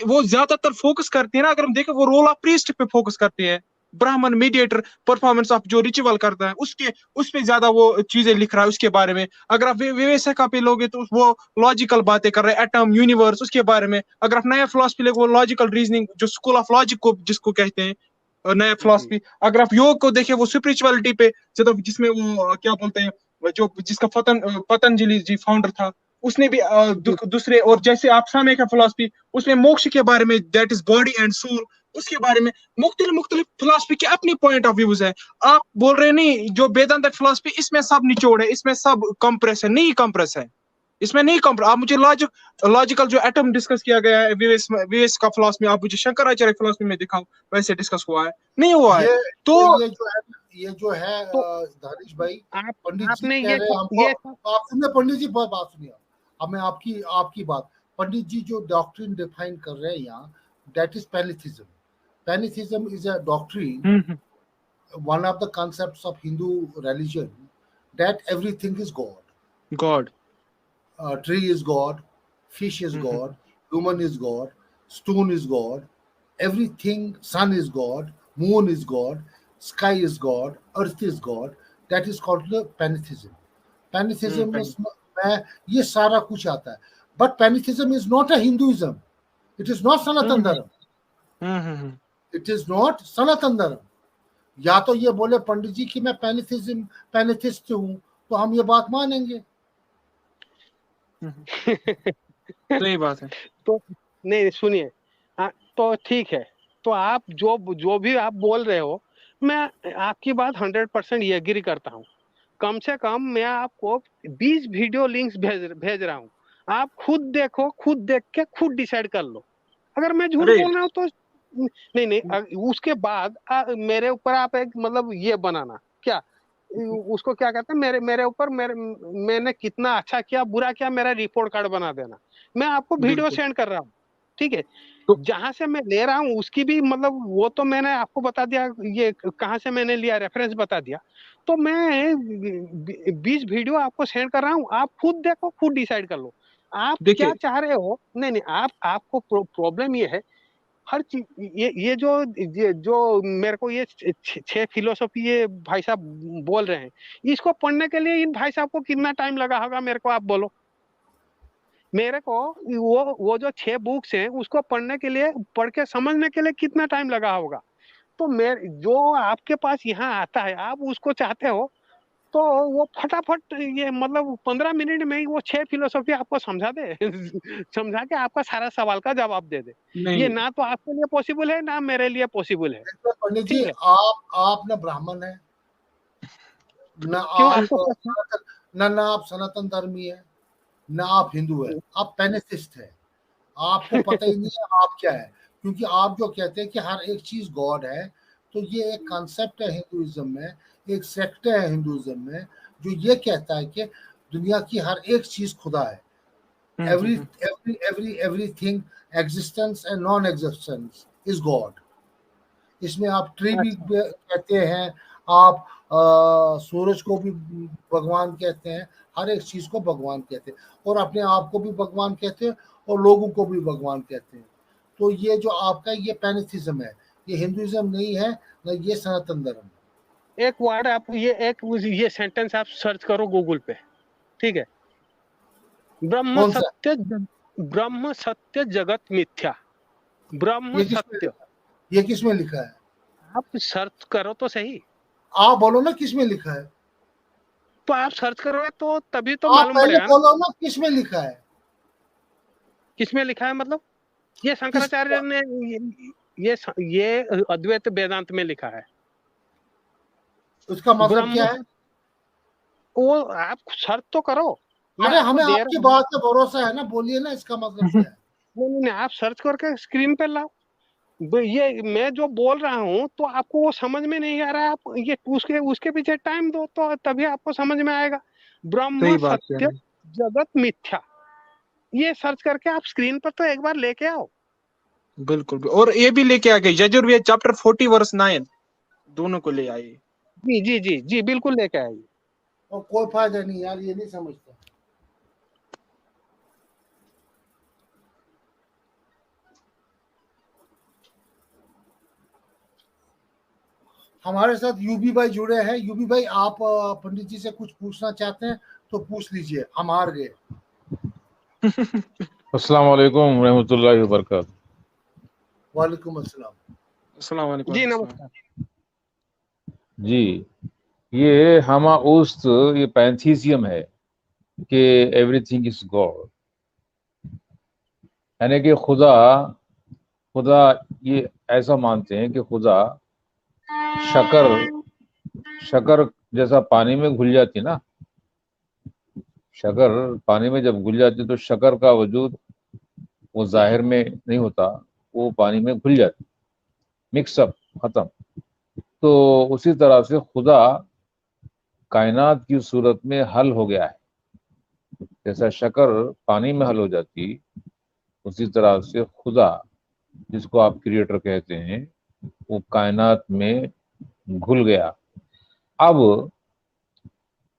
वो ज्यादातर फोकस करती है ना, अगर हम देखें वो रोल ऑफ प्रीस्ट पे फोकस करती है। ब्राह्मण मीडिएटर परफॉर्मेंस ऑफ जो रिचुअल करता है, उसके उस पे ज्यादा वो चीजें लिख रहा है उसके बारे में। अगर आप विवेका पे लोगे तो वो लॉजिकल बातें कर रहे हैं, एटम यूनिवर्स उसके बारे में। अगर आप नया फिलॉसफी लोगे वो लॉजिकल रीजनिंग, जो स्कूल ऑफ लॉजिक को जिसको कहते हैं, नया जी फिलॉसफी। अगर आप योग को देखें वो स्पिरिचुअलिटी पे, जिसमें वो क्या बोलते हैं, जो जिसका पतंजलि जी फाउंडर था, उसने भी जी दूसरे, और जैसे आप साम्य का फिलॉसफी, उसमें मोक्ष के बारे में, that is body and soul, उसके बारे में मुख्तलिफ मुख्तलिफ फिलॉसफी के अपने पॉइंट ऑफ व्यूज है। आप बोल रहे नहीं जो वेदांत फिलॉसफी इसमें सब निचोड़ है, इसमें सब कंप्रेस है, नहीं कंप्रेस है, इसमें नहीं कंप्रेस। आप मुझे लॉजिकल जो एटम डिस्कस किया गया है विवेस का फिलॉसफी, आप मुझे शंकराचार्य फिलॉसफी में दिखाओ वैसे डिस्कस हुआ है, नहीं हुआ है। ये तो ये जो है तो दानिश भाई, आप पंडित जी आपने कह रहे हैं हमको। ये आप सुनिए पंडित जी, बात सुनिए। अब मैं आपकी आपकी बात, पंडित जी जो डॉक्ट्रिन डिफाइन कर रहे हैं यहाँ, that is pantheism. Pantheism is a doctrine, hmm, one of the concepts of Hindu religion, that everything is God. God. Tree is God, fish is God, human is God, stone is God, everything, sun is God, moon is God, sky is God, earth is God. That is called the pantheism. Pantheism में ये सारा कुछ आता है. But pantheism is not a Hinduism. It is not Sanatan Dharma. It is not Sanatan Dharma. या तो ये बोले पंडित जी कि मैं पैनिथिस्ट हूं, तो हम ये बात मानेंगे। सही बात है। तो नहीं सुनिए, तो ठीक है। तो आप जो जो भी आप बोल रहे हो, मैं आपकी बात 100% एग्री करता हूँ। कम से कम मैं आपको 20 वीडियो लिंक्स भेज रहा हूँ। आप खुद देखो, खुद देख के खुद डिसाइड कर लो। अगर मैं झूठ अरे बोल रहा हूँ तो नहीं नहीं, उसके बाद मेरे ऊपर आप एक मतलब ये बनाना क्या, उसको क्या कहते हैं, मेरे मेरे ऊपर मैंने कितना अच्छा किया बुरा किया, मेरा रिपोर्ट कार्ड बना देना। मैं आपको वीडियो बिल्कुल। सेंड कर रहा हूँ, ठीक है। तो जहां से मैं ले रहा हूँ उसकी भी मतलब वो तो मैंने आपको बता दिया, ये कहाँ से मैंने लिया रेफरेंस बता दिया। तो मैं 20 वीडियो आपको सेंड कर रहा हूँ, आप खुद देखो, खुद डिसाइड कर लो आप क्या देखिए, चाह रहे हो। नहीं नहीं, आपको प्रॉब्लम ये है हर चीज, ये जो मेरे को ये छह फिलोसॉफी ये भाई साहब बोल रहे हैं, इसको पढ़ने के लिए इन भाई साहब को कितना टाइम लगा होगा मेरे को आप बोलो। मेरे को वो जो 6 बुक्स हैं उसको पढ़ने के लिए, पढ़ के समझने के लिए कितना टाइम लगा होगा। तो मैं जो आपके पास यहाँ आता है आप उसको चाहते हो, तो वो फटाफट ये मतलब 15 मिनट में ही वो 6 फिलोसॉफी आपको समझा दे समझा के आपका सारा सवाल का जवाब दे दे। नहीं ये ना तो आपके लिए पॉसिबल है ना मेरे लिए पॉसिबल है। देखिए पंडित जी, ठीक है, आप ना ब्राह्मण है, ना क्यों आप आपको प्रश्न? ना आप सनातन धर्मी है, ना आप हिंदू है, आप पैनेथिस्ट है। आपको पता ही नहीं है आप क्या है, क्योंकि आप जो कहते हैं कि हर एक चीज गॉड है, तो ये एक कॉन्सेप्ट है हिंदुइज्म में, एक सेक्ट है हिंदुइज्म में, जो ये कहता है कि दुनिया की हर एक चीज खुदा है। Everything, existence and non existence is God. इसमें आप ट्री भी अच्छा, कहते हैं, आप सूरज को भी भगवान कहते हैं, हर एक चीज को भगवान कहते हैं, और अपने आप को भी भगवान कहते हैं और लोगों को भी भगवान कहते हैं। तो ये जो आपका ये पैनेथिज्म है, ये हिंदुइज्म नहीं है, ना ये सनातन धर्म है। एक वर्ड आप ये सेंटेंस आप सर्च करो गूगल पे। ठीक है, ब्रह्म कौन सा? सत्य ब्रह्म सत्य जगत मिथ्या, ब्रह्म ये किसमें सत्य। ये किसमें लिखा है? आप सर्च करो तो सही। आप बोलो ना किसमें लिखा है। तो आप सर्च करोगे तो तभी तो आप मालूम पहले पड़ेगा ना बोलो ना किसमें लिखा है। किसमें लिखा है। मतलब ये किस शंकराचार्य ने ये अद्वैत वेदांत में लिखा है। उसका मतलब क्या ब्रह्म, है? वो आप सर्च तो करो, मैं अरे आपको हमें दे आपकी रहा हूँ। बात पे भरोसा है ना, बोलिए ना इसका मतलब क्या है। नहीं नहीं नहीं, आप सर्च करके स्क्रीन पे लाओ। ये मैं जो बोल रहा हूँ तो आपको वो समझ में नहीं आ रहा है, आप ये उसके उसके पीछे टाइम दो तो तभी आपको समझ में आएगा। ब्रह्म सही बात कह सत्य रहे हैं। जगत मिथ्या, ये सर्च करके आप स्क्रीन पर तो एक बार लेके आओ। बिल्कुल, और ये भी लेके आ गए यजुर्वेद चैप्टर 40 वर्स 9, दोनों को ले आए। जी जी जी जी, बिल्कुल लेके आइए। और कोई फायदा नहीं यार, ये नहीं समझता। हमारे साथ यूबी भाई जुड़े हैं। यूबी भाई, आप पंडित जी से कुछ पूछना चाहते हैं तो पूछ लीजिए, हम हार गए। अस्सलाम वालेकुम रहमतुल्लाहि व बरकातहू। वालेकुम अस्सलाम। अस्सलाम वालेकुम। जी नमस्कार। जी, ये हमा उस्त ये पैंथीसियम है कि एवरीथिंग इज गॉड, यानी कि खुदा खुदा ये ऐसा मानते हैं कि खुदा शकर शकर जैसा पानी में घुल जाती ना, शकर पानी में जब घुल जाती तो शकर का वजूद वो जाहिर में नहीं होता, वो पानी में घुल जाती, मिक्सअप, खत्म। तो उसी तरह से खुदा कायनात की सूरत में हल हो गया है। जैसा शकर पानी में हल हो जाती, उसी तरह से खुदा, जिसको आप क्रिएटर कहते हैं, वो कायनात में घुल गया। अब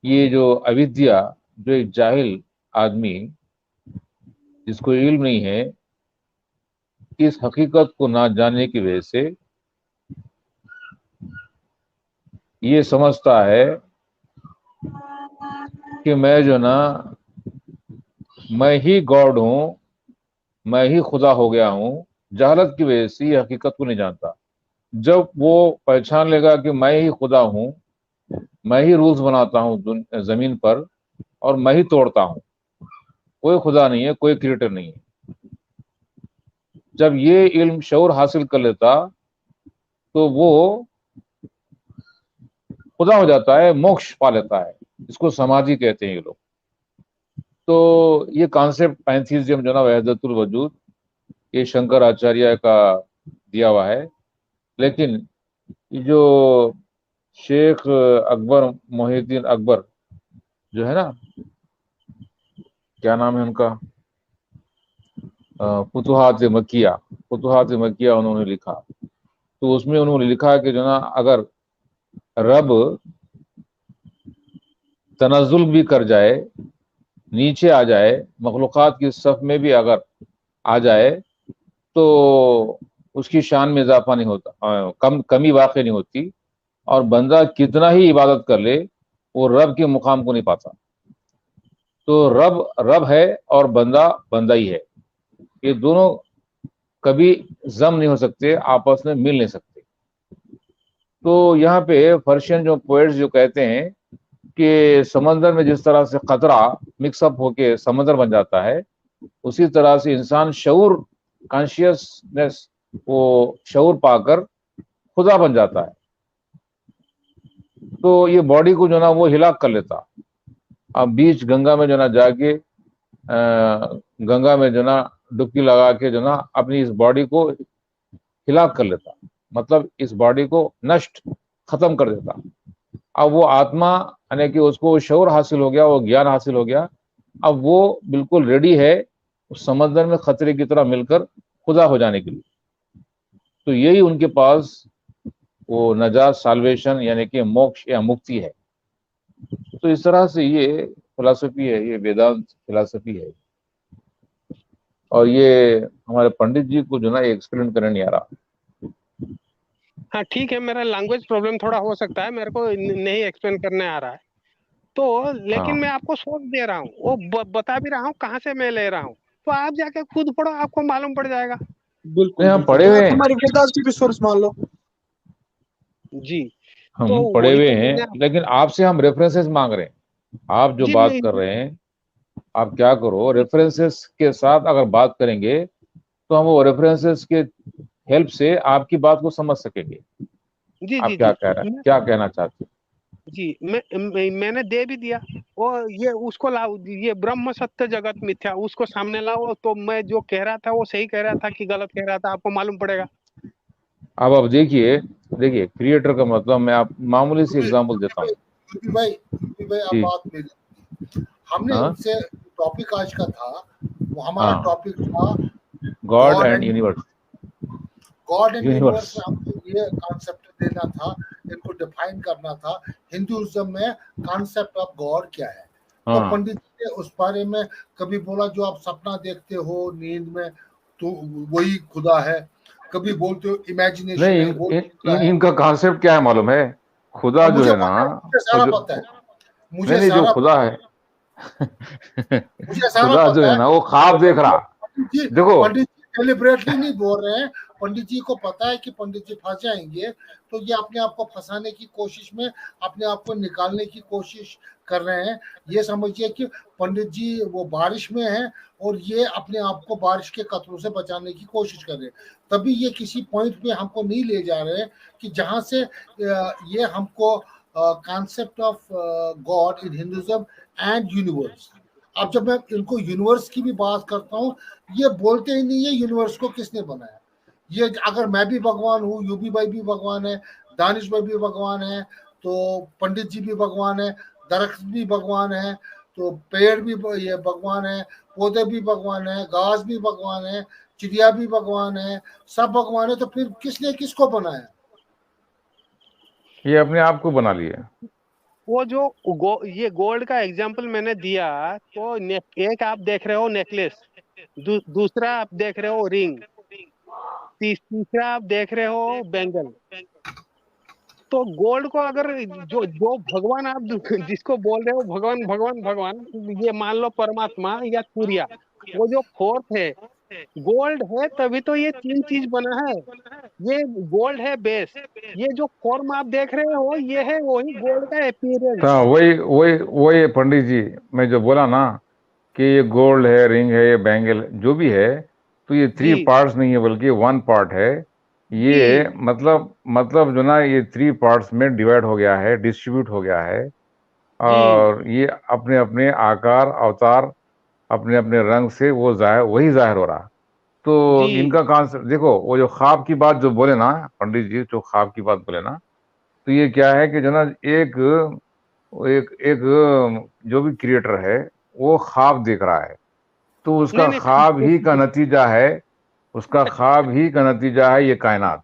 ये जो अविद्या, जो एक जाहिल आदमी जिसको इल्म नहीं है, इस हकीकत को ना जानने की वजह से ये समझता है कि मैं जो ना, मैं ही गॉड हूं, मैं ही खुदा हो गया हूं। जहालत की वजह से ये हकीकत को नहीं जानता। जब वो पहचान लेगा कि मैं ही खुदा हूं, मैं ही रूल्स बनाता हूं जमीन पर और मैं ही तोड़ता हूं, कोई खुदा नहीं है, कोई क्रिएटर नहीं है, जब ये इल्म शऊर हासिल कर लेता तो वो खुदा हो जाता है, मोक्ष पा लेता है। इसको समाधि कहते हैं ये लोग। तो ये कॉन्सेप्ट पैंथीसिज्म जो ना, वहदतुल वजूद, ये शंकराचार्य का दिया हुआ है। लेकिन ये जो शेख अकबर मोहिउद्दीन अकबर जो है ना, क्या नाम है उनका, फुतुहात मक्किया उन्होंने लिखा। तो उसमें उन्होंने लिखा कि जो ना, अगर रब तनजुल भी कर जाए, नीचे आ जाए, मखलूक़ात की सफ में भी अगर आ जाए, तो उसकी शान में इजाफा नहीं होता, कमी वाक़ई नहीं होती। और बंदा कितना ही इबादत कर ले, वो रब के मुकाम को नहीं पाता। तो रब रब है और बंदा बंदा ही है। ये दोनों कभी जम नहीं हो सकते, आपस में मिल नहीं सकते। तो यहाँ पे पर्शियन जो पोएट्स जो कहते हैं कि समंदर में जिस तरह से खतरा मिक्सअप होके समंदर बन जाता है, उसी तरह से इंसान शऊर, कॉन्शियसनेस, वो शऊर पाकर खुदा बन जाता है। तो ये बॉडी को जो ना वो हिलाक कर लेता। अब बीच गंगा में जो ना जाके गंगा में जो ना डुबकी लगा के जो ना अपनी इस बॉडी को हिलाक कर लेता, मतलब इस बॉडी को नष्ट, खत्म कर देता। अब वो आत्मा, यानी कि उसको शऊर हासिल हो गया, वो ज्ञान हासिल हो गया, अब वो बिल्कुल रेडी है उस समंदर में खतरे की तरह मिलकर खुदा हो जाने के लिए। तो यही उनके पास वो नजात, साल्वेशन, यानी कि मोक्ष या मुक्ति है। तो इस तरह से ये फिलॉसफी है, ये वेदांत फिलॉसफी है। और ये हमारे पंडित जी को जो ना एक्सप्लेन करने नहीं आ रहा। हाँ ठीक है, मेरा लैंग्वेज प्रॉब्लम थोड़ा हो सकता है, मेरे को नहीं एक्सप्लेन करने आ रहा है तो, लेकिन हाँ, मैं आपको सोच दे रहा हूँ, वो बता भी रहा हूँ कहाँ से मैं ले रहा हूँ, तो आप जाके खुद पढ़ो, आपको मालूम पड़ जाएगा। बिल्कुल नहीं, हम बिल्कुल, पढ़े तो हुए आप हैं, हमारी वेदांत की भी सोर्स मान लो। जी, तो हम पढ़े वही हुए तो हैं, मैंने लेकिन आपसे हम रेफरेंसेस मांग रहे हैं। आप जो जी बात मैं कर रहे हैं, आप क्या करो, रेफरेंसेस के साथ अगर बात करेंगे तो हम वो रेफरेंसेस के हेल्प से आपकी बात को समझ सकेंगे। जी आप जी क्या जी कह रहे हैं, मैं क्या कहना चाहते हैं? जी मैंने दे भी दिया, और ये उसको लाओ, ये ब्रह्म सत्य जगत मिथ्या, उसको सामने लाओ, तो मैं जो कह रहा था वो सही कह रहा था कि गलत कह रहा था, आपको मालूम पड़ेगा। अब देखिए, देखिए क्रिएटर का मतलब, मैं आप मामूली सी एग्जांपल देता हूँ। यूपी भाई आप जी। बात मेरी, हमने हाँ इनसे, टॉपिक आज का था, वो हमारा हाँ, टॉपिक था God God and and universe. God and universe. Universe में हमको ये कॉन्सेप्ट देना था, इनको डिफाइन करना था, हिंदुइज्म में कॉन्सेप्ट ऑफ गॉड क्या है। तो हाँ, पंडित जी ने उस बारे में कभी बोला जो आप सपना देखते हो नींद में तो वही खुदा है, कभी बोलते हो इमेजिनेशन नहीं, है वो खुदा है। इनका कॉन्सेप्ट क्या है मालूम है? खुदा अब जो मुझे है ना, पता है, मुझे वो सारा जो, पता है, नहीं मुझे नहीं, जो सारा खुदा है मुझे सारा खुदा जो पता है है। ना, वो ख्वाब देख रहा। देखो, पंडित जी डेलिबरेटली नहीं बोल रहे हैं, पंडित जी को पता है कि पंडित जी फंस जाएंगे, तो ये अपने आप को फंसाने की कोशिश में, अपने आप को निकालने की कोशिश कर रहे हैं। ये समझिए कि पंडित जी वो बारिश में हैं और ये अपने आप को बारिश के कतरों से बचाने की कोशिश कर रहे हैं, तभी ये किसी पॉइंट पे हमको नहीं ले जा रहे हैं कि जहां से ये हमको concept of God in Hinduism and universe. अब जब मैं इनको यूनिवर्स की भी बात करता हूँ, ये बोलते ही नहीं है यूनिवर्स को किसने बनाया। ये अगर मैं भी भगवान हूँ, यूबी भाई भी भगवान है, दानिश भाई भी भगवान है, तो पंडित जी भी भगवान है, दरख्त भी भगवान है, तो पेड़ भी ये भगवान है, पौधे भी भगवान है, घास भी भगवान है, चिड़िया भी भगवान है, सब भगवान है, तो फिर किसने किसको बनाया। ये अपने आप को बना लिए। वो जो ये गोल्ड का एग्जाम्पल मैंने दिया, तो एक आप देख रहे हो नेकलेस, दूसरा आप देख रहे हो रिंग, तीसरा आप देख रहे हो बैंगल। तो गोल्ड को अगर जो जो भगवान आप जिसको बोल रहे हो भगवान भगवान भगवान, ये मान लो परमात्मा या सूर्या, वो जो फोर्थ है गोल्ड है, तभी तो ये तीन चीज बना है। ये गोल्ड है बेस, ये जो फॉर्म आप देख रहे हो ये है वही गोल्ड का अपीयरेंस। हाँ, वही वही वही पंडित जी, मैं जो बोला ना कि ये गोल्ड है, रिंग है, ये बैंगल जो भी है, तो ये जी 3 पार्ट्स नहीं है, बल्कि 1 पार्ट है। ये जी मतलब जो ना, ये 3 पार्ट्स में डिवाइड हो गया है, डिस्ट्रीब्यूट हो गया है। जी और ये अपने अपने आकार, अवतार, अपने अपने रंग से वो जाहिर, वही जाहिर हो रहा। तो जी इनका कॉन्सेप्ट देखो, वो जो ख्वाब की बात जो बोले ना पंडित जी, जो ख्वाब की बात बोले ना, तो ये क्या है कि जो ना, एक एक एक जो भी क्रिएटर है, वो ख्वाब देख रहा है। तो उसका नहीं नहीं ख्वाब ही का नतीजा है, उसका ख्वाब ही का नतीजा है ये कायनात।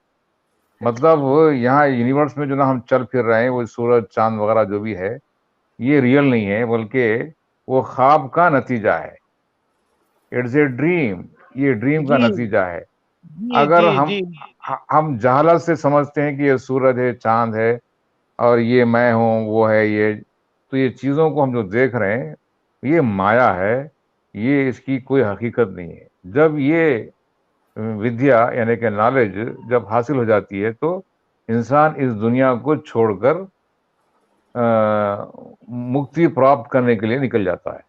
मतलब यहाँ यूनिवर्स में जो ना हम चल फिर रहे हैं, वो सूरज चांद वगैरह जो भी है, ये रियल नहीं है, बल्कि वो ख्वाब का नतीजा है। इट्स ए ड्रीम, ये ड्रीम का जी नतीजा है। जी अगर जी हम जी हम जहालत से समझते हैं कि ये सूरज है, चांद है, और ये मैं हूँ, वो है ये, तो ये चीज़ों को हम जो देख रहे हैं, ये माया है, ये इसकी कोई हकीकत नहीं है। जब ये विद्या, यानी कि नॉलेज जब हासिल हो जाती है, तो इंसान इस दुनिया को छोड़कर मुक्ति प्राप्त करने के लिए निकल जाता है।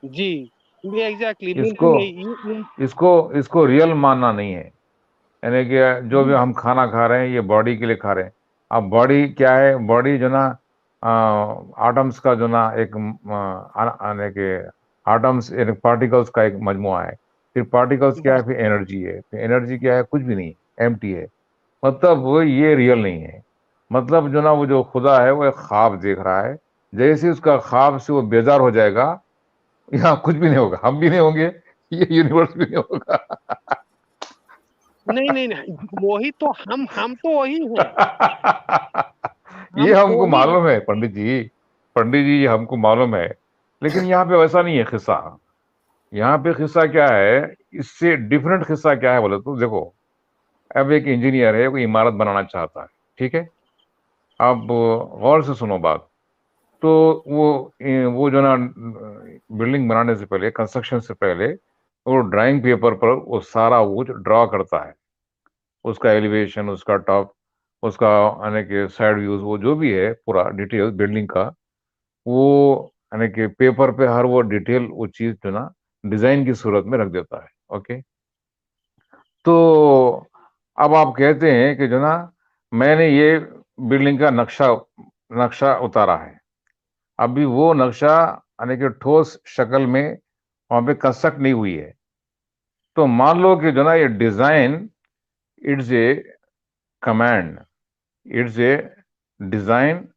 जी एग्जैक्टली, इसको बिल्कुल यही इसको इसको रियल मानना नहीं है। यानी कि जो भी हम खाना खा रहे हैं ये बॉडी के लिए खा रहे हैं। अब बॉडी क्या है? बॉडी जो ना आटम्स का जो ना एक यानी कि आटम्स पार्टिकल्स का एक मजमुआ है। फिर पार्टिकल्स क्या है? फिर एनर्जी है। फिर एनर्जी क्या है? कुछ भी नहीं, एम्प्टी है। मतलब वो ये रियल नहीं है। मतलब जो ना वो जो खुदा है वो एक ख्वाब देख रहा है। जैसे उसका ख्वाब से वो बेजार हो जाएगा, यहाँ कुछ भी नहीं होगा, हम भी नहीं होंगे, ये यूनिवर्स भी नहीं होगा। नहीं नहीं नहीं, वही तो हम तो वही हैं, ये हम हमको वही हैं। मालूम है पंडित जी, पंडित जी ये हमको मालूम है। लेकिन यहाँ पे वैसा नहीं है किस्सा। यहाँ पे किस्सा क्या है, इससे डिफरेंट किस्सा क्या है बोले तो देखो, अब एक इंजीनियर है, कोई इमारत बनाना चाहता है, ठीक है। अब गौर से सुनो बात। तो वो जो ना बिल्डिंग बनाने से पहले, कंस्ट्रक्शन से पहले, वो ड्राइंग पेपर पर वो सारा वो ड्रॉ करता है, उसका एलिवेशन, उसका टॉप, उसका यानी कि साइड व्यूज, वो जो भी है पूरा डिटेल बिल्डिंग का, वो यानी कि पेपर पे हर वो डिटेल वो चीज जो ना डिजाइन की सूरत में रख देता है। ओके। तो अब आप कहते हैं कि जो ना मैंने ये बिल्डिंग का नक्शा नक्शा उतारा है। अभी वो नक्शा यानी कि ठोस शक्ल में वहां पे कंस्ट्रक्ट नहीं हुई है। तो मान लो कि जो ना ये design, it's a command, it's a design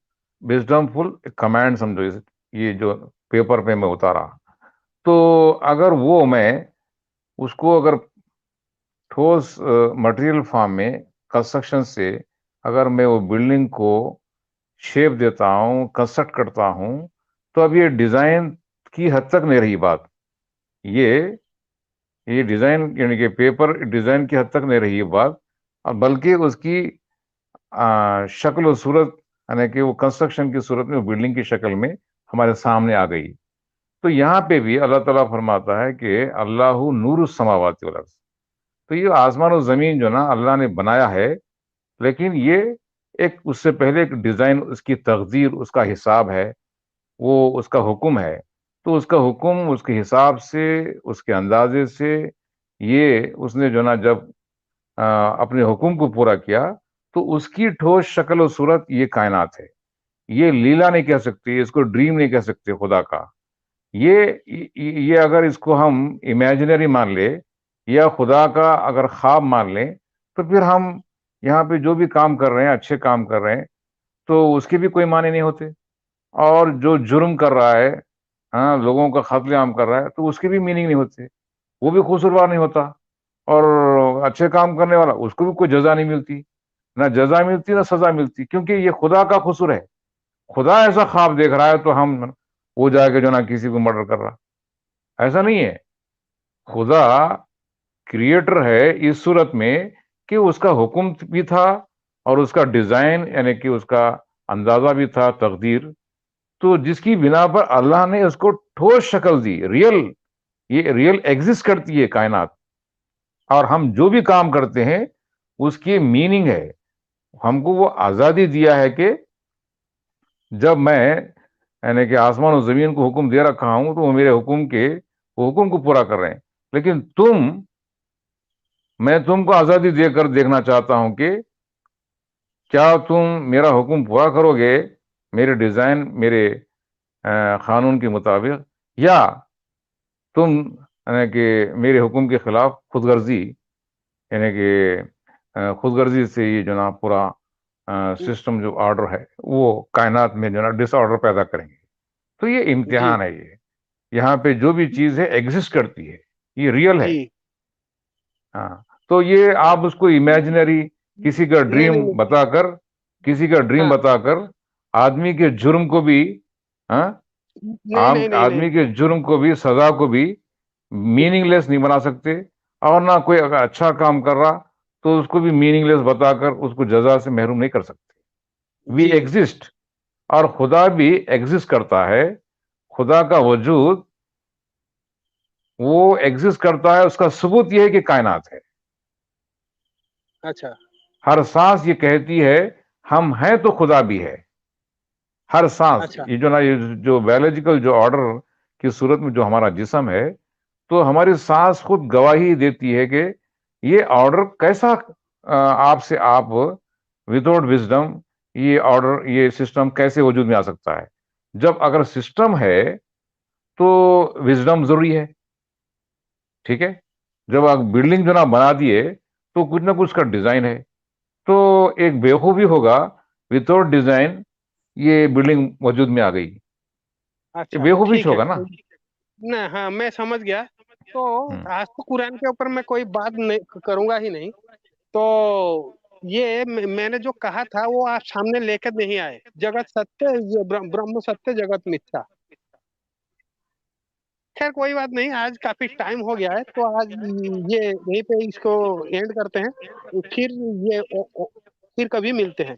wisdomful command, समझो ये जो पेपर पे मैं उतारा। तो अगर वो मैं उसको अगर ठोस मटेरियल फॉर्म में कंस्ट्रक्शन से अगर मैं वो बिल्डिंग को शेप देता हूँ, कंस्ट्रक्ट करता हूँ, तो अब ये डिजाइन की हद तक नहीं रही बात। ये ये डिजाइन यानी कि पेपर डिजाइन की हद तक नहीं रही ये बात, और बल्कि उसकी शक्ल और सूरत, यानी कि वो कंस्ट्रक्शन की सूरत में, वो बिल्डिंग की शक्ल में हमारे सामने आ गई। तो यहाँ पे भी अल्लाह ताला फरमाता है कि अल्लाहु नूरु समावाति वल अर्ज़। तो ये आसमान और जमीन जो ना अल्लाह ने बनाया है, लेकिन ये एक उससे पहले एक डिजाइन, उसकी तकदीर, उसका हिसाब है, वो उसका हुक्म है। तो उसका हुक्म, उसके हिसाब से, उसके अंदाजे से ये उसने जो ना जब अपने हुक्म को पूरा किया, तो उसकी ठोस शक्ल और सूरत ये कायनात है। ये लीला नहीं कह सकते, इसको ड्रीम नहीं कह सकते खुदा का। ये अगर इसको हम इमेजिनरी मान ले या खुदा का अगर ख्वाब मान लें, तो फिर हम यहाँ पे जो भी काम कर रहे हैं, अच्छे काम कर रहे हैं, तो उसके भी कोई माने नहीं होते। और जो जुर्म कर रहा है, हाँ, लोगों का कत्लेआम कर रहा है, तो उसके भी मीनिंग नहीं होते, वो भी कसूरवार नहीं होता। और अच्छे काम करने वाला, उसको भी कोई जजा नहीं मिलती, ना जजा मिलती ना सजा मिलती, क्योंकि ये खुदा का कसूर है। खुदा ऐसा ख्वाब देख रहा है तो हम वो जाके जो ना किसी को मर्डर कर रहा, ऐसा नहीं है। खुदा क्रिएटर है इस सूरत में कि उसका हुक्म भी था और उसका डिजाइन यानी कि उसका अंदाजा भी था, तकदीर। तो जिसकी बिना पर अल्लाह ने उसको ठोस शक्ल दी, रियल, ये रियल एग्जिस्ट करती है कायनात। और हम जो भी काम करते हैं उसकी मीनिंग है। हमको वो आजादी दिया है कि जब मैं यानी कि आसमान और जमीन को हुक्म दे रखा हूं, तो वो मेरे हुक्म को पूरा कर रहे हैं। लेकिन मैं तुमको आजादी देकर देखना चाहता हूं कि क्या तुम मेरा हुक्म पूरा करोगे, मेरे डिजाइन, मेरे कानून के मुताबिक, या तुम यानी कि मेरे हुक्म के खिलाफ खुदगर्जी, यानी कि खुदगर्जी से ये जो ना पूरा सिस्टम, जो ऑर्डर है, वो कायनात में जो ना डिसऑर्डर पैदा करेंगे। तो ये जी इम्तिहान है। ये यहाँ पे जो भी चीज है एग्जिस्ट करती है, ये रियल है। जी। हाँ, तो ये आप उसको इमेजिनरी किसी का नहीं ड्रीम नहीं नहीं। बताकर, किसी का ड्रीम हाँ। बताकर आदमी के जुर्म को भी, हाँ, नहीं आम नहीं नहीं नहीं। आदमी के जुर्म को भी, सजा को भी मीनिंगलेस नहीं बना सकते। और ना कोई अगर अच्छा काम कर रहा तो उसको भी मीनिंगलेस बताकर उसको जजा से महरूम नहीं कर सकते। वी जी एग्जिस्ट, और खुदा भी एग्जिस्ट करता है। खुदा का वजूद वो एग्जिस्ट करता है, उसका सबूत यह है कि कायनात है। अच्छा। हर सांस ये कहती है हम हैं तो खुदा भी है। हर सांस, अच्छा ये जो बायोलॉजिकल जो ऑर्डर की सूरत में जो हमारा जिस्म है, तो हमारी सांस खुद गवाही देती है कि ये ऑर्डर कैसा आपसे आप विदाउट विजडम ये ऑर्डर ये सिस्टम कैसे वजूद में आ सकता है। जब अगर सिस्टम है तो विजडम जरूरी है, ठीक है। जब आप बिल्डिंग जो ना बना दिए तो कुछ ना कुछ का डिजाइन है, तो एक बेवकूफी होगा विदाउट डिजाइन ये बिल्डिंग वजूद में आ गई, ये अच्छा बेवकूफी ठीक है। होगा ना। ना हाँ मैं समझ गया। तो हम्म। आज तो कुरान के ऊपर मैं कोई बात नहीं करूंगा ही नहीं। तो ये मैंने जो कहा था वो आप सामने लेकर नहीं आए। जगत सत्य, ये ब्रह्म सत्य, जगत मिथ्या। खैर कोई बात नहीं, आज काफी टाइम हो गया है तो आज ये यहीं पे इसको एंड करते हैं। फिर ये फिर कभी मिलते हैं।